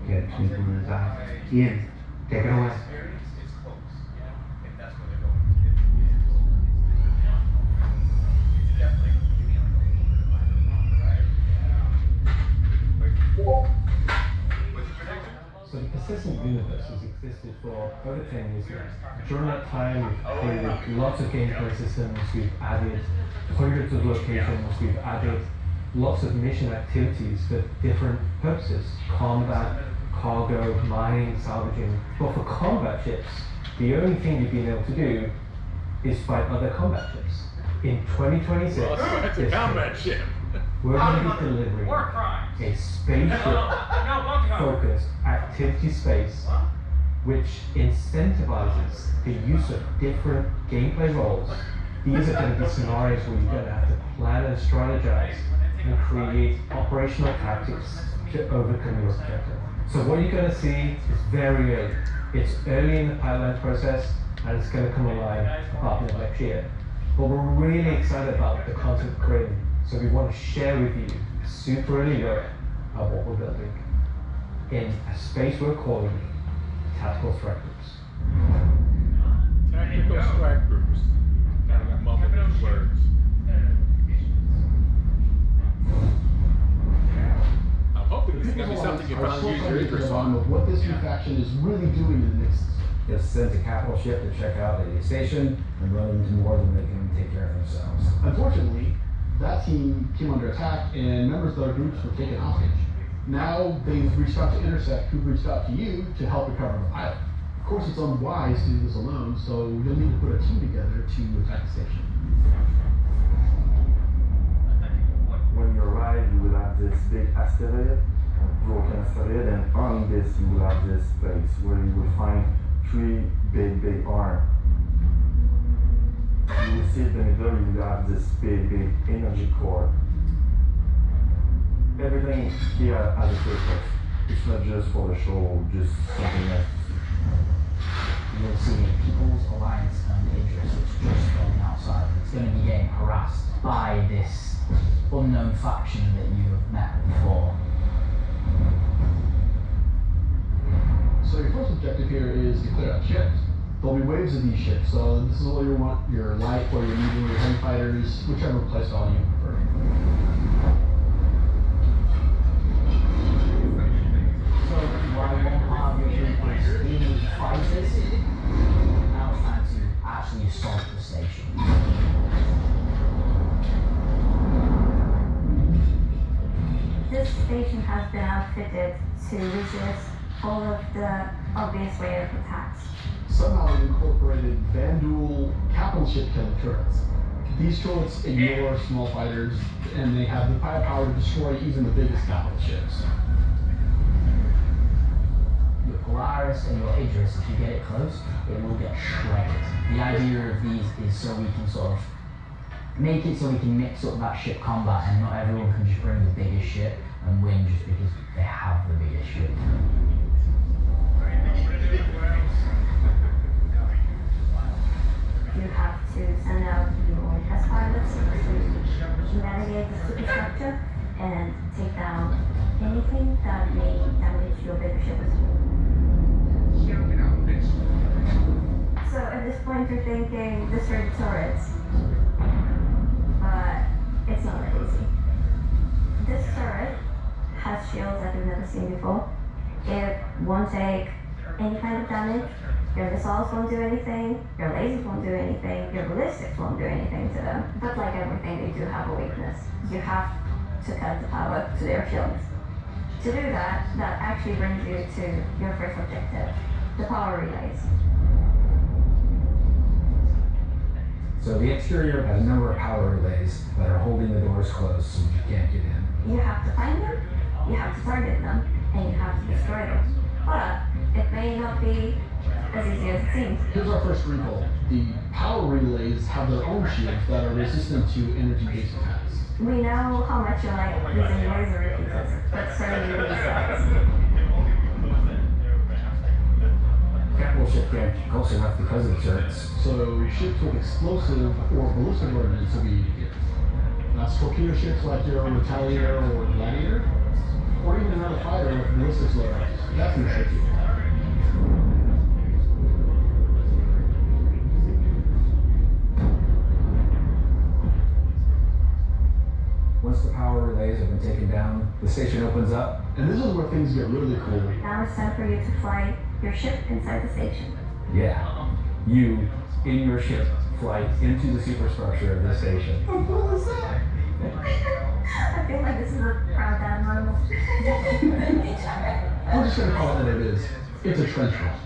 Get twinkle in his eye. Ian, take it away. So the persistent universe has existed for over 10 years now. During that time, we've created lots of gameplay systems, we've added hundreds of locations, we've added lots of mission activities for different purposes: combat, cargo, mining, salvaging. But for combat ships, the only thing you've been able to do is fight other combat ships. In 2026, That's a combat ship. we're going to be delivering a spaceship-focused activity space which incentivizes the use of different gameplay roles. These are going to be scenarios where you're going to have to plan and strategize and create operational tactics to overcome your objective. So what you're going to see is very early. It's early in the pipeline process and it's going to come alive about next year. But we're really excited about the content we're creating. So we want to share with you a super early look at what we're building in a space we're calling Tactical Strike Groups. Tactical Strike Groups. Kind of got mumbled these words. I'm hoping this is going to be something you can use your interest on. Of what this new faction is really doing in the next. Just sends a capital ship to check out the station and run into more than they can take care of themselves. Unfortunately, that team came under attack and members of other groups were taken hostage. Now they've reached out to Intersect, who reached out to you to help recover the pilot. Of course, it's unwise to do this alone, so you'll need to put a team together to attack the station. When you arrive, you will have this big asteroid, a broken asteroid, and on this you will have this place where you will find three big arms. You will see in the middle, you will have this big energy core. Everything here has a purpose. It's not just for the show, just something else. You'll see People's Alliance and Idris, which is just on the outside. It's going to be getting harassed by this unknown faction that you have met before. So your first objective here is to clear out ships. There'll be waves of these ships, so this is what you want, your light or your medium, your heavy fighters, whichever playstyle you prefer. So while one part of your group is dealing with fighters, now it's time to actually assault the station. has been outfitted to resist all of the obvious wave of attacks. Somehow they've incorporated Vanduul capital ship killer turrets. These turrets ignore small fighters, and they have the firepower to destroy even the biggest capital ships. Your Polaris and your Idris, if you get it close, it will get shredded. The idea of these is so we can sort of make it so we can mix up that ship combat, and not everyone can just bring the biggest ship and win just because they have the biggest ship. You have to send out your test pilots to navigate the superstructure and take down anything that may damage your bigger ship. So at this point you're thinking, this are the turrets, but it's not that easy. This turret has shields that you've never seen before. It won't take any kind of damage. Your missiles won't do anything, your lasers won't do anything, your ballistics won't do anything to them. But like everything, they do have a weakness. You have to cut the power to their shields. To do that, that actually brings you to your first objective, the power relays. So the exterior has a number of power relays that are holding the doors closed so you can't get in. You have to find them, you have to target them, and you have to destroy them. But it may not be as easy as it seems. Here's our first wrinkle. The power relays have their own shields that are resistant to energy-based attacks. We know how much you like using laser repeaters, but so do these guys. Capital ship can't get close enough because of the turrets. So ships with explosive or ballistic ordnance will be here. That's torpedo ships like your Retaliator or Gladiator, or even another fighter with ballistics loadouts. That's gonna hit you. Once the power relays have been taken down, the station opens up. And this is where things get really cool. Now it's time for you to fly your ship inside the station. Yeah. You, in your ship, fly into the superstructure of the station. How cool is that? I feel like this is a proud dad moment. I'm just gonna call it what it is. It's a trench run.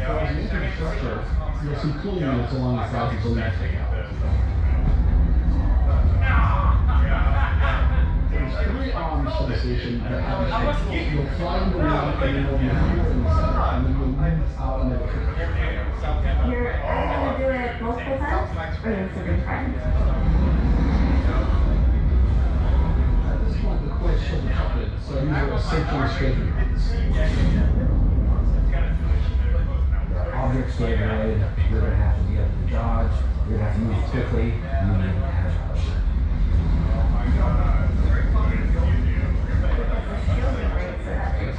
As you enter the structure, you'll see cooling units along the sides of the lead takeout. There's 3 arms to the station that have a shape. You'll fly into one and then you'll be here in the center, and then you'll move out in the other. You're going to do it multiple times, or you're sitting friends? At this point, the course should be covered, so these are essentially straight units. Objects get delayed, you're going to have to be able to dodge, you're going to have to move quickly, and you need to have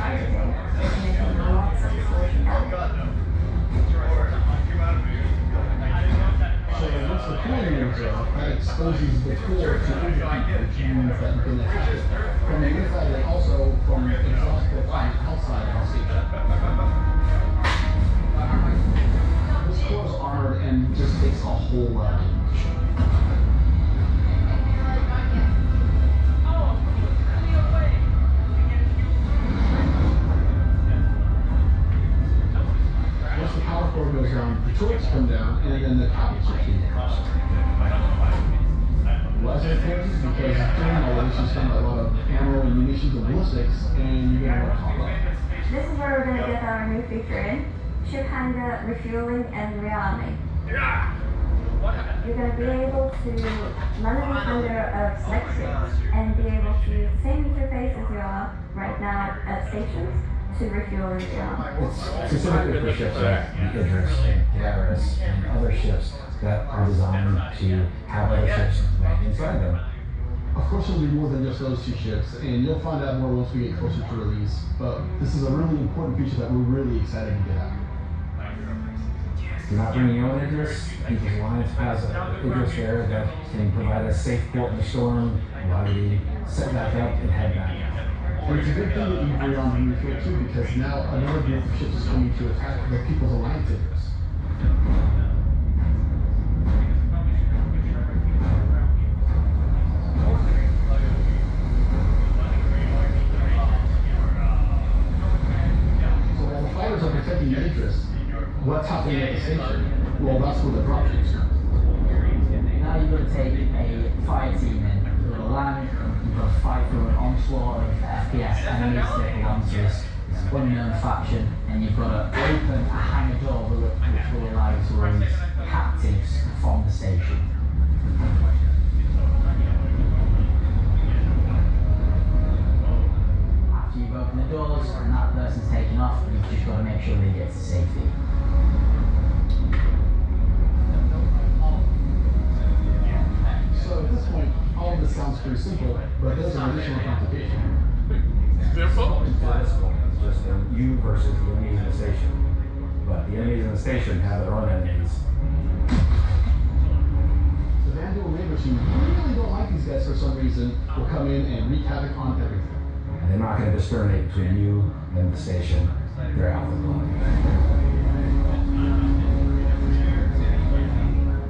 agile. So once the cooling units are off, that exposes the core to other people, which means that you can attack it from the inside and also from exhaust port on the outside of the station. This core is armored and just takes a whole lot of damage. Once the power core goes down, the turrets come down, and then the capital ship can cross. Why is it important? Because during all this, you spend a lot of ammo and munitions and ballistics, and you're going to want to top up. This is where we're going to get our new feature in. Ship handler, refueling, and rearming. You're going to be able to run in under of select ships and be able to use the same interface as you are right now at stations to refuel and rearm. It's specifically for ships like the Idris and Polaris and other ships that are designed to have other ships land inside them. Of course, there'll be more than just those 2 ships, and you'll find out more once we get closer to release. But this is a really important feature that we're really excited to get out. You're not bringing your own Idris. People's Alliance has an Idris there that can provide a safe port in the storm, allow you to set back up and head back out. And it's a good thing that you bring on the refuel too, because now another group of ships is coming to attack the People's Alliance Idris. while the fighters are protecting the interests, what's happening at the station? Well, that's where the dropships are. Now you've got to take a fire team in, you've got to land, you've got to fight through an onslaught of FPS enemies that belong to this unknown faction, and you've got to open a hangar door which will allow you to release captives from the station. After you've opened the doors and that person's taken off, you've just got to make sure they get to safety. So at this point, all of this sounds pretty simple, but there's an additional complication. Simple? It's just you versus the enemies in the station. But the enemies in the station have their own enemies. The Vandal neighbors who really don't like these guys for some reason will come in and wreak havoc on everything. And they're not going to discriminate between you and the station. They're out for blood.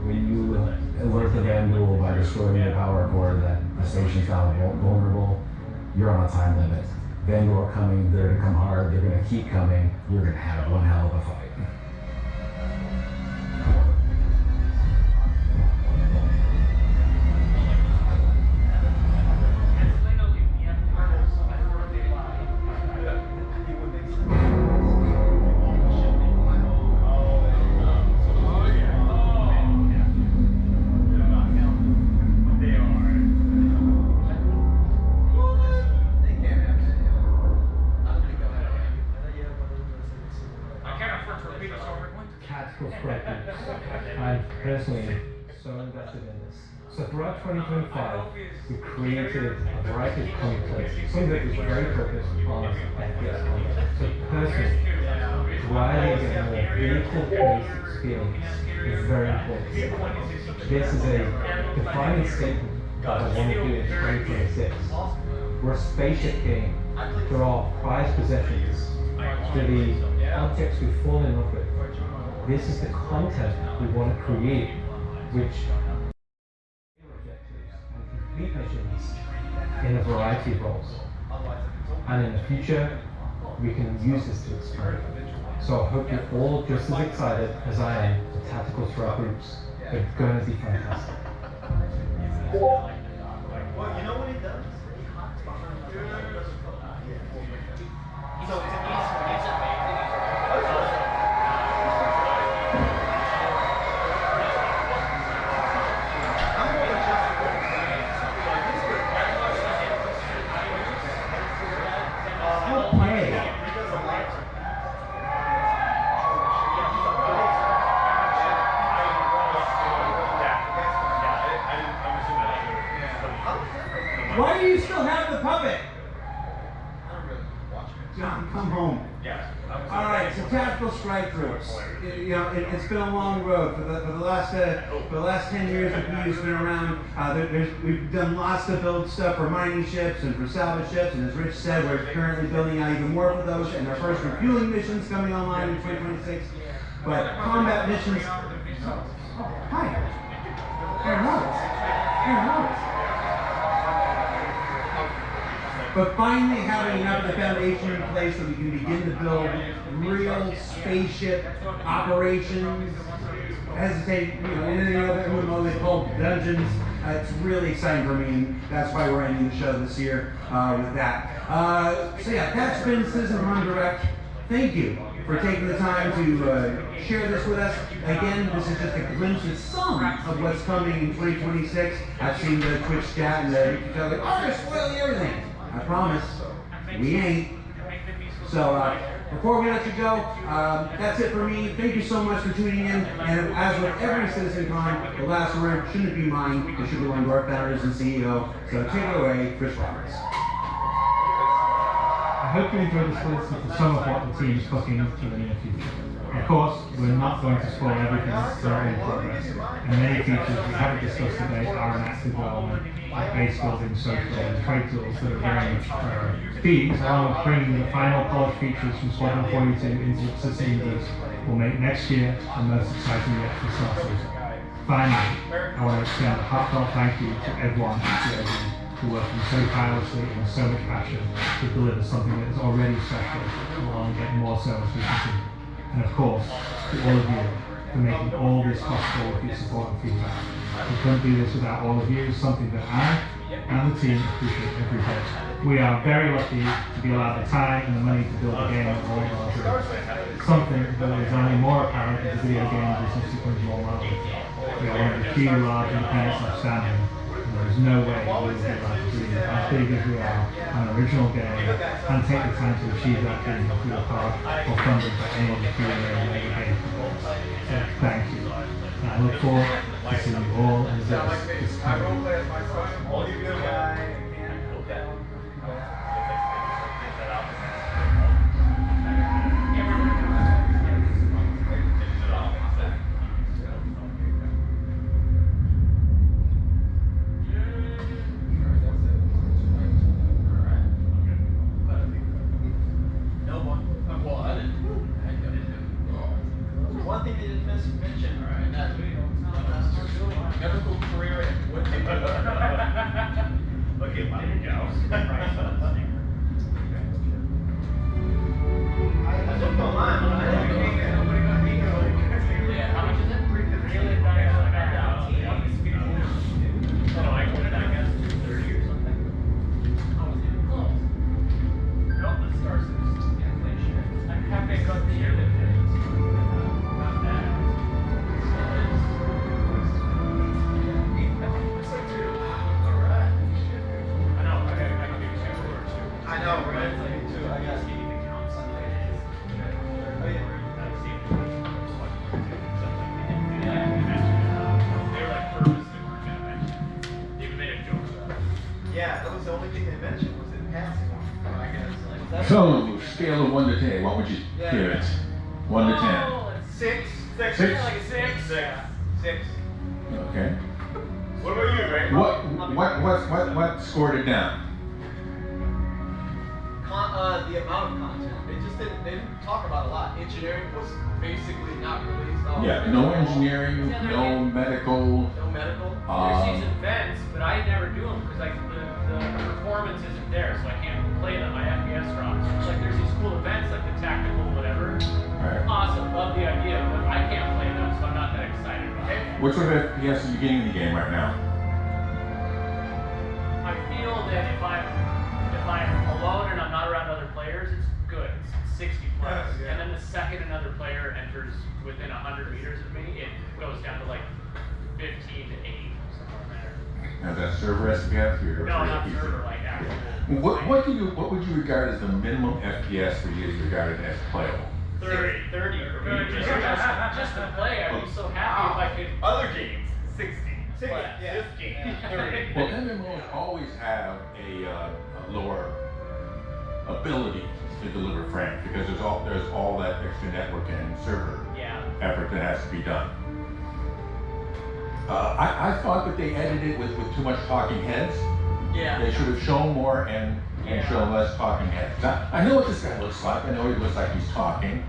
When you alert the Vandal by destroying the power core that the station's now vulnerable, you're on a time limit. Vandal are coming, they're going to come hard, they're going to keep coming, you're going to have one hell of a fight. Tactical strike groups. I'm personally so invested in this. So throughout 2025, we created a variety of content, some that was very focused on FPS content. So personally, driving a more vehicle-based experience is very important. This is a defining statement that I want to do in 2026. We're a spaceship game. There are prized possessions. They're the objects we fall in love with. This is the content we want to create, which objectives and complete missions in a variety of roles. And in the future, we can use this to experiment. So I hope you're all just as excited as I am for tactical strike groups. They're going to be fantastic. Well, you know what he does? Why do you still have the puppet? John, come home. All right, so tactical strike groups. You know, it's been a long road for the last 10 years that PU's been around. We've done lots of build stuff for mining ships and for salvage ships, and as Rich said, we're currently building out even more for those, and our first refueling missions coming online in 2026. But combat missions. Oh, hi, Aaron Roberts. But finally having enough of the foundation in place so we can begin to build real spaceship operations. Hesitate, you know, in any other MMO they call dungeons. It's really exciting for me, and that's why we're ending the show this year with that. So yeah, that's been CitizenCon Direct. Thank you for taking the time to share this with us. Again, this is just a glimpse of some of what's coming in 2026. I've seen the Twitch chat and the YouTube like, oh, they're spoiling everything. I promise, we ain't. So before we let you go, that's it for me. Thank you so much for tuning in. And as with every CitizenCon, the last word shouldn't be mine. It should be one of our founders and CEO. So take it away, Chris Roberts. I hope you enjoyed this listen to some of what the team is cooking up for the near future. Of course, we're not going to spoil everything that's still in progress, and many features we haven't discussed today are in active development. base building, social, and trade tools that are very much priority. These, along with bringing the final polished features from Squadron 42 into system users, will make next year the most exciting yet for Starfleet. Finally, I want to extend a heartfelt thank you to everyone at COD who working so tirelessly and with so much passion to deliver something that is already special along and get more so as we continue. And of course, to all of you for making all this possible with your support and feedback. We couldn't do this without all of you, something that I and the team appreciate every day. We are very lucky to be allowed the time and the money to build a game of all of our dreams. Something that is only more apparent as the video game business becomes more relevant. We are one of the few large independents outstanding. There is no way we will be able to dream as big as we are an original game and take the time to achieve that dream through a part or funded by any of the Q&A game goals. So thank you. And I look forward to seeing you all in this coming week. One thing they didn't mention, medical career and what they do. Okay, there you go. I looked online, but I didn't think that nobody got me going. Yeah, how much is it? $350. So I quit, I guess, 230 or something. I was even close. Nope, the Star Citizen inflation. I haven't got the year that not bad. I know, right? Me too. I guess you need to count some days. Oh, yeah. They were like purposely weren't gonna mention it. They even made a joke about it. Yeah, that was the only thing they mentioned was in passing. I guess. So, scale of 1 to 10, what would you give it? 1 to 10. 6. 6. 6? Like a 6. 6. Okay. What about you, Ray? What scored it down? The amount of content. They didn't talk about a lot. Engineering was basically not released. Yeah, no engineering, no medical. No medical. There's these events, but I never do them because like the performance isn't there, so I can't play them. My FPS drops. Like there's these cool events like the tactical whatever. Right. Awesome, love the idea, but I can't play them, so I'm not that excited about it. What sort of FPS are you getting in the game right now? I feel that if I'm alone and I'm not around other players, it's good. It's 60 plus. Yeah. And then the second another player enters within 100 meters of me, it goes down to like 15 to 8, somewhere there. Now that's server FPS or No, not server, like actual. What would you regard as the minimum FPS for you is regarded as playable? 30 for me. Just to play, I'd be so happy if I could. Other games, 60. Yeah. This game, 30. Well, MMOs always have a lower ability to deliver frames because there's all that extra network and server effort that has to be done. I thought that they edited it with too much talking heads. Yeah. They should have shown more and shown less talking heads. Now, I know what this guy looks like. I know he looks like he's talking.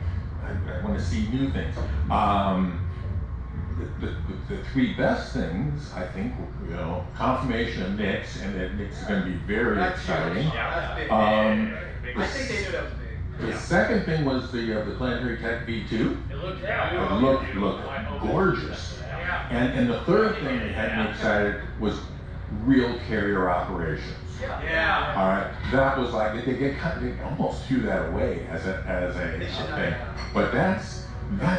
I want to see new things. The three best things, I think, confirmation of Nyx, and that Nyx is going to be very exciting. Yeah, that's big. I think they knew that was big. The second thing was the Planetary Tech V2. It looked gorgeous. And the third thing that had me excited was real carrier operations. Yeah. All right, that was like they almost threw that away as a thing, but that's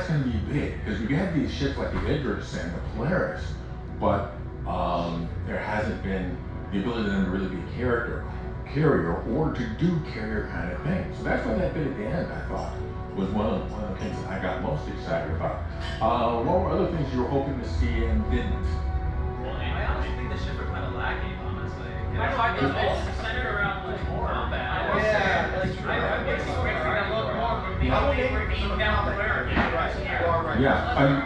going to be big because we had these ships like the Idris and the Polaris, but there hasn't been the ability for them to really be a carrier or to do carrier kind of things. So that's why that bit at the end I thought was one of the things that I got most excited about. What were other things you were hoping to see and didn't? Well, I honestly think the ship are kind of lacking, honestly. I think it's centered around like combat. I'm expecting a little more from the being down the American. Yeah, I mean,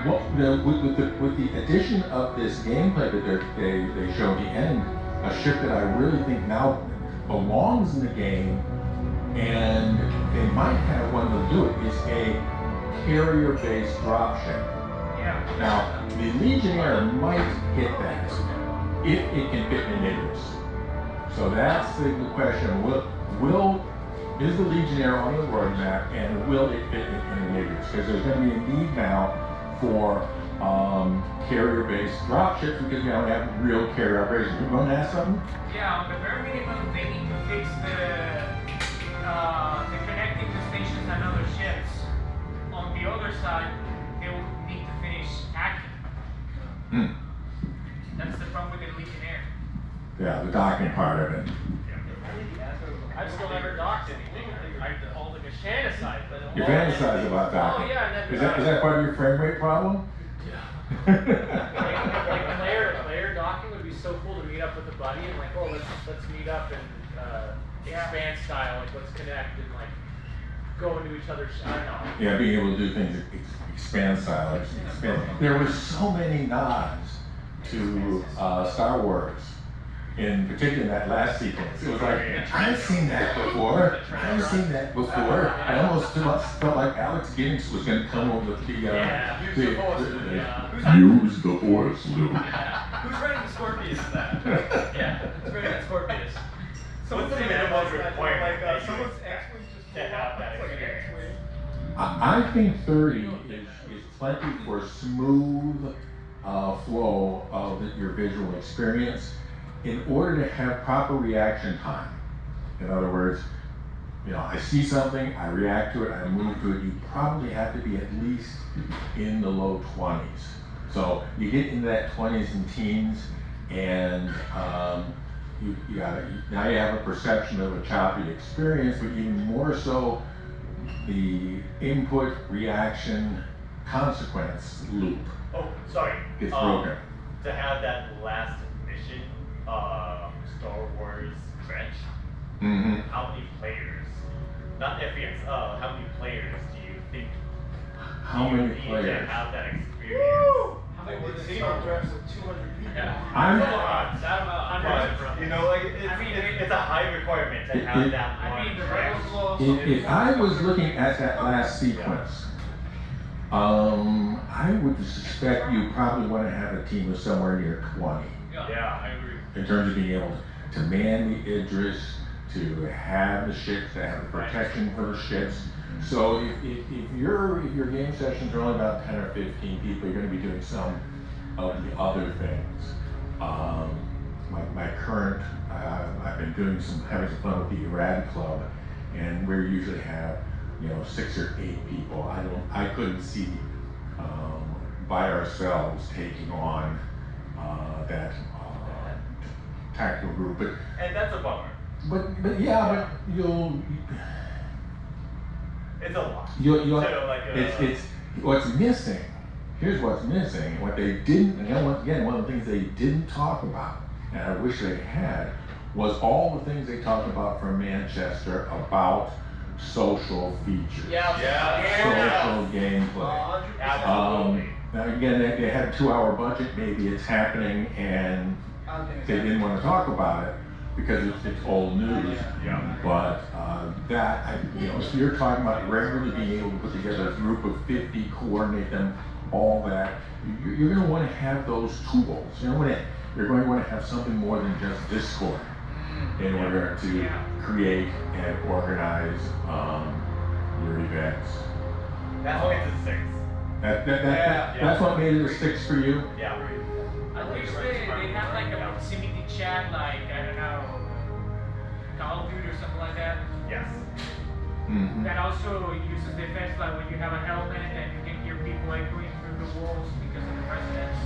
with the addition of this gameplay that they showed at the end, a ship that I really think now belongs in the game, and they might have one to do it, is a carrier-based dropship. Yeah. Now, the Legionnaire might hit that if it can fit in Icarus. So that's the question. Is the Legionnaire on the roadmap, and will it fit in Icarus? Because there's going to be a need now for carrier-based dropships because we don't have real carrier operations. You want to ask something? Yeah, on the very minimum, they need to fix the connecting the stations and other ships. On the other side, they will need to finish hacking. That's the problem with the Legionnaire. Yeah, the docking part of it. I've still never docked anything. I hold like a Shanaside, but You fantasize about docking. Oh yeah, Is that part of your frame rate problem? like player docking would be so cool to meet up with a buddy and like, oh, let's meet up and expand style, like let's connect and like go into each other's. I don't know. Yeah, being able to do things expand style. There were so many nods to Star Wars. In particular, in that last sequence, it was like, I've seen that before. I've seen that before. I almost felt like Alex Giddings was going to come over with the use the Force, Luke. Who's writing the Scorpius in that? Yeah, who's writing that Scorpius? Someone's the minimum requirement? Like, someone's X-Wing just to have that experience. I think 30 is plenty for smooth flow of your visual experience. In order to have proper reaction time, in other words, I see something, I react to it, I move to it, you probably have to be at least in the low 20s. So you get into that 20s and teens, and now you have a perception of a choppy experience, but even more so, the input, reaction, consequence loop. Oh, sorry. Gets broken. To have that last mission, Star Wars Trench, how many players, not FPS, how many players do you think How you many need players? to have that experience? How many were the Star Treks of 200 people? I'm- You know, like, it's a high requirement to have that one. If I was looking at that last sequence, I would suspect you probably want to have a team of somewhere near 20. Yeah, I agree. In terms of being able to man the Idris, to have the ships, to have the protection for the ships. So if your game sessions are only about 10 or 15 people, you're going to be doing some of the other things. My current, I've been having some fun with the Irad Club, and we usually have 6 or 8 people. I couldn't see by ourselves taking on that tactical group, And that's a bummer. but It's a lot. It's what's missing. Here's what's missing. What they didn't, again, one of the things they didn't talk about, and I wish they had, was all the things they talked about from Manchester about social features. Social gameplay. Absolutely. Now again, they had a 2-hour budget. Maybe it's happening, and they didn't want to talk about it because it's old news. But if you're talking about regularly being able to put together a group of 50, coordinate them, all that, you're going to want to have those tools. You're going to want to have something more than just Discord in order to create and organize your events. That's why it's a 6. That's what made it a 6 for you? Yeah. I wish they have like a proximity chat, like, I don't know, Call of Duty or something like that. Yes. That also uses defense, like when you have a helmet and you can hear people echoing through the walls because of the resonance,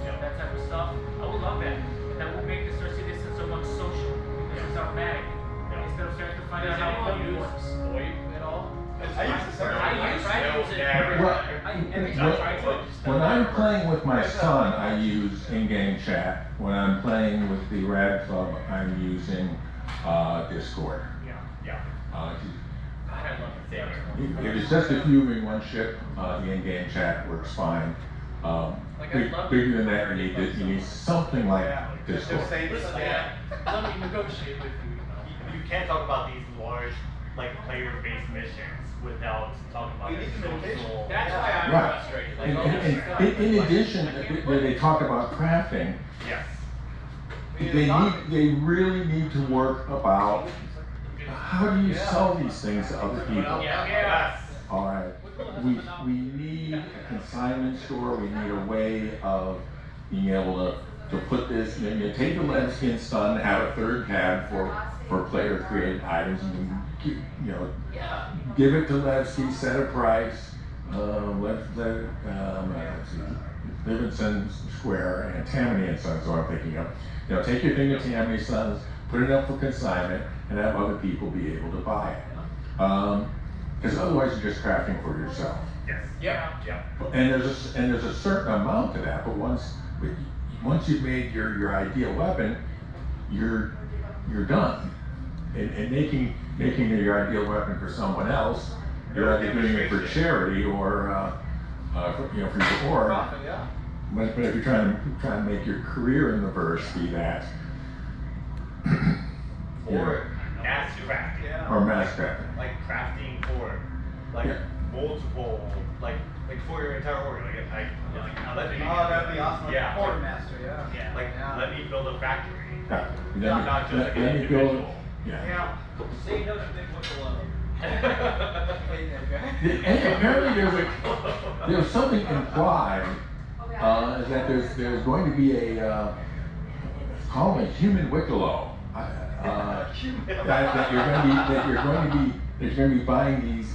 that type of stuff. I would love that. That would make the Star Citizen so much social because it's automatic. Instead of trying to find out how it works. VoIP at all? When I'm playing with my son, I use in-game chat. When I'm playing with the Rad Club, I'm using Discord. If it's just a few in one ship, the in-game chat works fine. Bigger than that, you need something like Discord. Let me negotiate with you. You can't talk about these large, like player-based missions without talking about the social. That's why I'm Right. frustrated. And in addition, when they talk about crafting, Yes. they really need to work about how do you sell these things to other people. Yes. All right, we need a consignment store. We need a way of being able to put this. You take the Levskin Stun, have a third tab for player created items. You can, give it to Levski, set a price. Let's see, Livingston Square and Tammany and Sons. So I'm thinking of. Take your thing to Tammany Sons, put it up for consignment, and have other people be able to buy it. Because otherwise you're just crafting for yourself. Yes. Yeah. And there's a certain amount to that, but once you've made your ideal weapon, you're done. And making your ideal weapon for someone else, you're either doing it for charity or for your Profit, yeah. But if you're trying to make your career in the verse be that, Or mass crafting. or mass crafting. Like crafting for multiple, like for your entire order. Let me. Oh, that'd be awesome. Yeah. Quartermaster, Yeah. Let me build a factory. Yeah. Not just Let me build. individual. Yeah. Say no to big look alone. And apparently there's something implied that there's going to be a call them a human Wicklow. That you're going to be buying these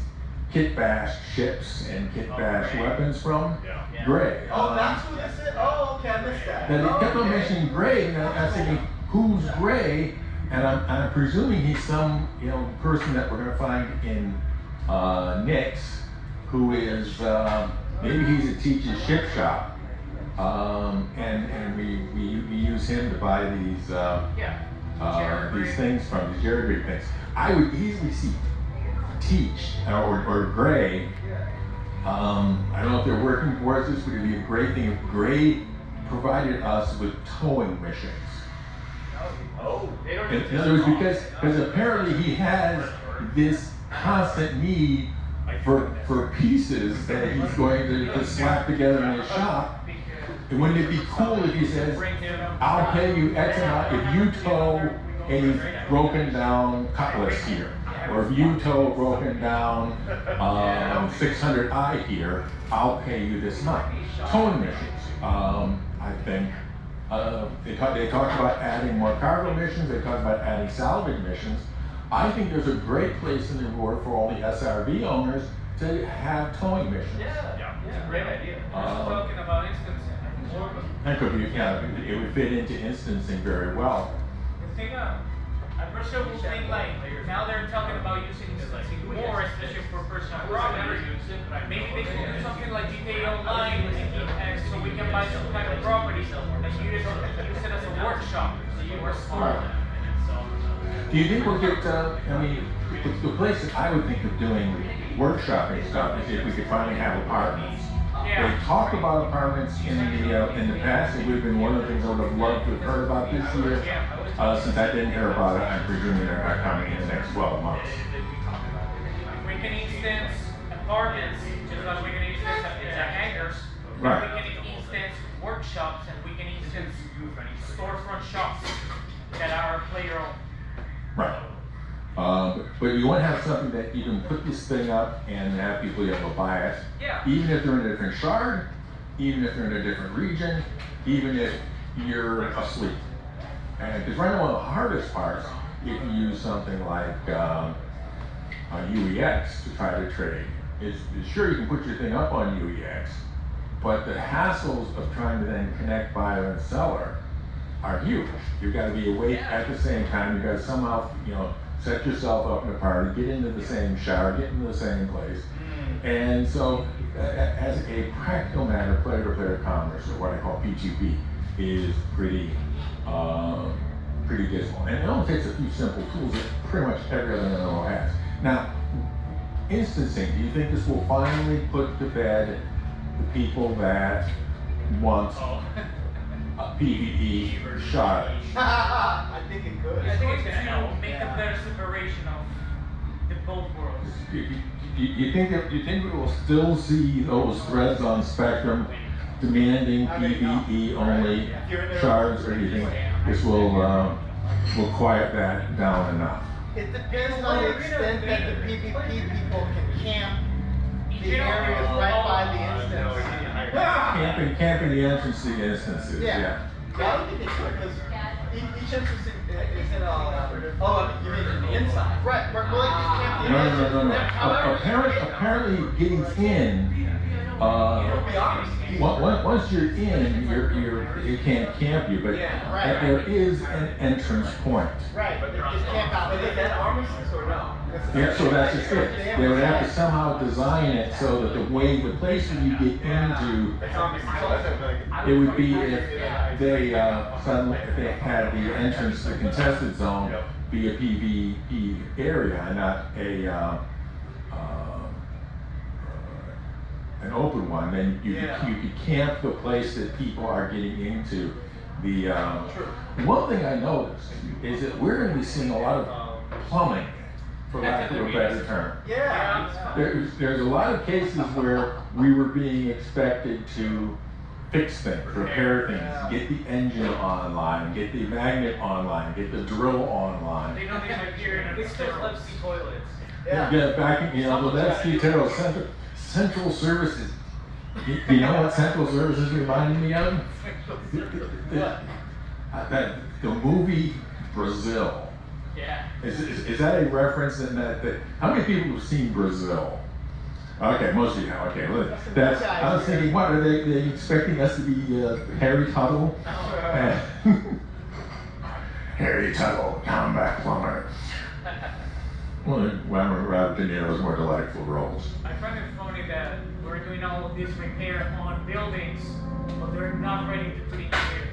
kit bash ships and kit bash weapons from Gray. Oh, that's who this is? Oh, okay, I missed that. Now they kept on mentioning Gray, and I was thinking, who's Gray? And I'm presuming he's some person that we're going to find in Nyx, who is maybe he's a teacher's ship shop, and we use him to buy these things from, these jerry rig things. I would easily see Teach or Gray. I don't know if they're working towards this, but it'd be a great thing if Gray provided us with towing missions. They don't In other words, because apparently he has this constant need for pieces that he's going to slap together in his shop. And wouldn't it be cool if he says, I'll pay you X amount if you tow a broken down cutlass here, or if you tow a broken down 600i here, I'll pay you this much. Towing missions, I think. They talked about adding more cargo missions. They talked about adding salvage missions. I think there's a great place in the world for all the SRV owners to have towing missions. Yeah, it's a great idea. Talking about instancing. That could be, it would fit into instancing very well. The thing, a person will think now they're talking about using instancing more, especially for personal property. Maybe they can do something like GTA Online, so we can buy some kind of property and use it as a workshop. So you work smart. Do you think we'll get, the place that I would think of doing workshopping stuff is if we could finally have apartments. They talked about apartments in the past. It would have been one of the things I would have loved to have heard about this year. Since I didn't hear about it, I'm presuming they're not coming in the next 12 months. We can instance apartments, just like we can instance hangars. Right. We can instance workshops, and we can instance storefront shops that are player-owned. Right. But you want to have something that you can put this thing up and have people be able to buy it. Yeah. Even if they're in a different shard, even if they're in a different region, even if you're asleep. And because right now one of the hardest parts, if you use something like UEX to try to trade, is sure you can put your thing up on UEX, but the hassles of trying to then connect buyer and seller are huge. You've got to be awake at the same time. You've got to somehow, set yourself up in a party, get into the same shower, get into the same place. And so, as a practical matter, player-to-player commerce, or what I call P2P, is pretty dismal. And it only takes a few simple tools that pretty much every other MMO has. Now, instancing, do you think this will finally put to bed the people that want PvE shards. I think it could. I think it's going to make a better separation of the both worlds. You think we will still see those threads on Spectrum demanding PvE only shards, or do you think this will quiet that down enough? It depends on the extent that the PvP people can camp the areas right by the instance. Camping the entrance to the instances. Yeah. I don't think they could, because each instance is in a. You mean in the inside? Right. Well, like just camp the entrance. No. Apparently, getting in. Once you're in, you can't camp you, but there is an entrance point. Right, but just camp out. Is that armistice or no? Yeah, so that's just it. They would have to somehow design it so that the place that you get into, it would be if they suddenly if they had the entrance to the contested zone be a PvP area and not an open one, then you could camp the place that people are getting into. The one thing I noticed is that we're going to be seeing a lot of plumbing, for lack of a better term. Yeah. There's a lot of cases where we were being expected to fix things, repair things, get the engine online, get the magnet online, get the drill online. They know they might hear in a still left toilets. Yeah, back in, that's detailed central services. You know what Central Services reminded me of? The movie Brazil. Yeah. Is that a reference in that? How many people have seen Brazil? Okay, most of you have. Okay, well, I was thinking, what are they expecting us to be Harry Tuttle? Harry Tuttle, combat plumber. Well, Robert De Niro's more delightful roles. I find it funny that we're doing all of this repair on buildings, but they're not ready to put engineering.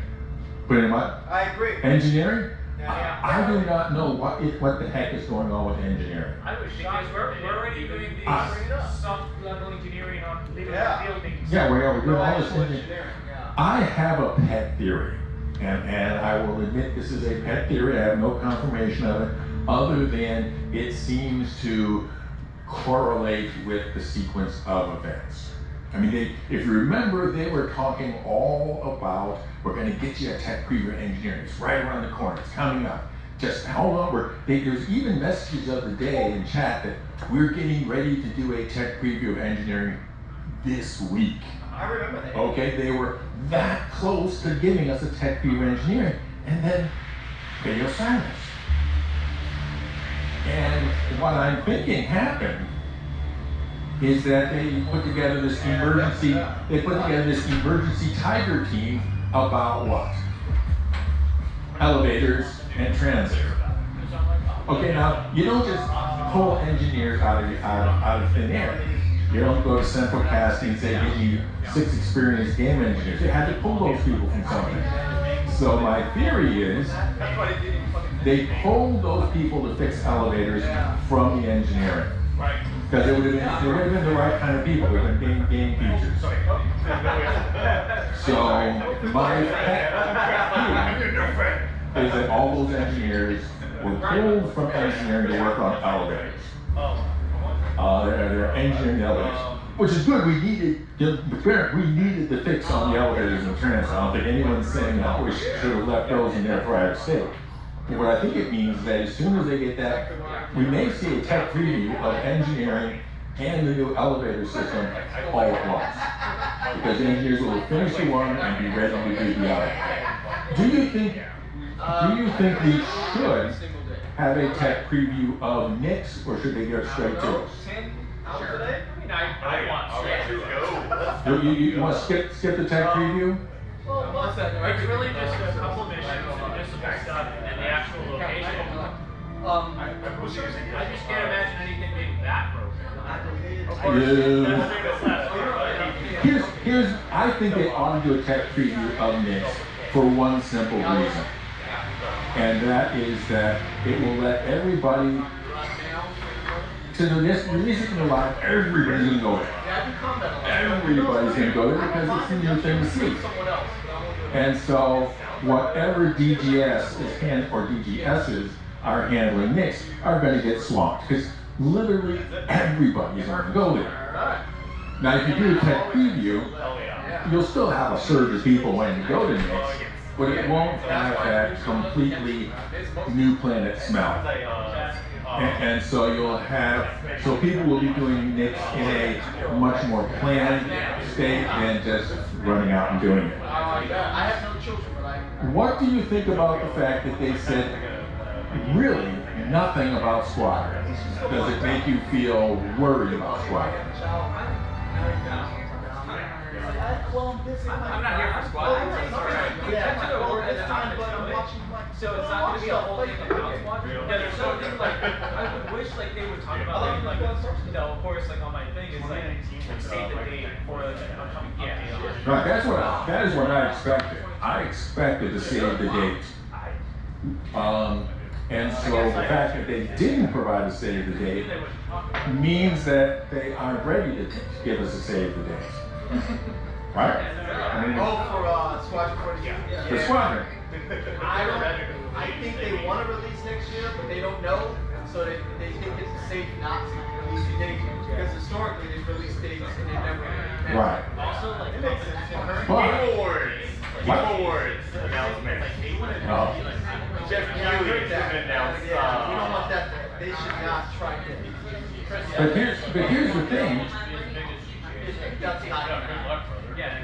Put in what? I agree. Engineering? Yeah. I do not know what the heck is going on with engineering. I was shocked. We're already doing this soft level engineering on literal buildings. Yeah, we are. We're doing all this engineering. I have a pet theory, and I will admit this is a pet theory. I have no confirmation of it, other than it seems to correlate with the sequence of events. I mean, if you remember, they were talking all about, we're going to get you a tech preview of engineering. It's right around the corner. It's coming up. Just hold on. There's even messages of the day in chat that we're getting ready to do a tech preview of engineering this week. I remember that. Okay, they were that close to giving us a tech preview of engineering, and then video silence. And what I'm thinking happened is that they put together this emergency tiger team about what? Elevators and transit. Okay, now you don't just pull engineers out of thin air. You don't go to central casting and say, give me 6 experienced game engineers. You had to pull those people from something. So my theory is they pulled those people to fix elevators from the engineering. Because it would have been the right kind of people. It would have been game features. So my pet theory is that all those engineers were pulled from engineering to work on elevators. They're engineering elevators, which is good. We needed the fix on the elevators and transit. I don't think anyone's saying that we should have left those in there for our state. What I think it means is that as soon as they get that, we may see a tech preview of engineering and the new elevator system all at once. Because the engineers will finish the one and be ready to do the other. Do you think we should have a tech preview of Nyx, or should they go straight to us? I want straight to us. You want to skip the tech preview? Well, it's really just a couple missions, municipal stuff, and the actual location. I just can't imagine anything being that broken. I think they ought to do a tech preview of Nyx for one simple reason. And that is that it will let everybody, to the release it in the live, everybody's going to go there. Everybody's going to go there because it's a new thing to see. And so whatever DGS is or DGSs are handling Knicks are going to get swamped because literally everybody's going to go there. Now, if you do a tech preview, you'll still have a surge of people wanting to go to Knicks, but it won't have that completely new planet smell. And so you'll have, so people will be doing Knicks in a much more planned state than just running out and doing it. I have no children, but What do you think about the fact that they said really nothing about Squadron? Does it make you feel worried about Squadron? I'm not here for Squadron. So it's not going to be a whole thing about Squadron? Yeah, there's no thing like, I would wish like they would talk about like, of course, like on my thing is like, save the date for like an upcoming update. Right, that is what I expected. I expected to save the date. And so the fact that they didn't provide a save the date means that they aren't ready to give us a save the date. Right? I mean, for Squadron 42. For Squadron. I think they want to release next year, but they don't know, so they think it's safe not to release the date because historically they've released dates and they never. Right. Also, like, it makes sense. Game Awards announcement. Jeff Keighley announced. We don't want that. They should not try to. But here's the thing. That's not.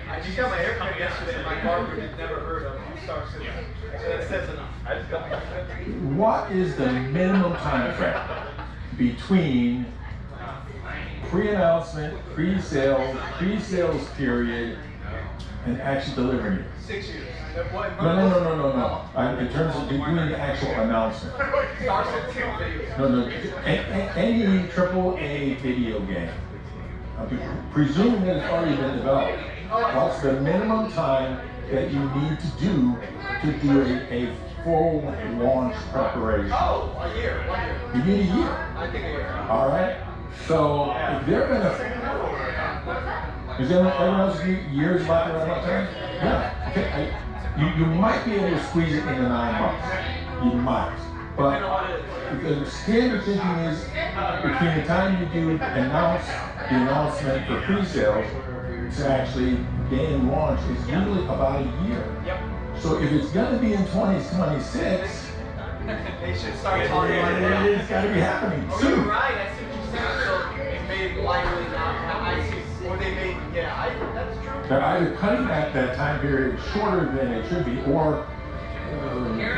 I just got my haircut yesterday. My barber had never heard of Star Citizen. So that says enough. What is the minimum time frame between pre-announcement, pre-sales period, and actually delivering it? 6 years. No. In terms of between the actual announcement. Star Citizen videos. No. Any AAA video game. Presuming that it's already been developed, what's the minimum time that you need to do a full launch preparation? Oh, a year. 1 year. You need a year. I think a year. All right. So if they're gonna, is everyone else years about the right time? Yeah. Okay. You might be able to squeeze it into 9 months. You might. But the standard thinking is between the time you do the announcement for pre-sales to actually game launch is usually about a year. Yep. So if it's going to be in 2026, they should start talking about it. It's got to be happening Oh, soon. you're right. I see what you're saying. So it's made likely not. I see. Or they made. Yeah, that's true. They're either cutting that time period shorter than it should be, or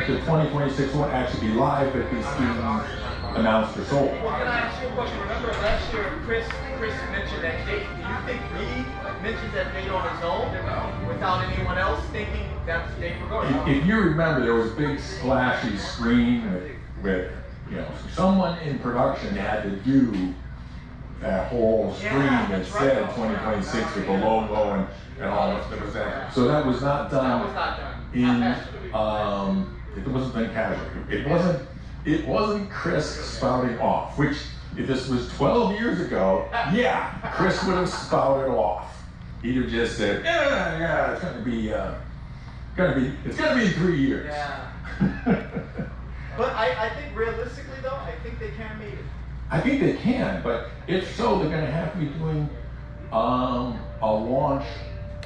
the 2026 won't actually be live, but these being announced or sold. Well, can I ask you a question? Remember last year, Chris mentioned that date. Do you think Reed mentioned that date on his own without anyone else thinking that's the date we're going? If you remember, there was a big splashy screen with someone in production had to do that whole screen that said 2026 with the logo and all that was that. So that was not done it wasn't done casually. It wasn't Chris spouting off, which if this was 12 years ago, yeah, Chris would have spouted off. He'd have just said, yeah, it's gonna be in 3 years. Yeah. But I think realistically though, I think they can meet it. I think they can, but if so, they're gonna have to be doing a launch.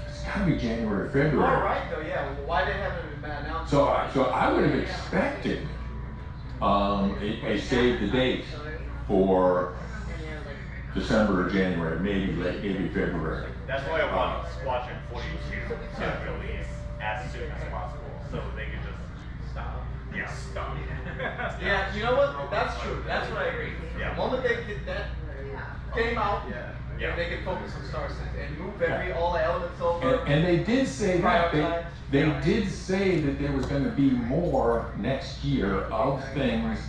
It's gotta be January, February. All right though, yeah. Well, why they haven't been announced? So I would have expected a save the date for December or January, maybe February. That's why I want Squadron 42 to release as soon as possible, so they can just stop. Yeah, stop. Yeah, you know what? That's true. That's what I agree. Yeah. The moment they get that came out, they can focus on Star Citizen and move all the elements over. And they did say that they did say that there was going to be more next year of things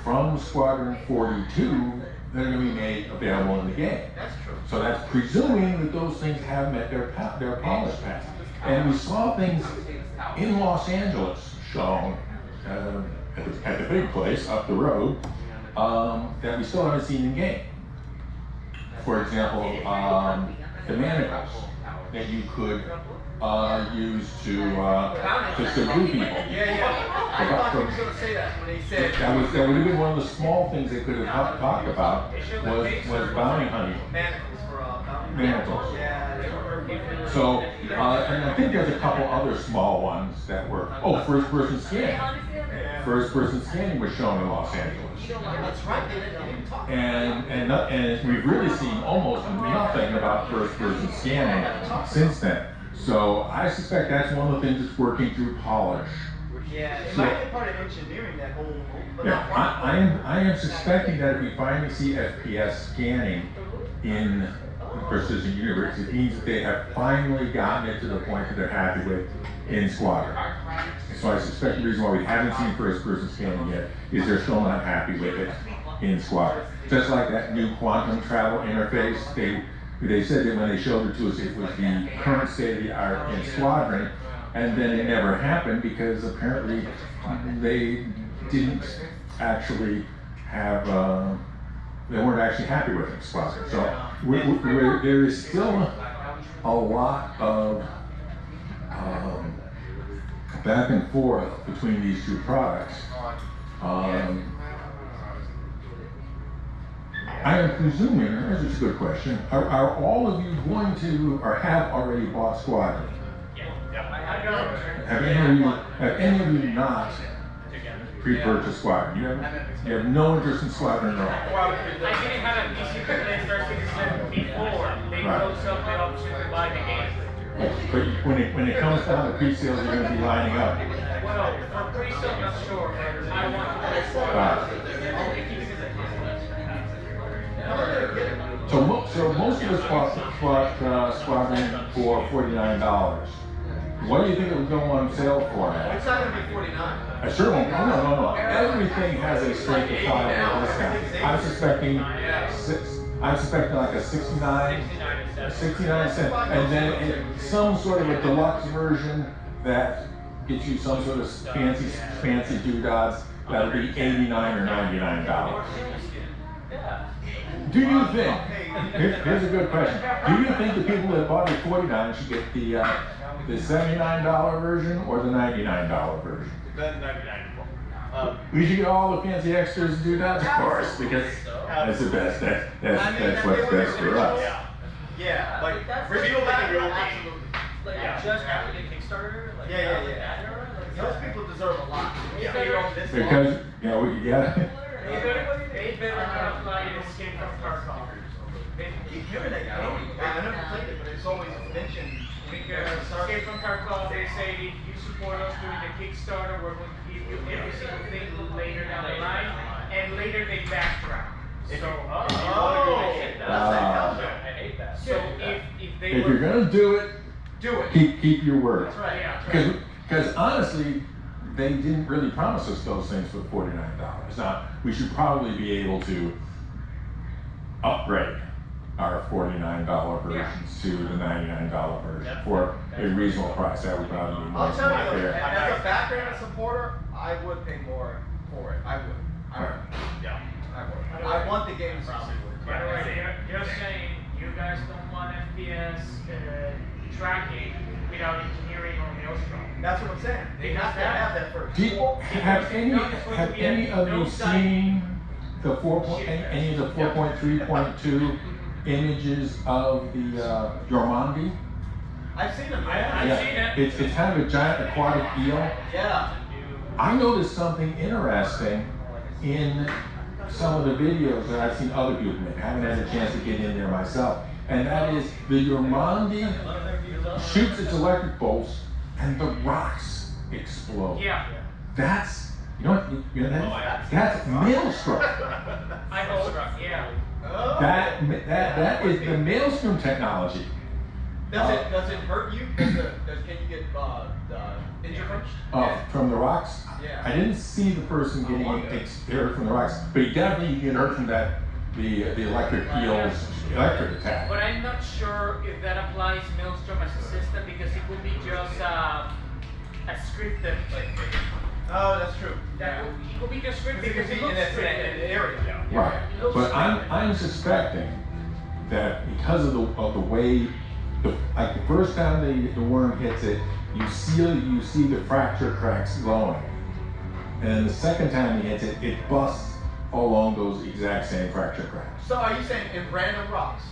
from Squadron 42 that are going to be made available in the game. That's true. So that's presuming that those things have met their polish pass. And we saw things in Los Angeles shown at the big place up the road that we still haven't seen in game. For example, the manacles. that you could use to subdue people. Yeah. I thought he was going to say that when he said. That would have been one of the small things they could have talked about was bounty hunting. Manacles. So, and I think there's a couple other small ones that were, first-person scanning. First-person scanning was shown in Los Angeles. That's right, they didn't even talk. And we've really seen almost nothing about first-person scanning since then. So I suspect that's one of the things that's working through polish. Yeah, it might be part of engineering, that whole, but Yeah, I am suspecting that if we finally see FPS scanning in Precision Universe, it means that they have finally gotten it to the point that they're happy with in Squadron. So I suspect the reason why we haven't seen first-person scanning yet is they're still not happy with it in Squadron. Just like that new quantum travel interface, they said that when they showed it to us, it was the current state of the art in Squadron, and then it never happened because apparently they didn't actually have, they weren't actually happy with it in Squadron. So there is still a lot of back and forth between these two products. I am presuming, this is a good question, are all of you going to, or have already bought Squadron? Have any of you not pre-purchased Squadron? You have no interest in Squadron at all? I didn't have a PC to play Star Citizen before they closed up the option to buy the game. But when it comes down to pre-sales, you're going to be lining up. Well, for pre-sale, I'm not sure, but I want to play Squadron. So most of us bought Squadron for $49. What do you think it would go on sale for now? It's not going to be 49. I sure won't. No. Everything has a certifiable discount. I'm suspecting like a 69 cent, and then some sort of a deluxe version that gets you some sort of fancy doodads that'll be $89 or $99. Do you think? Here's a good question. Do you think the people that bought it $49 should get the $79 version or the $99 version? The $99. We should get all the fancy extras and doodads, of course, because that's the best. That's what's best for us. Yeah, like reveal that real Just after the Kickstarter? Yeah. Those people deserve a lot. Because, They better not apply to Escape from Tarkov. Given that game, I never played it, but it's always mentioned. Because Escape from Tarkov, they say if you support us during the Kickstarter, we're going to give you every single thing later down the line, and later they backtrack. So, I hate that. So if you're gonna do it, keep your word. That's right, yeah. Because honestly, they didn't really promise us those things for $49. Now, we should probably be able to upgrade our $49 versions to the $99 version for a reasonable price. That would probably be more I'll tell you, fair. as a background supporter, I would pay more for it. I would. I want the game to succeed. By the way, you're saying you guys don't want FPS tracking without engineering on Maelstrom. That's what I'm saying. They have to have that first. Have any of you seen the any of the 4.3.2 images of the Jormandi? I've seen them. I've seen it. It's kind of a giant aquatic eel. Yeah. I noticed something interesting in some of the videos that I've seen other people make. I haven't had a chance to get in there myself. And that is the Jormandi shoots its electric bolts and the rocks explode. Yeah. That's, that's Maelstrom. Maelstrom, yeah. That is the Maelstrom technology. Does it hurt you? Can you get injured from the rocks? Yeah. I didn't see the person getting hurt from the rocks, but he definitely get hurt from the electric eel's electric attack. But I'm not sure if that applies Maelstrom as a system because it could be just a scripted. Oh, that's true. It could be just scripted because it looks in an area. Right. But I'm suspecting that because of the way like the first time the worm hits it, you see the fracture cracks glowing. And then the second time he hits it, it busts along those exact same fracture cracks. So are you saying in random rocks?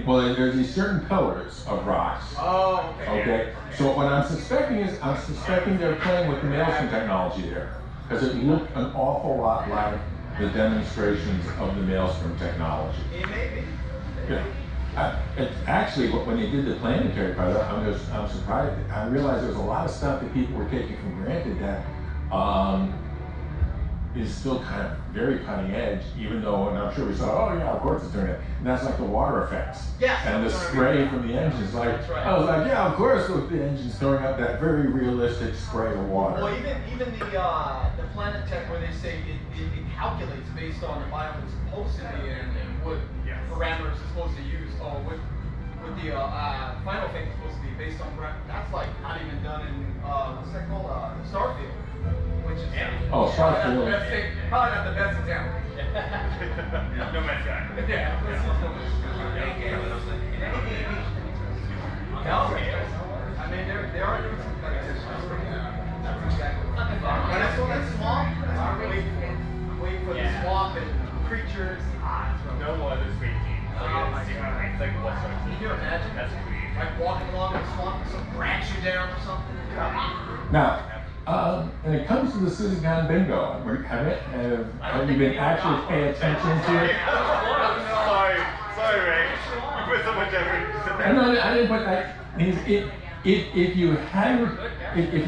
Well, there's these certain pillars of rocks. Oh, okay. Okay. So what I'm suspecting they're playing with the Maelstrom technology there, because it looked an awful lot like the demonstrations of the Maelstrom technology. It may be. Yeah. Actually, when they did the planetary part, I'm surprised. I realized there was a lot of stuff that people were taking for granted that is still kind of very cutting edge, even though, and I'm sure we saw, oh yeah, of course it's doing it. And that's like the water effects. Yes. And the spray from the engines. Like, I was like, yeah, of course the engine's throwing up that very realistic spray of water. Well, even the Planet Tech, where they say it calculates based on the biome it's supposed to be in and what parameters it's supposed to use, or what the final thing is supposed to be based on. That's like not even done in what's that called? Starfield. Which is Starfield. Probably not the best example. No Man's Sky. Yeah. I mean, there are doing some kind of issues. That's exactly. When I saw that swamp, I was waiting for the swamp and creatures. No one is waiting. It's like what's Can you imagine? That's weird. Like walking along in the swamp and some branch you down or something. Now, when it comes to the Syzygon Bingo, have you been actually paying attention to it? Sorry, Ray. You put so much effort. No, I didn't put that. If you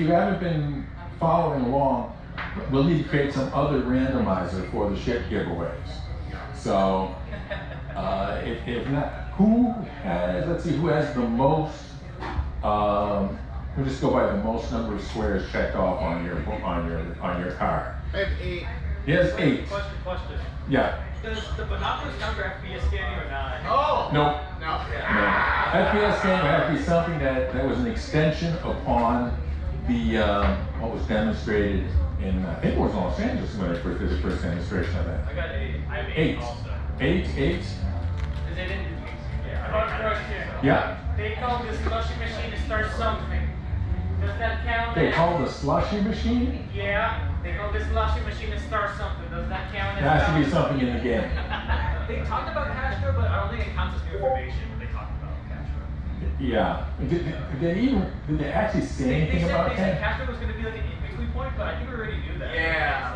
haven't been following along, we'll need to create some other randomizer for the ship giveaways. So, if not, who has the most? We'll just go by the most number of squares checked off on your card. I have 8. He has 8. Question. Yeah. Does the binoculars count for FPS scanning or not? Oh! No. No. FPS scanning would have to be something that was an extension upon the what was demonstrated in, I think it was Los Angeles when they first did the first demonstration of that. I got 8. I have 8 8. also. 8. Is it in? Yeah. They call this slushy machine to start something. Does that count? They call the slushy machine? Yeah. They call this slushy machine to start something. Does that count as? There has to be something in the game. They talked about Castro, but I don't think it counts as new information when they talked about Castro. Yeah. Did they actually say anything about They said that? Castro was going to be like an in-between point, but I think we already knew that. Yeah,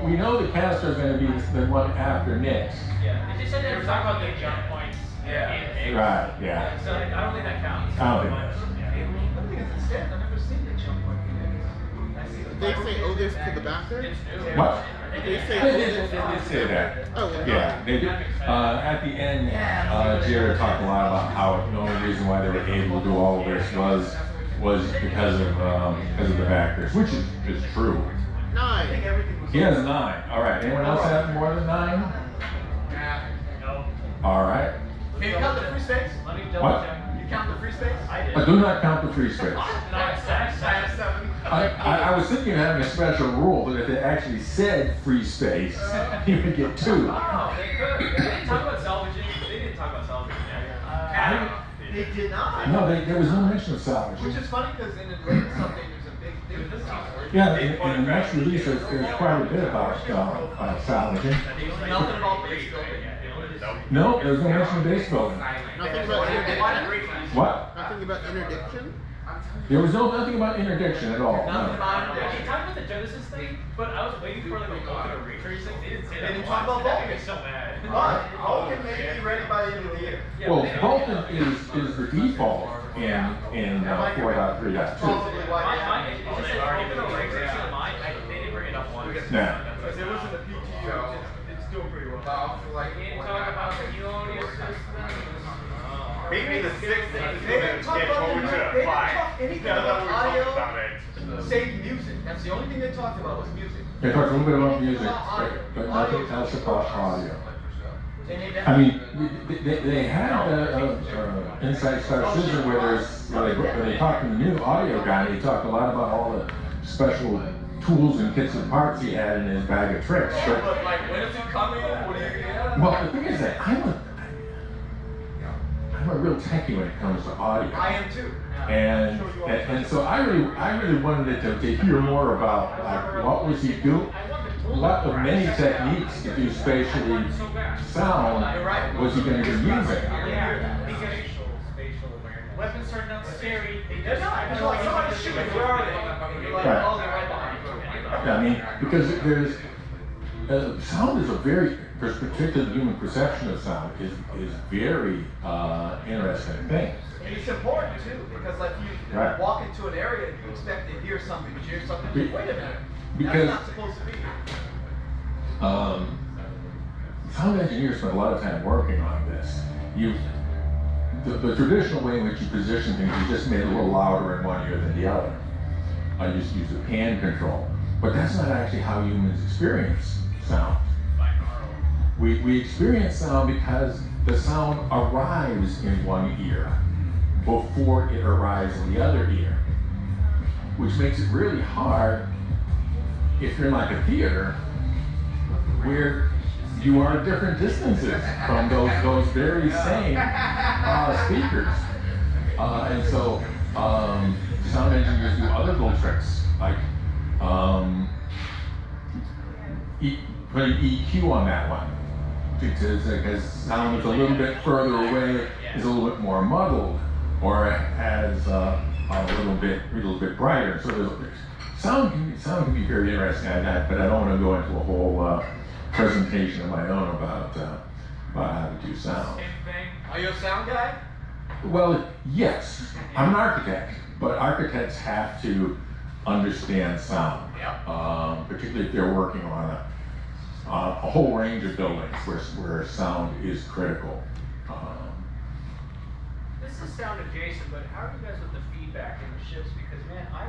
we know that Castro is going to be the one after Nix. Yeah. They just said they were talking about the jump points. Yeah. Right, yeah. So I don't think that counts. I don't think that. I think it's a stand. I've never seen the jump point. They say Otis to the backer? What? They say They say that. Oh, well, yeah, they did. At the end, Jared talked a lot about how the only reason why they were able to do all of this was because of the backers, which is true. 9. He has 9. All right. Anyone else have more than 9? No. All right. Can you count the free space? Let me double What? check. You count the free space? I did. I do not count the free space. I have 7. I was thinking of having a special rule that if it actually said free space, you would get 2. Oh, they could. They didn't talk about salvaging. They didn't talk about salvaging. They did not. No, there was no mention of salvage. Which is funny because in the latest update there's a big difference. Yeah, in the next release there's quite a bit about salvaging. Nothing about base building. No, there was no mention of base building. Nothing about interdiction? What? Nothing about interdiction? There was nothing about interdiction at all. Nothing No. about They interdiction. talked about the Genesis thing, but I was waiting for like a Vulcan or ray tracing. They didn't say that. They didn't talk about That Vulcan. made me so mad. Vulcan may be ready by the end of the year. Well, Vulcan is the default in 4.3.2. Probably why they Mine, haven't. it just said Vulcan or ray tracing on mine. They didn't bring it up once. Yeah. Because it was in the PTU. It's doing pretty well. They didn't talk about the Euodius system. Maybe the 6th They didn't talk about the music. They didn't talk anything about audio. Save music. That's the only thing they talked about was music. They talked a little bit about music, but nothing else about audio. I mean, they had Insight Star Citizen where they talked to the new audio guy, and he talked a lot about all the special tools and kits and parts he had in his bag of tricks. But like, when is it coming? What do you get? Well, the thing is that I'm a real techie when it comes to audio. I am too. And so I really wanted it to hear more about like what was he doing, what of many techniques to do spatially sound was he going to be using. Weapons are not scary. They're not. Somebody's shooting. Where are they? You're like, oh, they're right behind you. Yeah, I mean, because there's sound is a very, particularly the human perception of sound is very interesting thing. And it's important too, because like you walk into an area and you expect to hear something, but you hear something. Wait a minute. Because that's not supposed to be. Sound engineers spend a lot of time working on this. The traditional way in which you position things, you just made it a little louder in one ear than the other. I just use a pan control. But that's not actually how humans experience sound. We experience sound because the sound arrives in one ear before it arrives in the other ear, which makes it really hard if you're in like a theater where you are at different distances from those very same speakers. And so sound engineers do other little tricks, like putting EQ on that one. Because sound is a little bit further away, is a little bit more muddled, or has a little bit brighter. So sound can be very interesting at that, but I don't want to go into a whole presentation of my own about how to do sound. Are you a sound guy? Well, yes, I'm an architect, but architects have to understand sound, particularly if they're working on a whole range of buildings where sound is critical. This is sound adjacent, but how are you guys with the feedback in the ships? Because man, I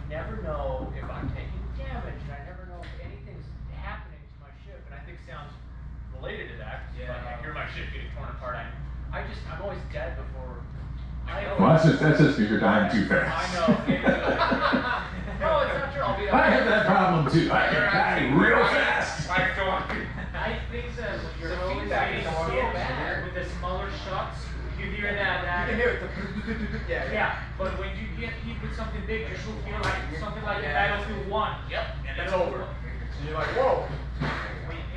never know if I'm taking damage, and I never know if anything's happening to my ship, and I think sound's related to that. Like I hear my ship getting torn apart, I'm always dead before. Well, that's just because you're dying too fast. I know. No, it's not true. I have that problem too. I can die real fast. I think that when you're always getting so bad with the smaller shots, you hear that. You can hear it. Yeah, but when you get hit with something big, you should feel like something like in Battlefield 1. Yep, and it's over. And you're like, whoa.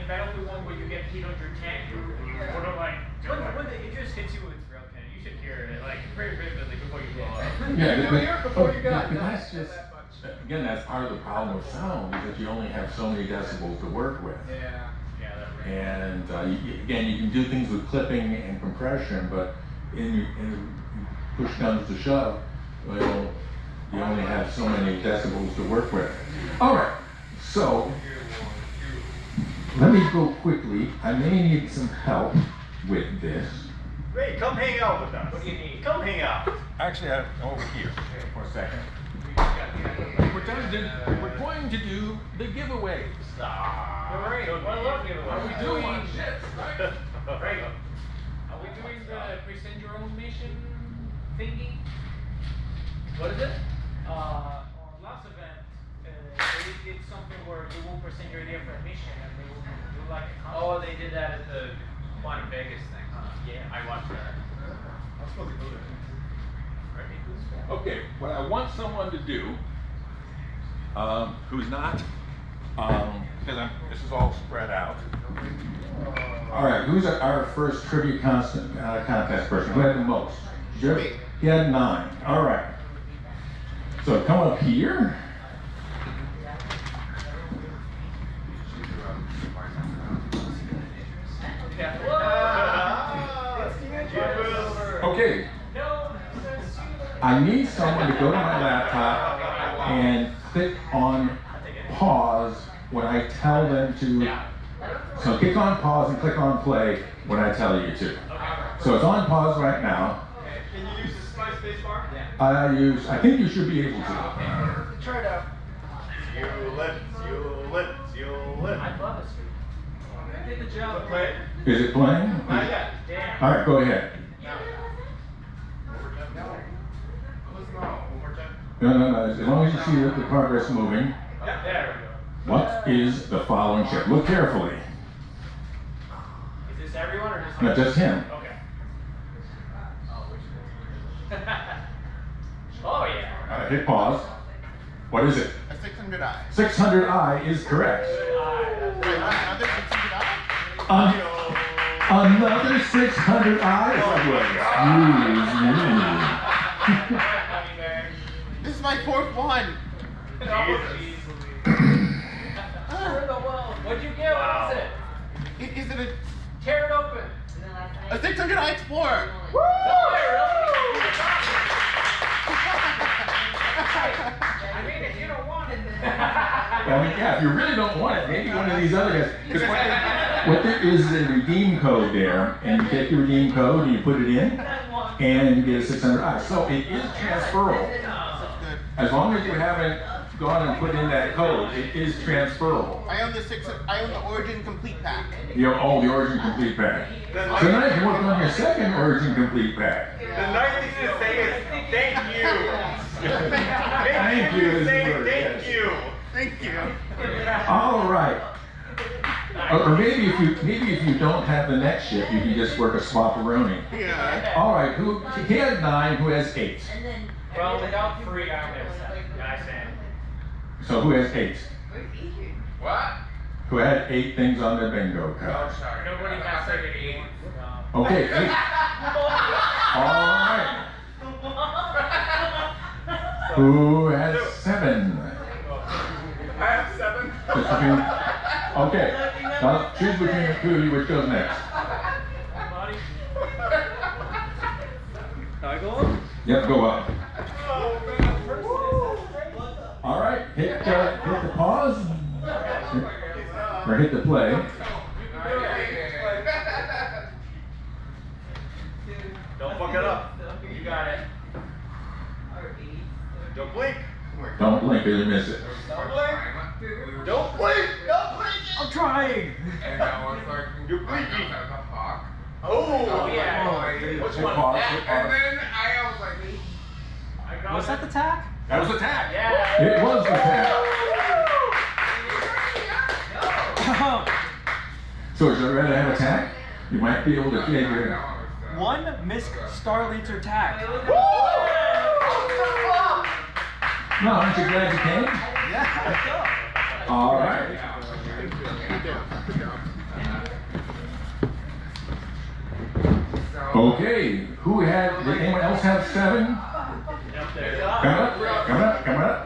In Battlefield 1, where you get hit on your tank, you're sort of like, when it just hits you with rail cannon, you should hear it like very vividly before you blow up. That's just, again, that's part of the problem with sound, is that you only have so many decibels to work with. And again, you can do things with clipping and compression, but in push comes to shove, well, you only have so many decibels to work with. All right, so let me go quickly. I may need some help with this. Ray, come hang out with us. What do you need? Come hang out. Actually, I'm over here for a second. We're going to do the giveaways. Great. I love giveaways. Are we doing Great. Are we doing the present your own mission thingy? What is it? Our last event, they did something where you will present your idea for a mission and they will do like a concert. Oh, they did that at the Quantum Vegas thing, huh? Yeah, I watched that. I'm supposed to go there. Okay, what I want someone to do, who's not, because this is all spread out. All right, who's our first trivia contest person? Who had the most? He had 9. All right. So come up here. Okay. I need someone to go to my laptop and click on pause when I tell them to. So click on pause and click on play when I tell you to. So it's on pause right now. Can you use the space bar? I think you should be able to. Try it out. You live. I love this. Did the job. Is it playing? Not yet. All right, go ahead. No. As long as you see the progress moving. There we go. What is the following ship? Look carefully. Is this everyone or just No, just him. Okay. right, hit pause. What is it? A 600i. 600i is correct. Wait, another 600i? Another 600i? This is my fourth one. What'd you get? What is it? Is it a... Tear it open. A 600i Explorer. Woo! I mean, if you don't want it. Well, yeah, if you really don't want it, maybe one of these other guys. Because what there is a redeem code there, and you take your redeem code and you put it in, and you get a 600i. So it is transferable. As long as you haven't gone and put in that code, it is transferable. I own the Origin Complete Pack. The Origin Complete Pack. So now you can work on your second Origin Complete Pack. The nice thing to say is thank you. Thank you. Thank you. Thank you. All right. Or maybe if you don't have the next shift, you can just work a swap-a-roni. Yeah. All right. He has 9. Who has 8? Well, without 3, I'm going to say. I say. So who has 8? What? Who had 8 things on their bingo card? Oh, sorry. Nobody has like an 8. Okay, 8. All right. Who has 7? I have 7. Okay. Now choose between the two of you which goes next. Can I go on? Yep, go up. All right, hit the pause. Or hit the play. Don't fuck it up. You got it. Don't blink. Don't blink or you miss it. Don't blink. Don't blink. Don't blink. I'm trying. And that was like you're blinking. Oh yeah. Which Hit one? pause, That? hit And pause. then I was like, Was that the tack? That was the tag. Yeah. It was the tag. So is you ready to have a tag? You might be able to figure it out. One missed Starlinter tack. No, aren't you glad you came? Yeah. All right. Okay, who had, did anyone else have 7? Come up.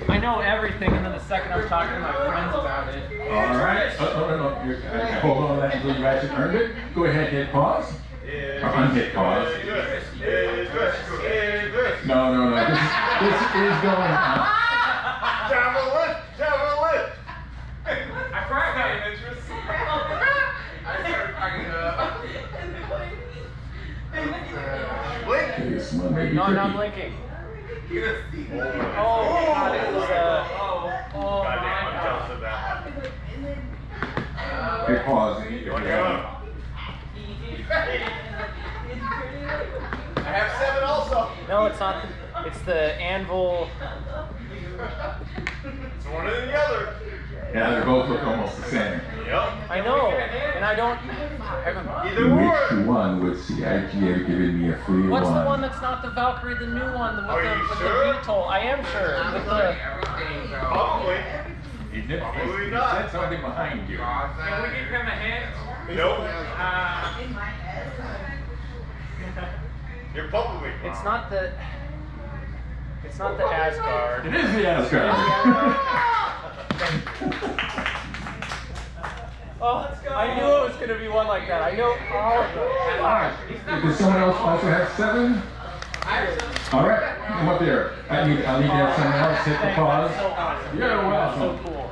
I know everything, and then the second I'm talking to my friends about it. All right. No. Hold on to that until you actually earned it. Go ahead, hit pause. Or unhit pause. No. This is going on. Javelin. I cried that interest. Blink. Okay, this one may be No, I'm not tricky. blinking. Oh, God, it was oh my I'm God. jealous of that. Hit pause if you have it. I have 7 also. No, it's not. It's the anvil. It's one or the other. Yeah, they both look almost the same. Yep. I know, and I don't. I haven't. Either or. Which one would CIG have given me a free What's one? the one that's not the Valkyrie, the new one with Are you the sure? VTOL? I am sure. With the. Probably. He Probably said not. something behind you. Can we give him a hint? Nope. Uh, You're probably wrong. It's not the. It's not the Asgard. It is the Asgard. Oh, I knew it was gonna be one like that. I know all of them. Does someone else also have 7? All right, come up there. I'll need to have someone else hit the pause. You're welcome. So cool.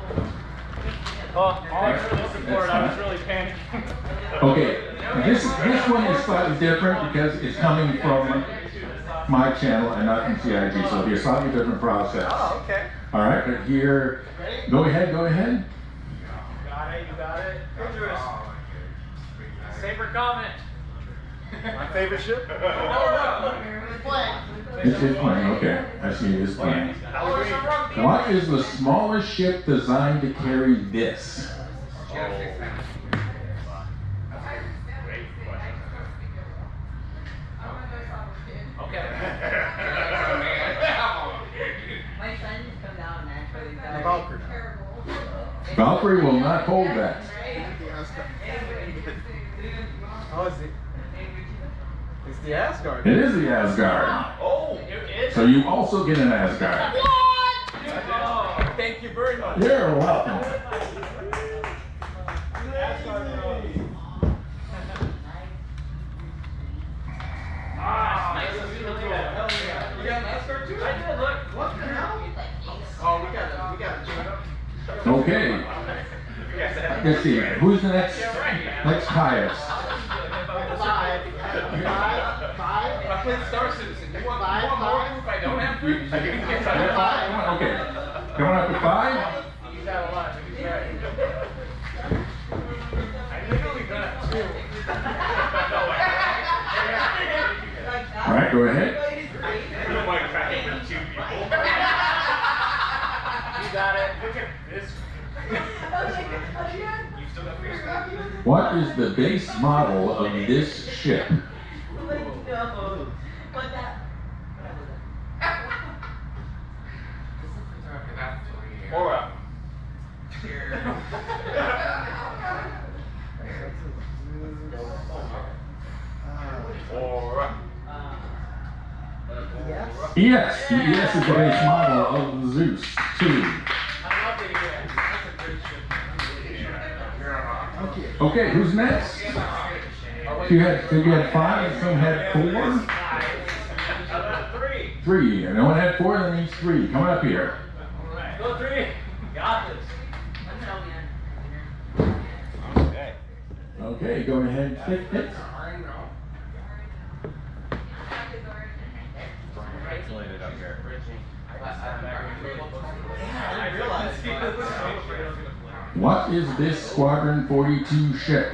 Oh, thanks for the support. I was really panicking. Okay, this one is slightly different because it's coming from my channel and not from CIG, so it'll be a slightly different process. Oh, okay. All right, but here, go ahead. Got it, you got it. Saber comment. My favorite ship? No. It's his plane, okay. I see it is plane. What is the smallest ship designed to carry this? Okay. Valkyrie will not hold that. Oh, is it? It's the Asgard. It is the Asgard. Oh, it is. So you also get an Asgard. What? Oh, thank you very much. You're welcome. Nice to see you. Hell yeah. You got an Asgard too? I did. Look. What the hell? Oh, we got it. Okay. Let's see. Who's the next? Next Caius. Five. I played Star Citizen. You want more proof I don't have proof? I can get five. Okay. Coming up to 5. He's got a lot. He's right. I literally got 2. All right, go ahead. You got it. Look at this. What is the base model of this ship? Aura. Aura. Yes, the ES is the base model of Zeus 2. Okay, who's next? You had 5, some had 4. 3. And no one had 4, that means 3. Coming up here. Go 3. Got this. Okay, go ahead and take it. What is this Squadron 42 ship?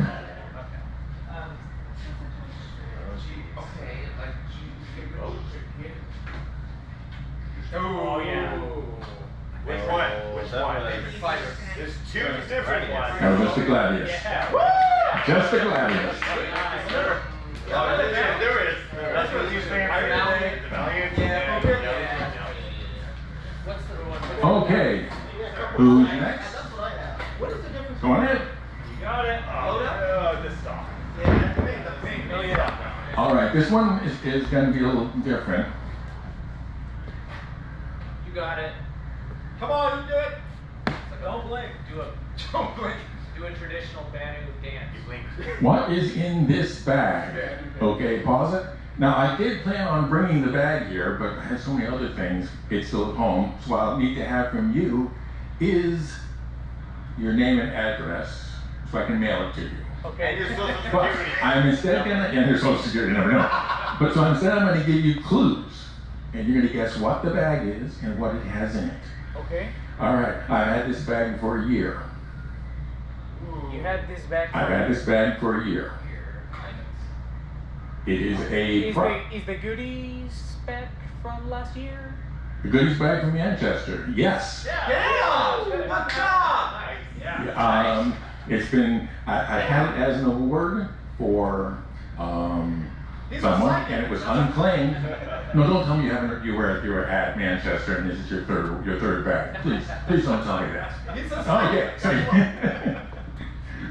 Oh yeah. Which one? Which one? There's 2 different ones. No, just the Gladius. Just the Gladius. Oh, there is. That's what you saying. The Valiant. Okay, who's next? Go on ahead. You got it. Oh, this stuff. Oh, yeah. All right, this one is going to be a little different. You got it. Come on, you do it. Don't blink. Don't blink. Do a traditional Banu dance. You blink. What is in this bag? Okay, pause it. Now, I did plan on bringing the bag here, but I have so many other things. It's still at home. So what I'll need to have from you is your name and address so I can mail it to you. Okay. And your social But security. I'm instead going to, and your social security, you never know. But so instead I'm going to give you clues. And you're going to guess what the bag is and what it has in it. Okay. All right, I've had this bag for a year. You had this bag. I've had this bag for a year. It is Is the goodies bag from last year? the goodies bag from Manchester. Yes. Yeah. Good job. Yeah. It's been, I had it as an award for someone, and it was unclaimed. No, don't tell me you were at Manchester and this is your third bag. Please don't tell me that. Okay, sorry.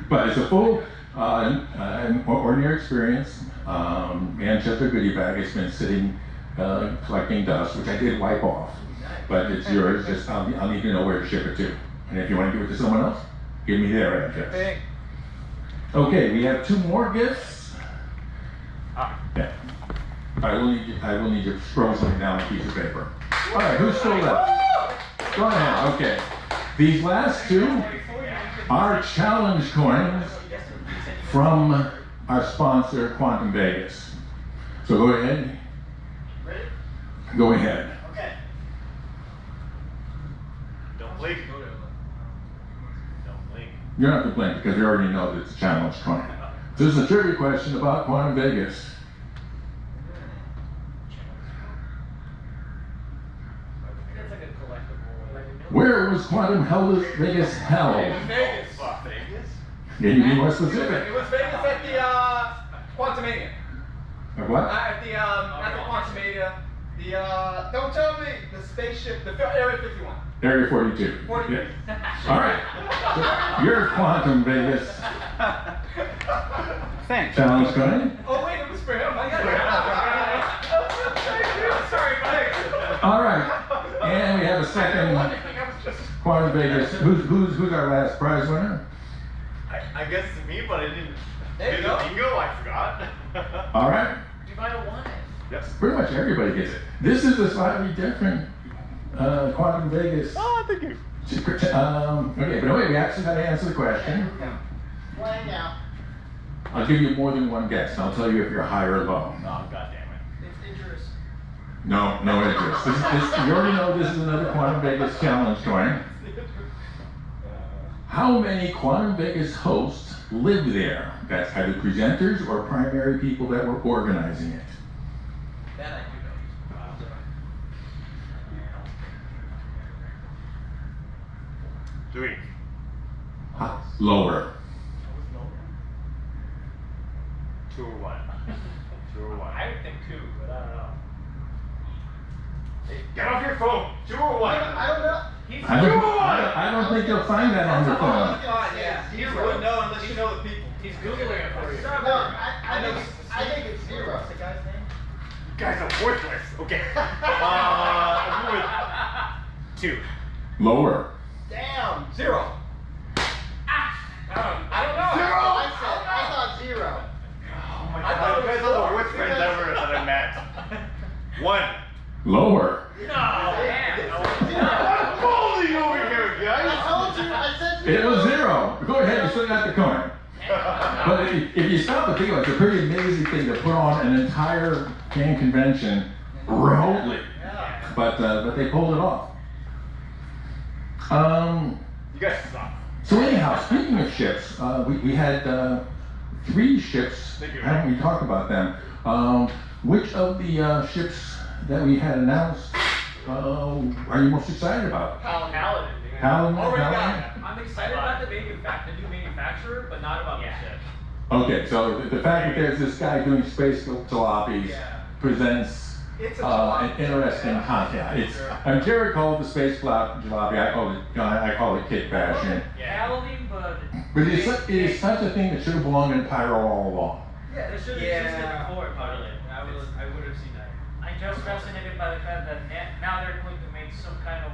But it's a full ordinary experience. Manchester goodie bag. It's been sitting collecting dust, which I did wipe off. But it's yours. Just I'll need to know where to ship it to. And if you want to give it to someone else, give me their address. Okay, we have 2 more gifts. Yeah. I will need you to throw something down on a piece of paper. All right, who's still left? Go ahead. Okay. These last 2 are challenge coins from our sponsor, Quantum Vegas. So go ahead. Go ahead. Okay. Don't blink. Don't blink. You don't have to blink because we already know that it's a challenge coin. So this is a trivia question about Quantum Vegas. Where was Quantum Vegas held? Vegas. Can you be more specific? It was Vegas at the Quantumania. At what? At the not the Quantumania. The don't tell me the spaceship, the Area 51. Area 42. 42. Yeah. All right. Your Quantum Vegas Thanks. challenge going. Oh wait, it was for him. I got it. Sorry, Mike. All right, and we have a second Quantum Vegas. Who's our last prize winner? I guess it's me, but I didn't. There you do go. the bingo, I forgot. All right, Divider won it. Yes. pretty much everybody gets it. This is a slightly different Quantum Vegas. Oh, thank you. Okay, but wait, we actually got to answer the question. Playing now. I'll give you more than one guess. I'll tell you if you're high or low. Oh, God damn it. It's injurious. No interest. You already know this is another Quantum Vegas challenge going. How many Quantum Vegas hosts live there? That's either presenters or primary people that were organizing it. That I do know. 3. Lower. 2 or 1. 2 or 1. I would think 2, but I don't know. Hey, get off your phone. 2 or 1. I don't know. I don't think you'll find that on your phone. God, yeah. You wouldn't know unless you know the people. He's Googling it for you. No, I think it's 0. What's the guy's name? You guys are worthless. Okay. I'm going with 2. Lower. Damn. 0. I don't know. 0. I thought 0. Oh my I thought God, you it was guys are the lower. worst friends ever that I met. 1. Lower. No, man. I'm balding over here, I guys. told you. I said 0. It was 0. Go ahead, you still got the coin. But if you stop to think about it, it's a pretty amazing thing to put on an entire fan convention remotely. But they pulled it off. You guys suck. So anyhow, speaking of ships, we had 3 ships. Haven't we talked about them? Which of the ships that we had announced are you most excited about? Paladin. Paladin? Already got Paladin? it. I'm excited about the new manufacturer, but not about the ship. Okay, so the fact that there's this guy doing space jalopies presents an interesting content. Jared called it the space jalopy. I call it kit bashing. Paladin, But it is such a thing that should have belonged in Pyro all along. Yeah, they should have existed before Paladin. I would have seen that. I'm just fascinated by the fact that now they're going to make some kind of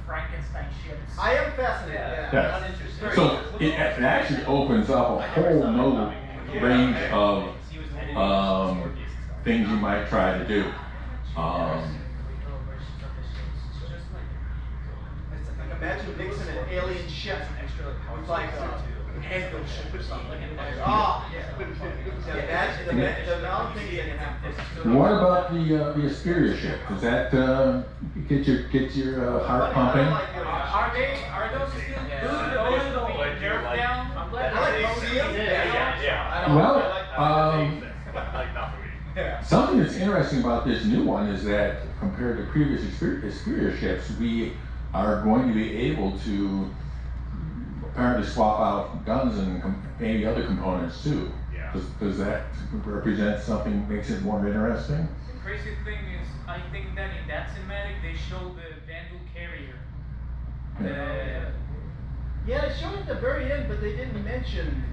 Frankenstein ships. I am fascinated. Yeah. Yes. I'm interested. So it actually opens up a whole new range of things you might try to do. It's like imagine mixing an alien ship with like a handgun ship or something. Oh, yeah. Imagine the amount of things that can happen. What about the Asperia ship? Does that get your heart pumping? Are those still good? Those are nerfed down? I'm glad they see them. Yeah. Well, something that's interesting about this new one is that compared to previous Xperia ships, we are going to be able to apparently swap out guns and maybe other components too. Yeah. Does that represent something, makes it more interesting? The crazy thing is, I think that in that cinematic they showed the Vandal carrier. Yeah, they showed it at the very end, but they didn't mention.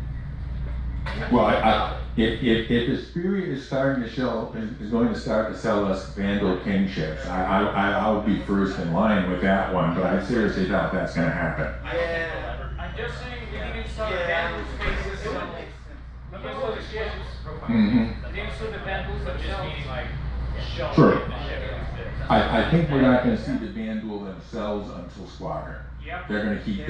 Well, if Xperia is starting to is going to start to sell us Vandal King ships, I would be first in line with that one, but I seriously doubt that's going to happen. Yeah. I'm just saying we didn't saw the Vandals faces. Remember all the ships? Mm-hmm. They didn't show the Vandals themselves. Just Sure. I think we're not going to see the Vandal themselves until Squadron. Yep. They're going to keep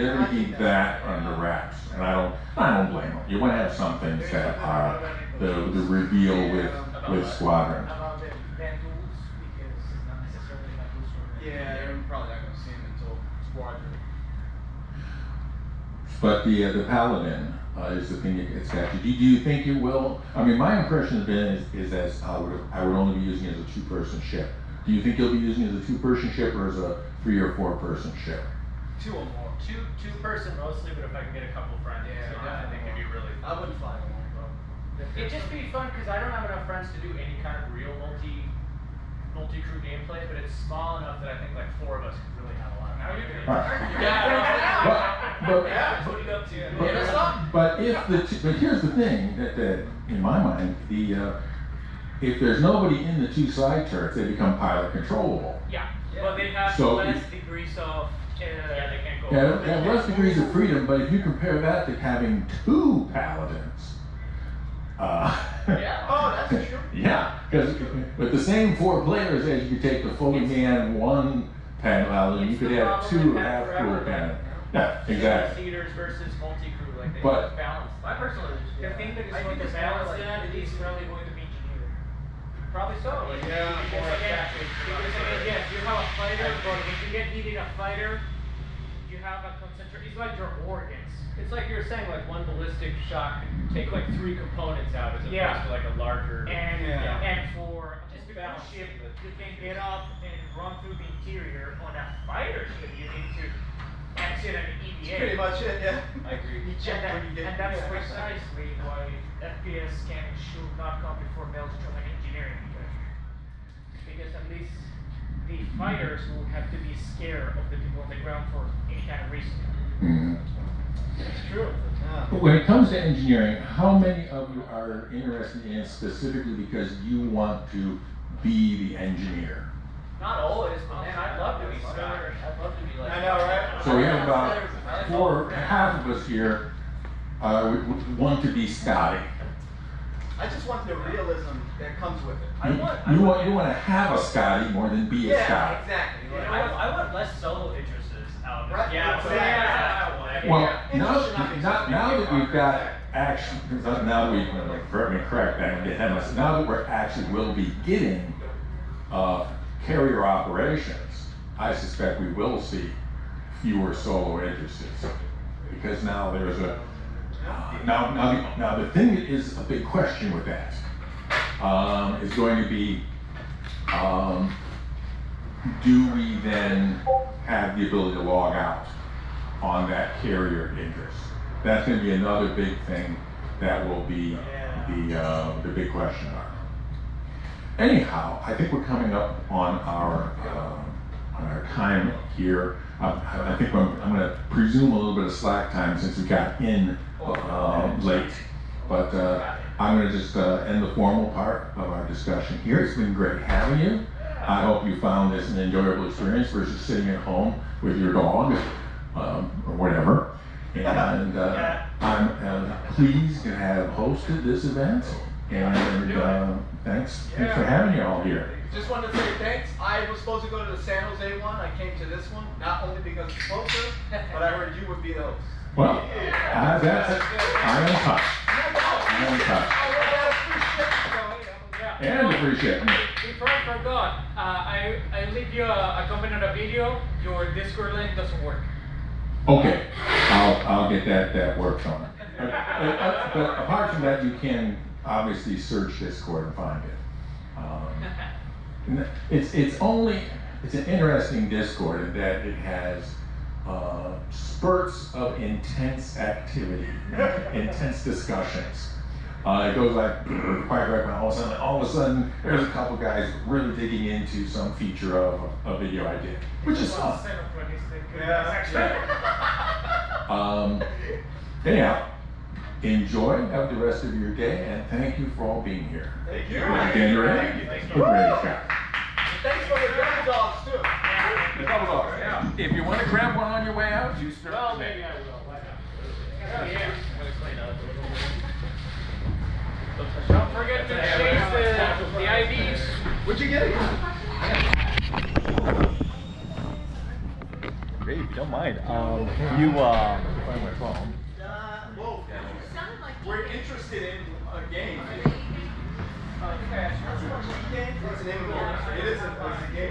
that under wraps, and I don't blame them. You want to have some things that are the reveal with Squadron. Yeah, they're probably not going to see him until Squadron. But the Paladin is the thing that gets got you. Do you think it will? I mean, my impression has been is that I would only be using it as a 2-person ship. Do you think you'll be using it as a 2-person ship or as a 3 or 4-person ship? 2 or more. Two person mostly, but if I can get a couple friends, I think it'd be really fun. I wouldn't fly alone, bro. It'd just be fun because I don't have enough friends to do any kind of real multi-crew gameplay, but it's small enough that I think like 4 of us could really have a lot of fun. Right. Yeah. But Yeah. up to you. Hit us up. But here's the thing that in my mind, if there's nobody in the two side turrets, they become pilot controllable. Yeah, but they have So less degrees of. Yeah, they can't go. Yeah, they have less degrees of freedom, but if you compare that to having two paladins, yeah. Oh, that's true. Yeah, because with the same 4 players as you could take the fully manned 1 paladin, you could have 2 half-crew paladins. Yeah, exactly. Theaters versus multi-crew, like they But- balance. My personal, the thing that is going to balance that is probably going to be engineering. Probably so. Yeah. Because again, yes, you have a fighter, but when you get needed a fighter, you have a concentration. It's like your organs. It's like you're saying, like one ballistic shot can take like 3 components out as opposed Yeah. to like a larger. And for just a cruise ship, you can get up and run through the interior. On a fighter ship, you need to exit an EVA. Pretty much it, yeah. I agree. And that's precisely why FPS can and should not come before Maelstrom and engineering. Because at least the fighters will have to be scared of the people on the ground for any kind of reason. Mhm. It's true. But when it comes to engineering, how many of you are interested in it specifically because you want to be the engineer? Not always, but man, I'd love to be Scott. I'd love to be like. I know, right? So we have about half of us here we want to be Scotty. I just want the realism that comes with it. You want to have a Scotty more than be a Scotty. Exactly. I want less solo interests out. Right. Yeah. Well, now that we've got action, now we correct that. Now that we're actually will be getting carrier operations, I suspect we will see fewer solo interests because now there's a now the thing that is a big question with that is going to be do we then have the ability to log out on that carrier interest? That's going to be another big thing that will be the big question mark. Anyhow, I think we're coming up on our time here. I think I'm going to presume a little bit of slack time since we got in late. But I'm going to just end the formal part of our discussion here. It's been great having you. I hope you found this an enjoyable experience versus sitting at home with your dog or whatever. And I'm pleased to have hosted this event. And thanks for having you all here. Just wanted to say thanks. I was supposed to go to the San Jose one. I came to this one, not only because it's closer, but I heard you would be the host. Well, that's it. I am touched. I am touched. And appreciate it. Before I forgot, I leave you a comment on a video. Your Discord link doesn't work. Okay, I'll get that worked on. But apart from that, you can obviously search Discord and find it. It's an interesting Discord in that it has spurts of intense activity, intense discussions. It goes like quite right, but all of a sudden there's a couple guys really digging into some feature of a video I did, which is fun. Anyhow, enjoy, have the rest of your day, and thank you for all being here. Thank you. Again, you're ready? We're ready, Scott. Thanks for the double dogs too. The double dogs. Yeah. If you want to grab one on your way out, you start. Well, maybe I will. Why not? Yeah. Don't forget to change the IDs. What'd you get? Great, if you don't mind. You find my phone. Whoa. We're interested in a game. What's the name of it? It is a game.